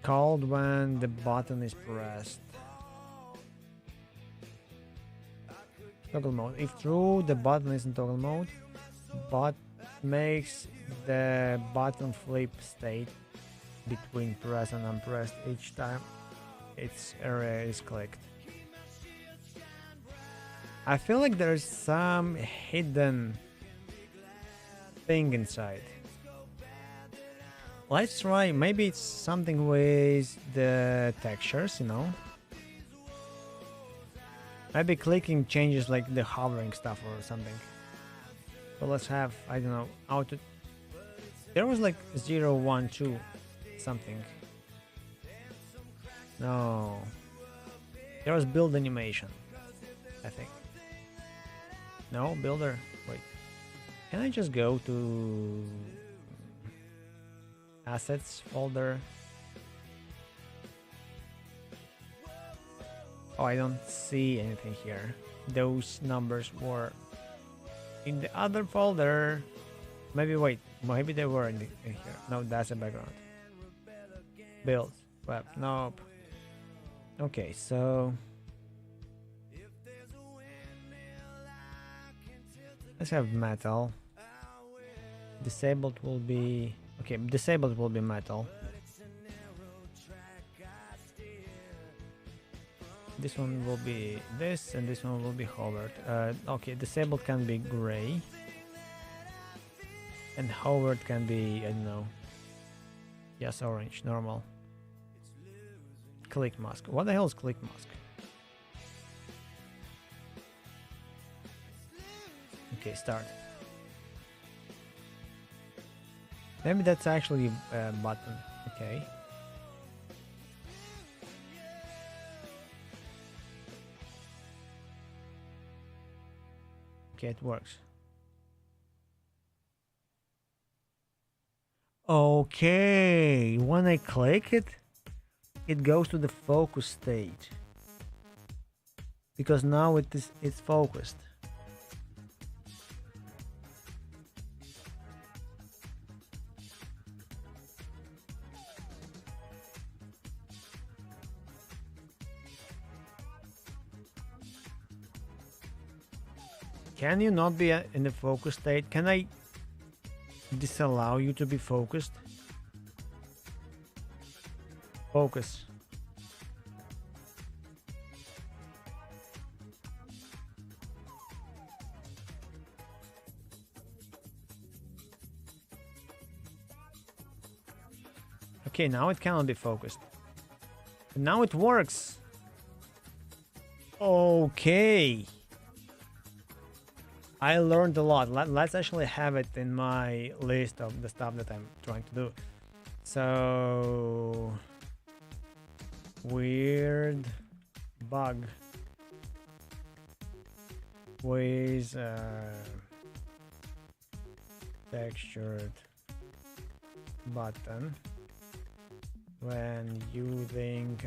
Called when the button is pressed. Toggle mode. If true, the button is in toggle mode, but makes the button flip state between press and unpressed each time its area is clicked. I feel like there's some hidden thing inside. Let's try, maybe it's something with the textures, you know? Maybe clicking changes like the hovering stuff or something. So let's have, I don't know, auto. There was like 0, 1, 2 something. No. There was build animation, I think. No, builder. Wait. Can I just go to assets folder? Oh, I don't see anything here. Those numbers were in the other folder. Maybe wait, maybe they were in here. No, that's a background. Build, web, nope. Okay, so let's have metal. Disabled will be okay. Disabled will be metal. This one will be this, and this one will be hovered. Okay, disabled can be gray, and hovered can be, I don't know. Yes, orange, normal. Click mask. What the hell is click mask? Okay, start. Maybe that's actually a button. Okay. Okay, it works. Okay, when I click it, it goes to the focus stage. Because now it's focused. Can you not be in the focus state? Can I disallow you to be focused? Focus. Okay, now it cannot be focused. Now it works. Okay. I learned a lot. Let's actually have it in my list of the stuff that I'm trying to do. So, weird bug with textured button when using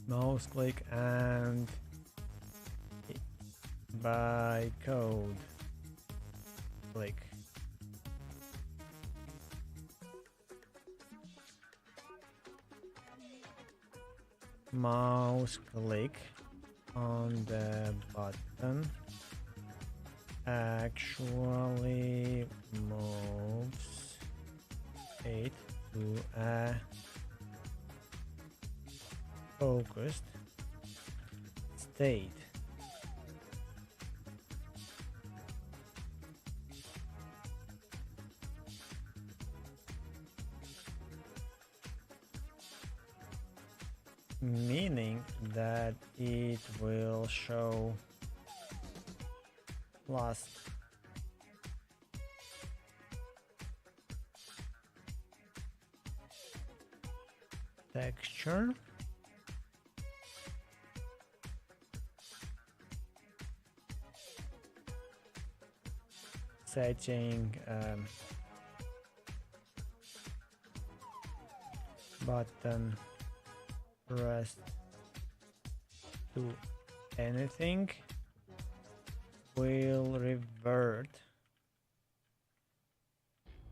mouse click and by code click. Mouse click on the button actually moves it to a focused state. Meaning that it will show plus texture setting button rest to anything will revert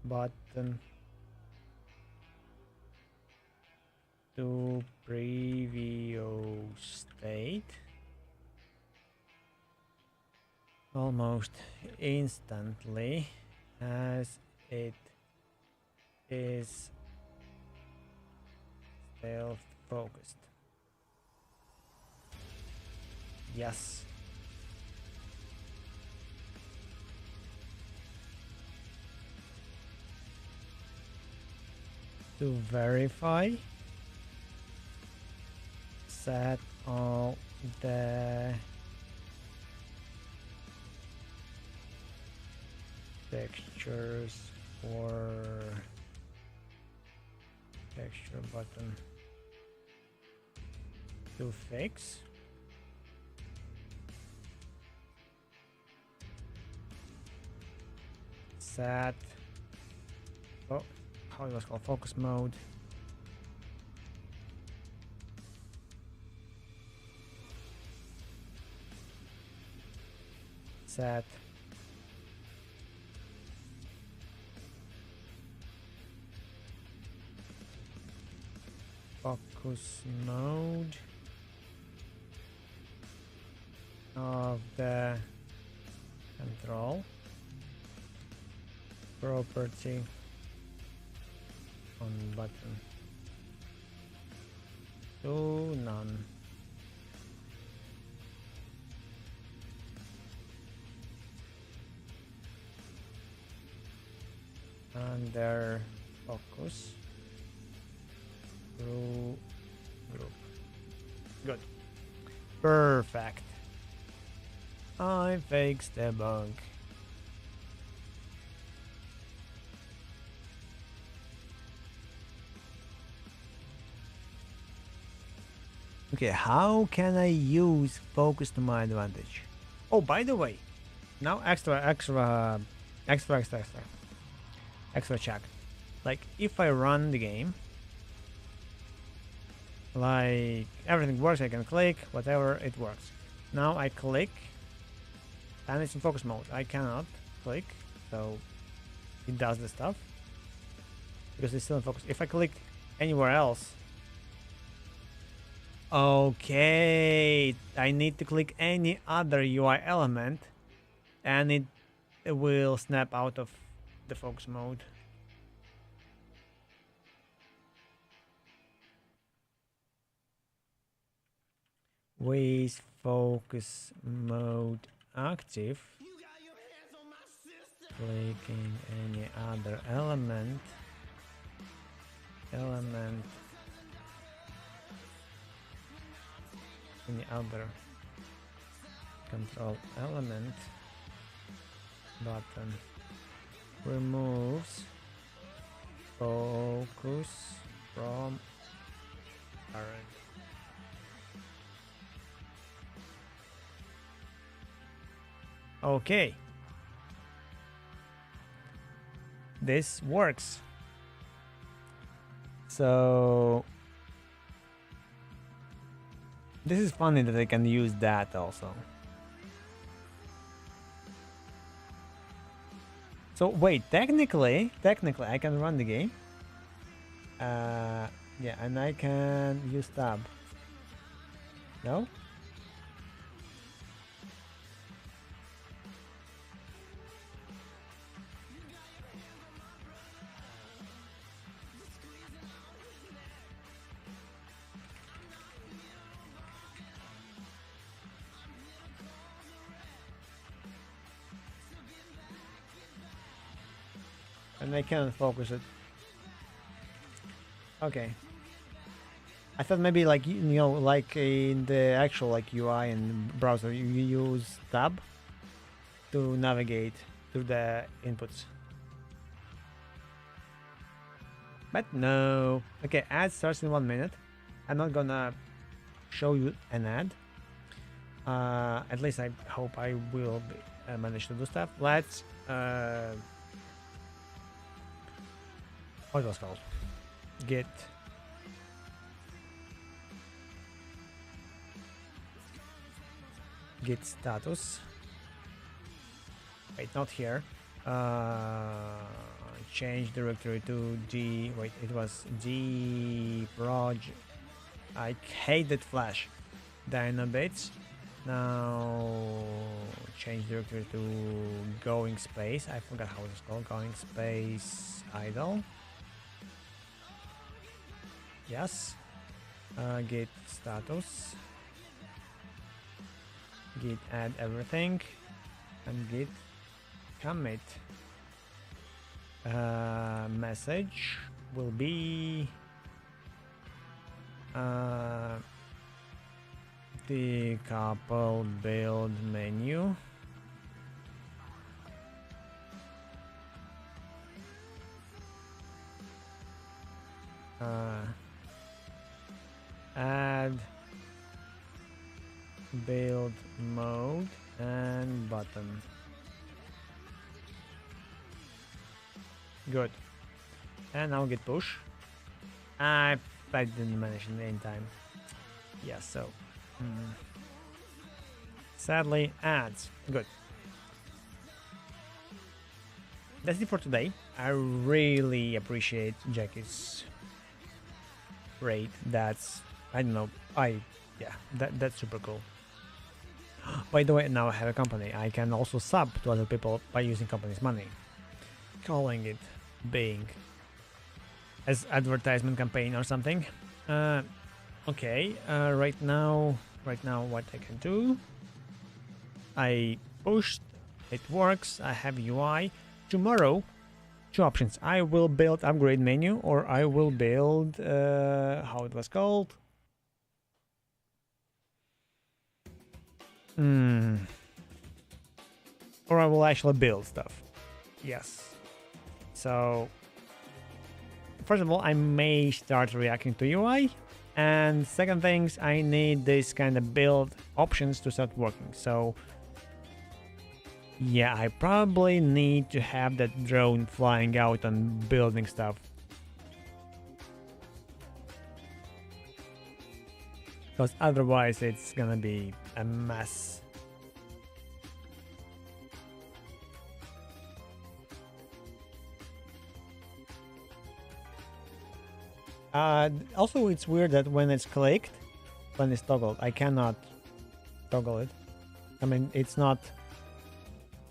button to previous state almost instantly as it is still focused. Yes. To verify, set all the textures for texture button to fix. Set, oh, how it was called, focus mode. Set focus mode of the control property on button to none. Under focus through group. Good. Perfect. I fixed the bug. Okay, how can I use focus to my advantage? Oh, by the way, now extra check. Like, if I run the game, like, everything works, I can click, whatever, it works. Now I click, and it's in focus mode. I cannot click, so it does the stuff, because it's still in focus. If I click anywhere else, Okay, I need to click any other UI element and it will snap out of the focus mode. With focus mode active, clicking any other element, any other control element button removes focus from parent. Okay, this works. So this is funny that I can use that also. So wait, technically I can run the game. Yeah, and I can use tab. No? And I can't focus it. Okay. I thought maybe like you know like in the actual like UI and browser you use tab to navigate through the inputs. But no. Okay, ad starts in 1 minute. I'm not gonna show you an ad. At least I hope I will manage to do stuff. Let's what was called? Get status. Wait, not here. Change directory to G. Wait, it was G project. I hated Flash. Dynabits. Now change directory to going space. I forgot how it's called. Going space idle. Yes. Git status. Git add everything. And git commit. Message will be the couple build menu. Add build mode and button. Good. And now git push. I didn't manage in the meantime. Yeah, so sadly ads. Good. That's it for today. I really appreciate Jackie's rate. That's I don't know. That's super cool. By the way, now I have a company. I can also sub to other people by using company's money. Calling it Bing as advertisement campaign or something. Okay. Right now what I can do, I pushed, it works. I have UI. Tomorrow, two options. I will build upgrade menu, or I will build how it was called. Or I will actually build stuff. Yes. So, first of all, I may start reacting to UI. And second things, I need this kind of build options to start working. So, yeah, I probably need to have that drone flying out and building stuff. Because otherwise it's gonna be a mess. Also, it's weird that when it's clicked, when it's toggled. I cannot toggle it. I mean, it's not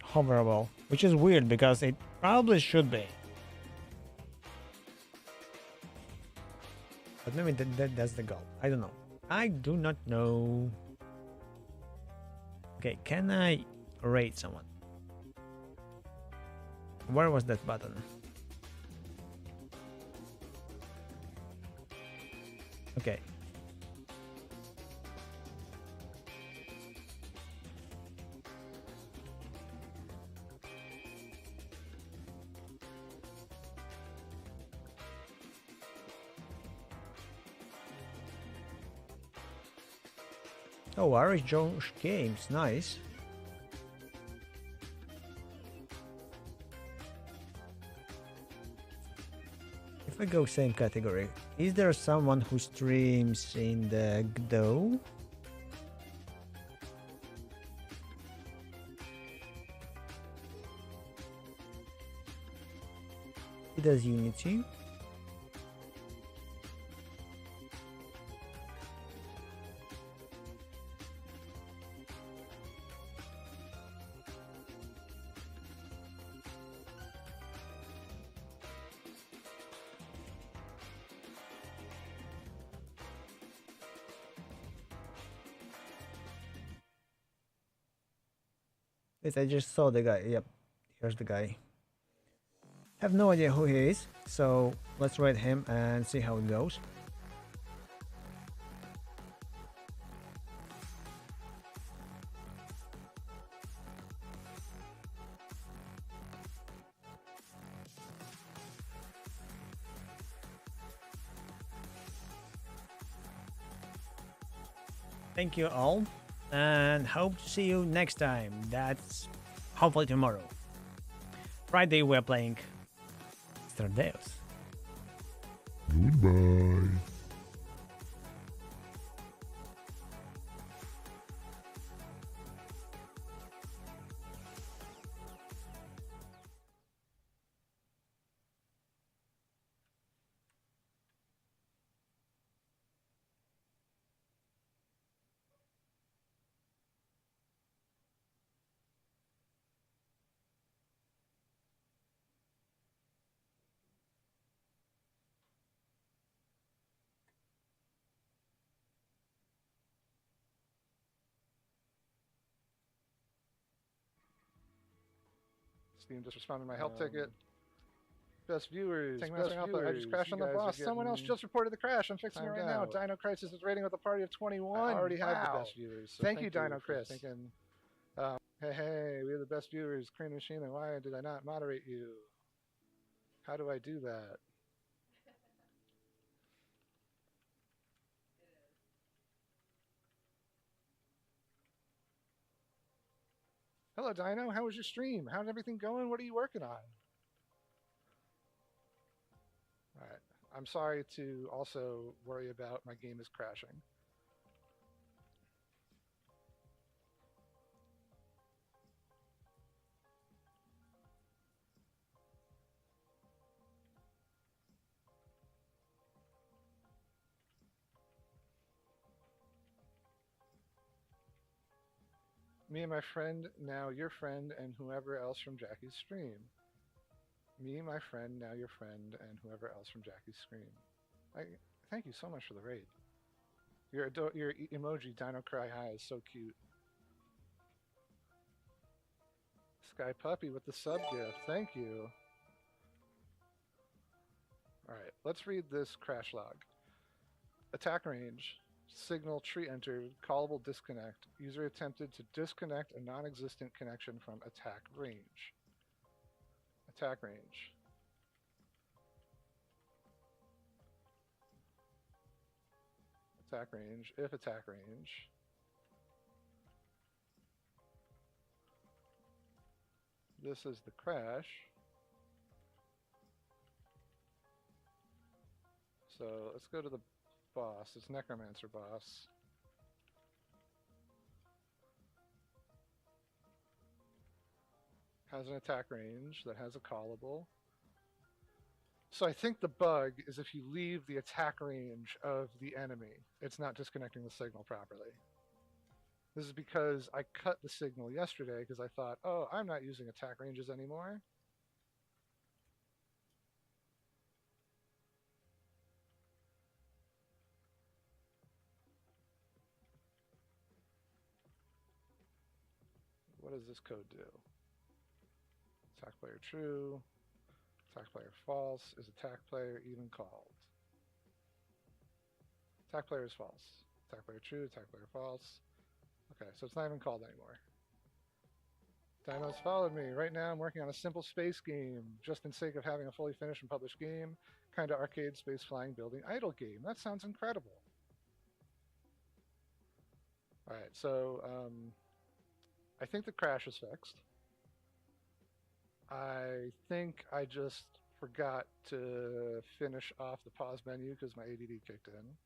hoverable, which is weird because it probably should be. But maybe that's the goal. I don't know. I do not know. Okay, can I raid someone? Where was that button? Okay. Oh, Irish Josh Games, nice. If I go same category, is there someone who streams in the GDO? He does Unity. Yes, I just saw the guy. Yep, here's the guy. Have no idea who he is, so let's raid him and see how it goes. Thank you all, and hope to see you next time. That's hopefully tomorrow. Friday we're playing Stardeus. Goodbye. Steam just responded to my help ticket. Best viewers. Best viewers. I just crashed on the boss. Someone else just reported the crash. I'm fixing it right now. Dino Crisis is rating with a party of 21. I already have the best viewers. So thank you, Dino Chris. Thinking, hey, we have the best viewers. Crane Machine, and why did I not moderate you? How do I do that? Hello, Dino. How was your stream? How's everything going? What are you working on? All right. I'm sorry to also worry about my game is crashing. Me and my friend, now your friend, and whoever else from Jackie's stream. Me, my friend, now your friend, and whoever else from Jackie's stream. Thank you so much for the raid. Your emoji, Dino Cry High, is so cute. Sky Puppy with the sub gift. Thank you. Alright, let's read this crash log. Attack range. Signal tree entered. Callable disconnect. User attempted to disconnect a non-existent connection from attack range. Attack range. Attack range. If attack range. This is the crash. So let's go to the boss. It's Necromancer boss. Has an attack range that has a callable. So I think the bug is if you leave the attack range of the enemy, it's not disconnecting the signal properly. This is because I cut the signal yesterday because I thought, oh, I'm not using attack ranges anymore. What does this code do? Attack player true. Attack player false. Is attack player even called? Attack player is false. Attack player true. Attack player false. Okay, so it's not even called anymore. Dino's followed me. Right now I'm working on a simple space game, just in sake of having a fully finished and published game. Kind of arcade space flying building idle game. That sounds incredible. Alright, so I think the crash is fixed. I think I just forgot to finish off the pause menu because my ADD kicked in.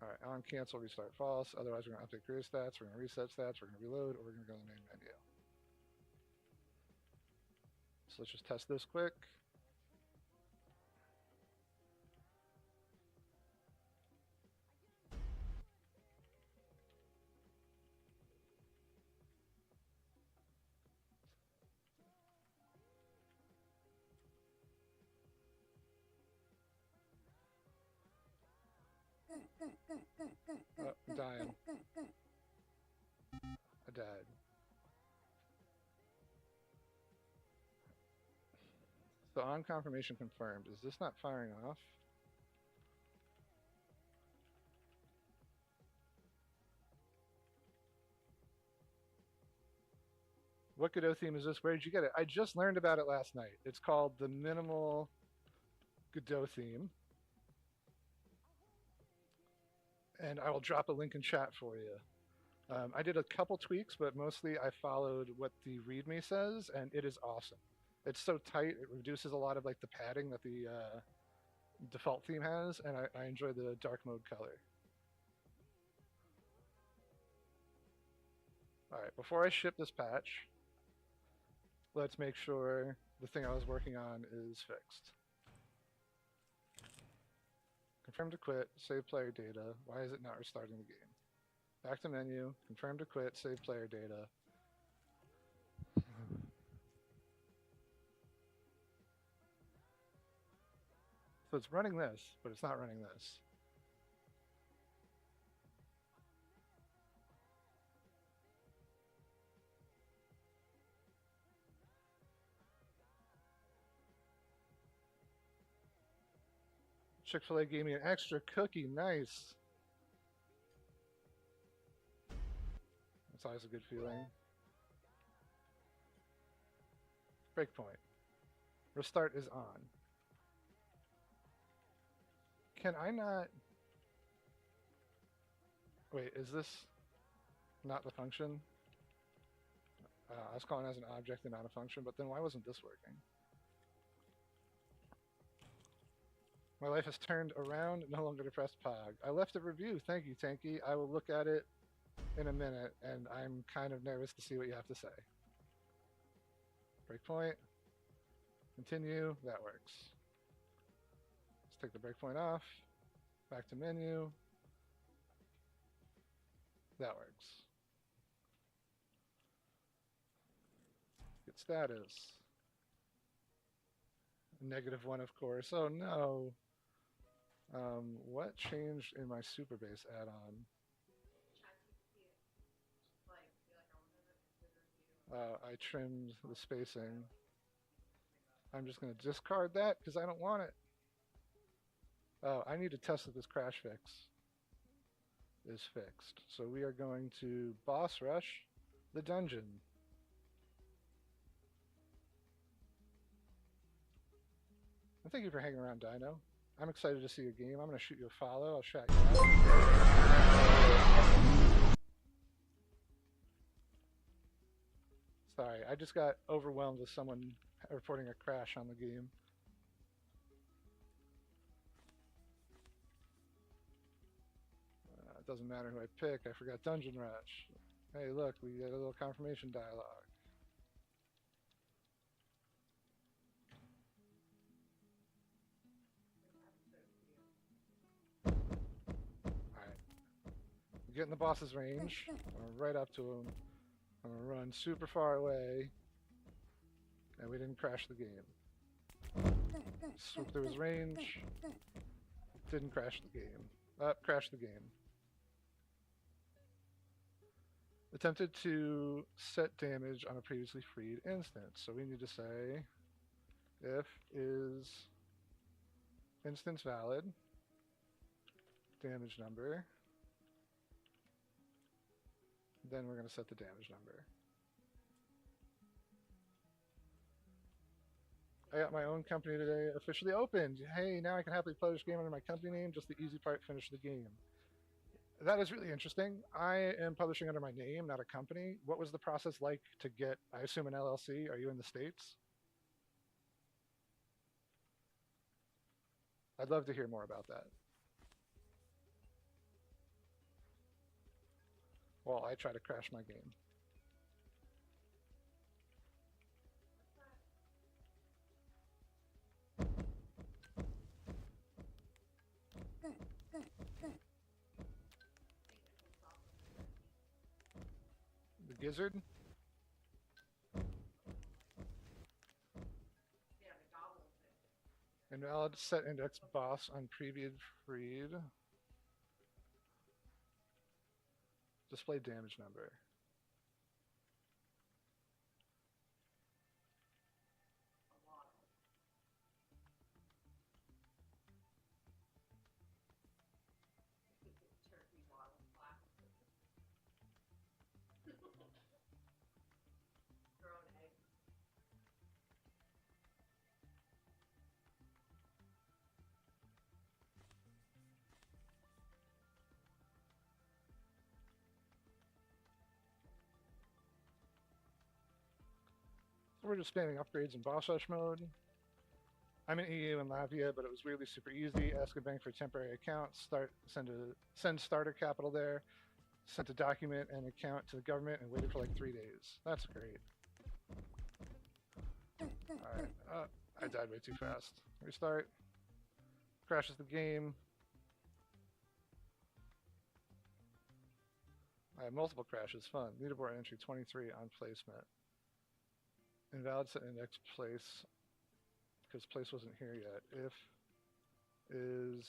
Alright, on cancel, restart false. Otherwise, we're going to update career stats, we're going to reset stats, we're going to reload, or we're going to go to the main menu. So let's just test this quick. Oh, I'm dying. I died. So on confirmation confirmed. Is this not firing off? What Godot theme is this? Where did you get it? I just learned about it last night. It's called the Minimal Godot theme. And I will drop a link in chat for you. I did a couple tweaks, but mostly I followed what the README says, and it is awesome. It's so tight, it reduces a lot of like the padding that the default theme has, and I enjoy the dark mode color. Alright, before I ship this patch, let's make sure the thing I was working on is fixed. Confirm to quit, save player data. Why is it not restarting the game? Back to menu, confirm to quit, save player data. So it's running this, but it's not running this. Chick-fil-A gave me an extra cookie, nice. That's always a good feeling. Breakpoint. Restart is on. Can I not... Wait, is this not the function? I was calling it as an object and not a function, but then why wasn't this working? My life has turned around, no longer depressed Pog. I left a review, thank you Tanky. I will look at it in a minute, and I'm kind of nervous to see what you have to say. Breakpoint. Continue, that works. Let's take the breakpoint off. Back to menu. That works. Get status. -1, of course. Oh no. What changed in my Superbase add-on? I trimmed the spacing. I'm just going to discard that because I don't want it. Oh, I need to test that this crash fix is fixed. So we are going to boss rush the dungeon. And thank you for hanging around, Dino. I'm excited to see your game. I'm going to shoot you a follow. I'll shout you out. Sorry, I just got overwhelmed with someone reporting a crash on the game. It doesn't matter who I pick. I forgot Dungeon Rush. Hey, look, we get a little confirmation dialogue. Get in the boss's range. Right up to him. I'm gonna run super far away. And we didn't crash the game. Swoop through his range. Didn't crash the game. Crashed the game. Attempted to set damage on a previously freed instance. So we need to say if is instance valid, damage number, then we're going to set the damage number. I got my own company today, officially opened. Hey, now I can happily play this game under my company name, just the easy part, finish the game. That is really interesting. I am publishing under my name, not a company. What was the process like to get, I assume, an LLC? Are you in the States? I'd love to hear more about that. While I try to crash my game. The gizzard? Invalid set index boss on previous freed. Display damage number. So we're just spamming upgrades in boss rush mode. I'm in EU and Latvia, but it was really super easy. Ask a bank for a temporary account. Send starter capital there. Sent a document and account to the government and waited for like 3 days. That's great. Alright, I died way too fast. Restart. Crashes the game. I have multiple crashes. Fun. Leaderboard entry 23 on placement. Invalid set index place because place wasn't here yet. If is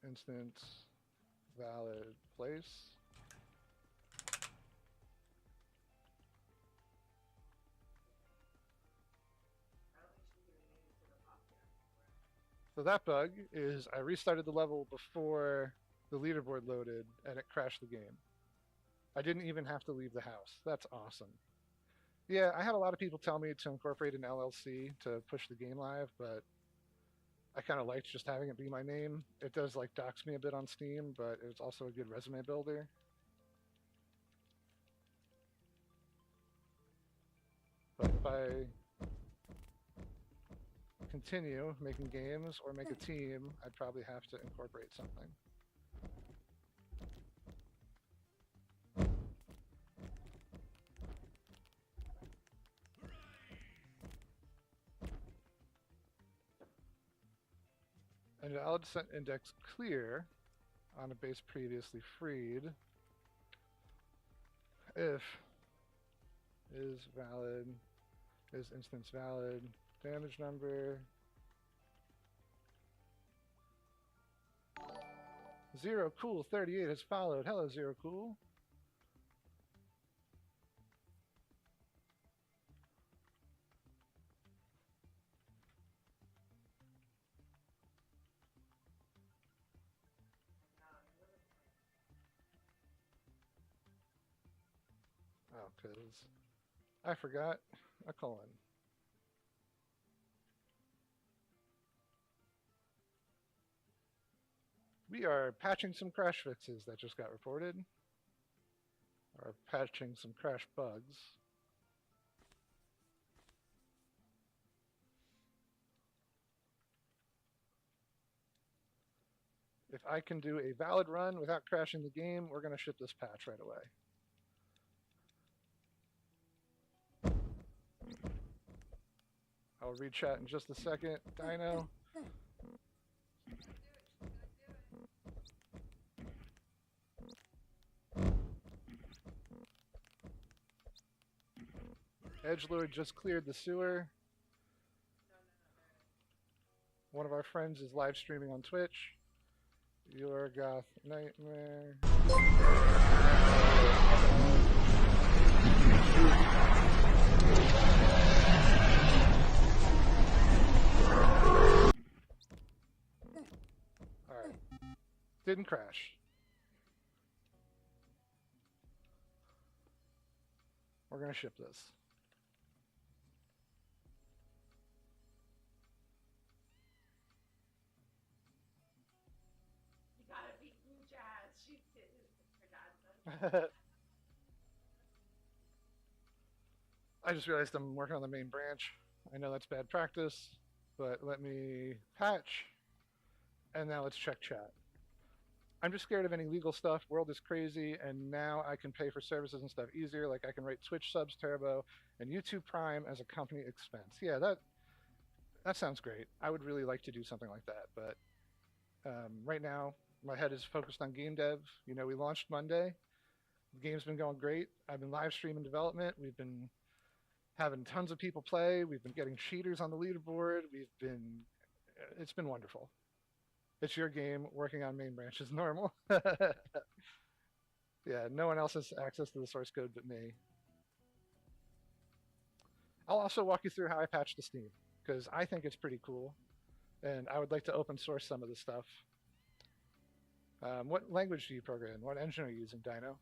instance valid place. So that bug is I restarted the level before the leaderboard loaded and it crashed the game. I didn't even have to leave the house. That's awesome. Yeah, I had a lot of people tell me to incorporate an LLC to push the game live, but I kind of liked just having it be my name. It does like dox me a bit on Steam, but it's also a good resume builder. But if I continue making games or make a team, I'd probably have to incorporate something. Invalid set index clear on a base previously freed if is valid, is instance valid, damage number 0 Cool 38 has followed. Hello 0 Cool. Oh, because I forgot a colon. We are patching some crash fixes that just got reported. Or patching some crash bugs. If I can do a valid run without crashing the game, we're going to ship this patch right away. I'll read chat in just a second. Dino. Edgelord just cleared the sewer. One of our friends is live streaming on Twitch. Your Goth Nightmare. Alright. Didn't crash. We're gonna ship this. You gotta beat Blue Jazz. She's for God's sake. I just realized I'm working on the main branch. I know that's bad practice, but let me patch. And now let's check chat. I'm just scared of any legal stuff. World is crazy, and now I can pay for services and stuff easier. Like I can write Twitch subs, Turbo, and YouTube Prime as a company expense. Yeah, that sounds great. I would really like to do something like that, but right now my head is focused on game dev. You know, we launched Monday. The game's been going great. I've been live streaming development. We've been having tons of people play. We've been getting cheaters on the leaderboard. It's been wonderful. It's your game. Working on main branch is normal. Yeah, no one else has access to the source code but me. I'll also walk you through how I patched to Steam, because I think it's pretty cool, and I would like to open source some of the stuff. What language do you program? What engine are you using, Dino?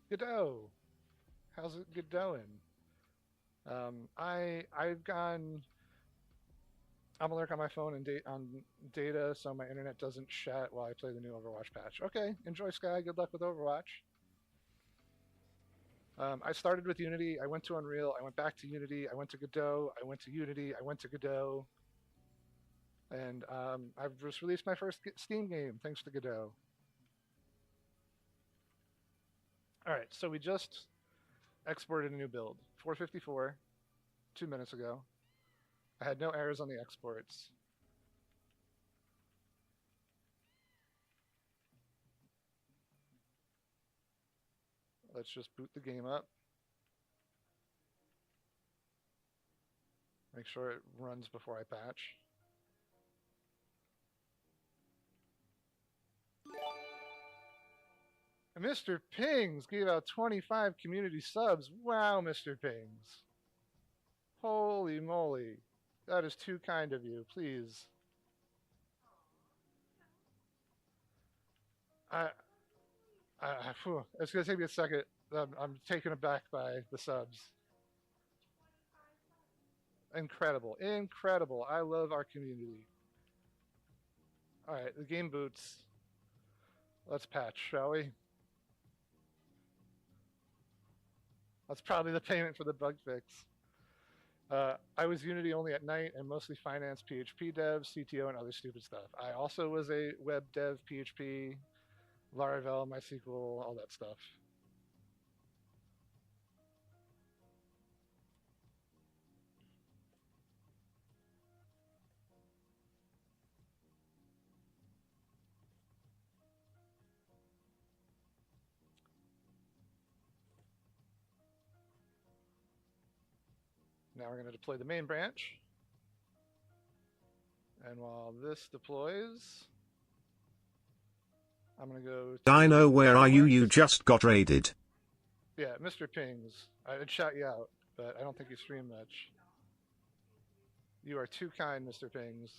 Godot. How's it going? I've gone. I'm gonna lurk on my phone and on data, so my internet doesn't chat while I play the new Overwatch patch. Okay, enjoy, Sky. Good luck with Overwatch. I started with Unity. I went to Unreal. I went back to Unity. I went to Godot. I went to Unity. I went to Godot. And I've just released my first Steam game thanks to Godot. All right, so we just exported a new build, 454, 2 minutes ago. I had no errors on the exports. Let's just boot the game up. Make sure it runs before I patch. Mr. Pings gave out 25 community subs. Wow, Mr. Pings. Holy moly. That is too kind of you. Please. It's going to take me a second. I'm taken aback by the subs. Incredible. Incredible. I love our community. All right, the game boots. Let's patch, shall we? That's probably the payment for the bug fix. I was Unity only at night and mostly finance PHP dev, CTO, and other stupid stuff. I also was a web dev, PHP, Laravel, MySQL, all that stuff. Now we're going to deploy the main branch. And while this deploys, I'm going to go to Dino, where are you? You just got raided. Yeah, Mr. Pings. I'd shout you out, but I don't think you stream much. You are too kind, Mr. Pings.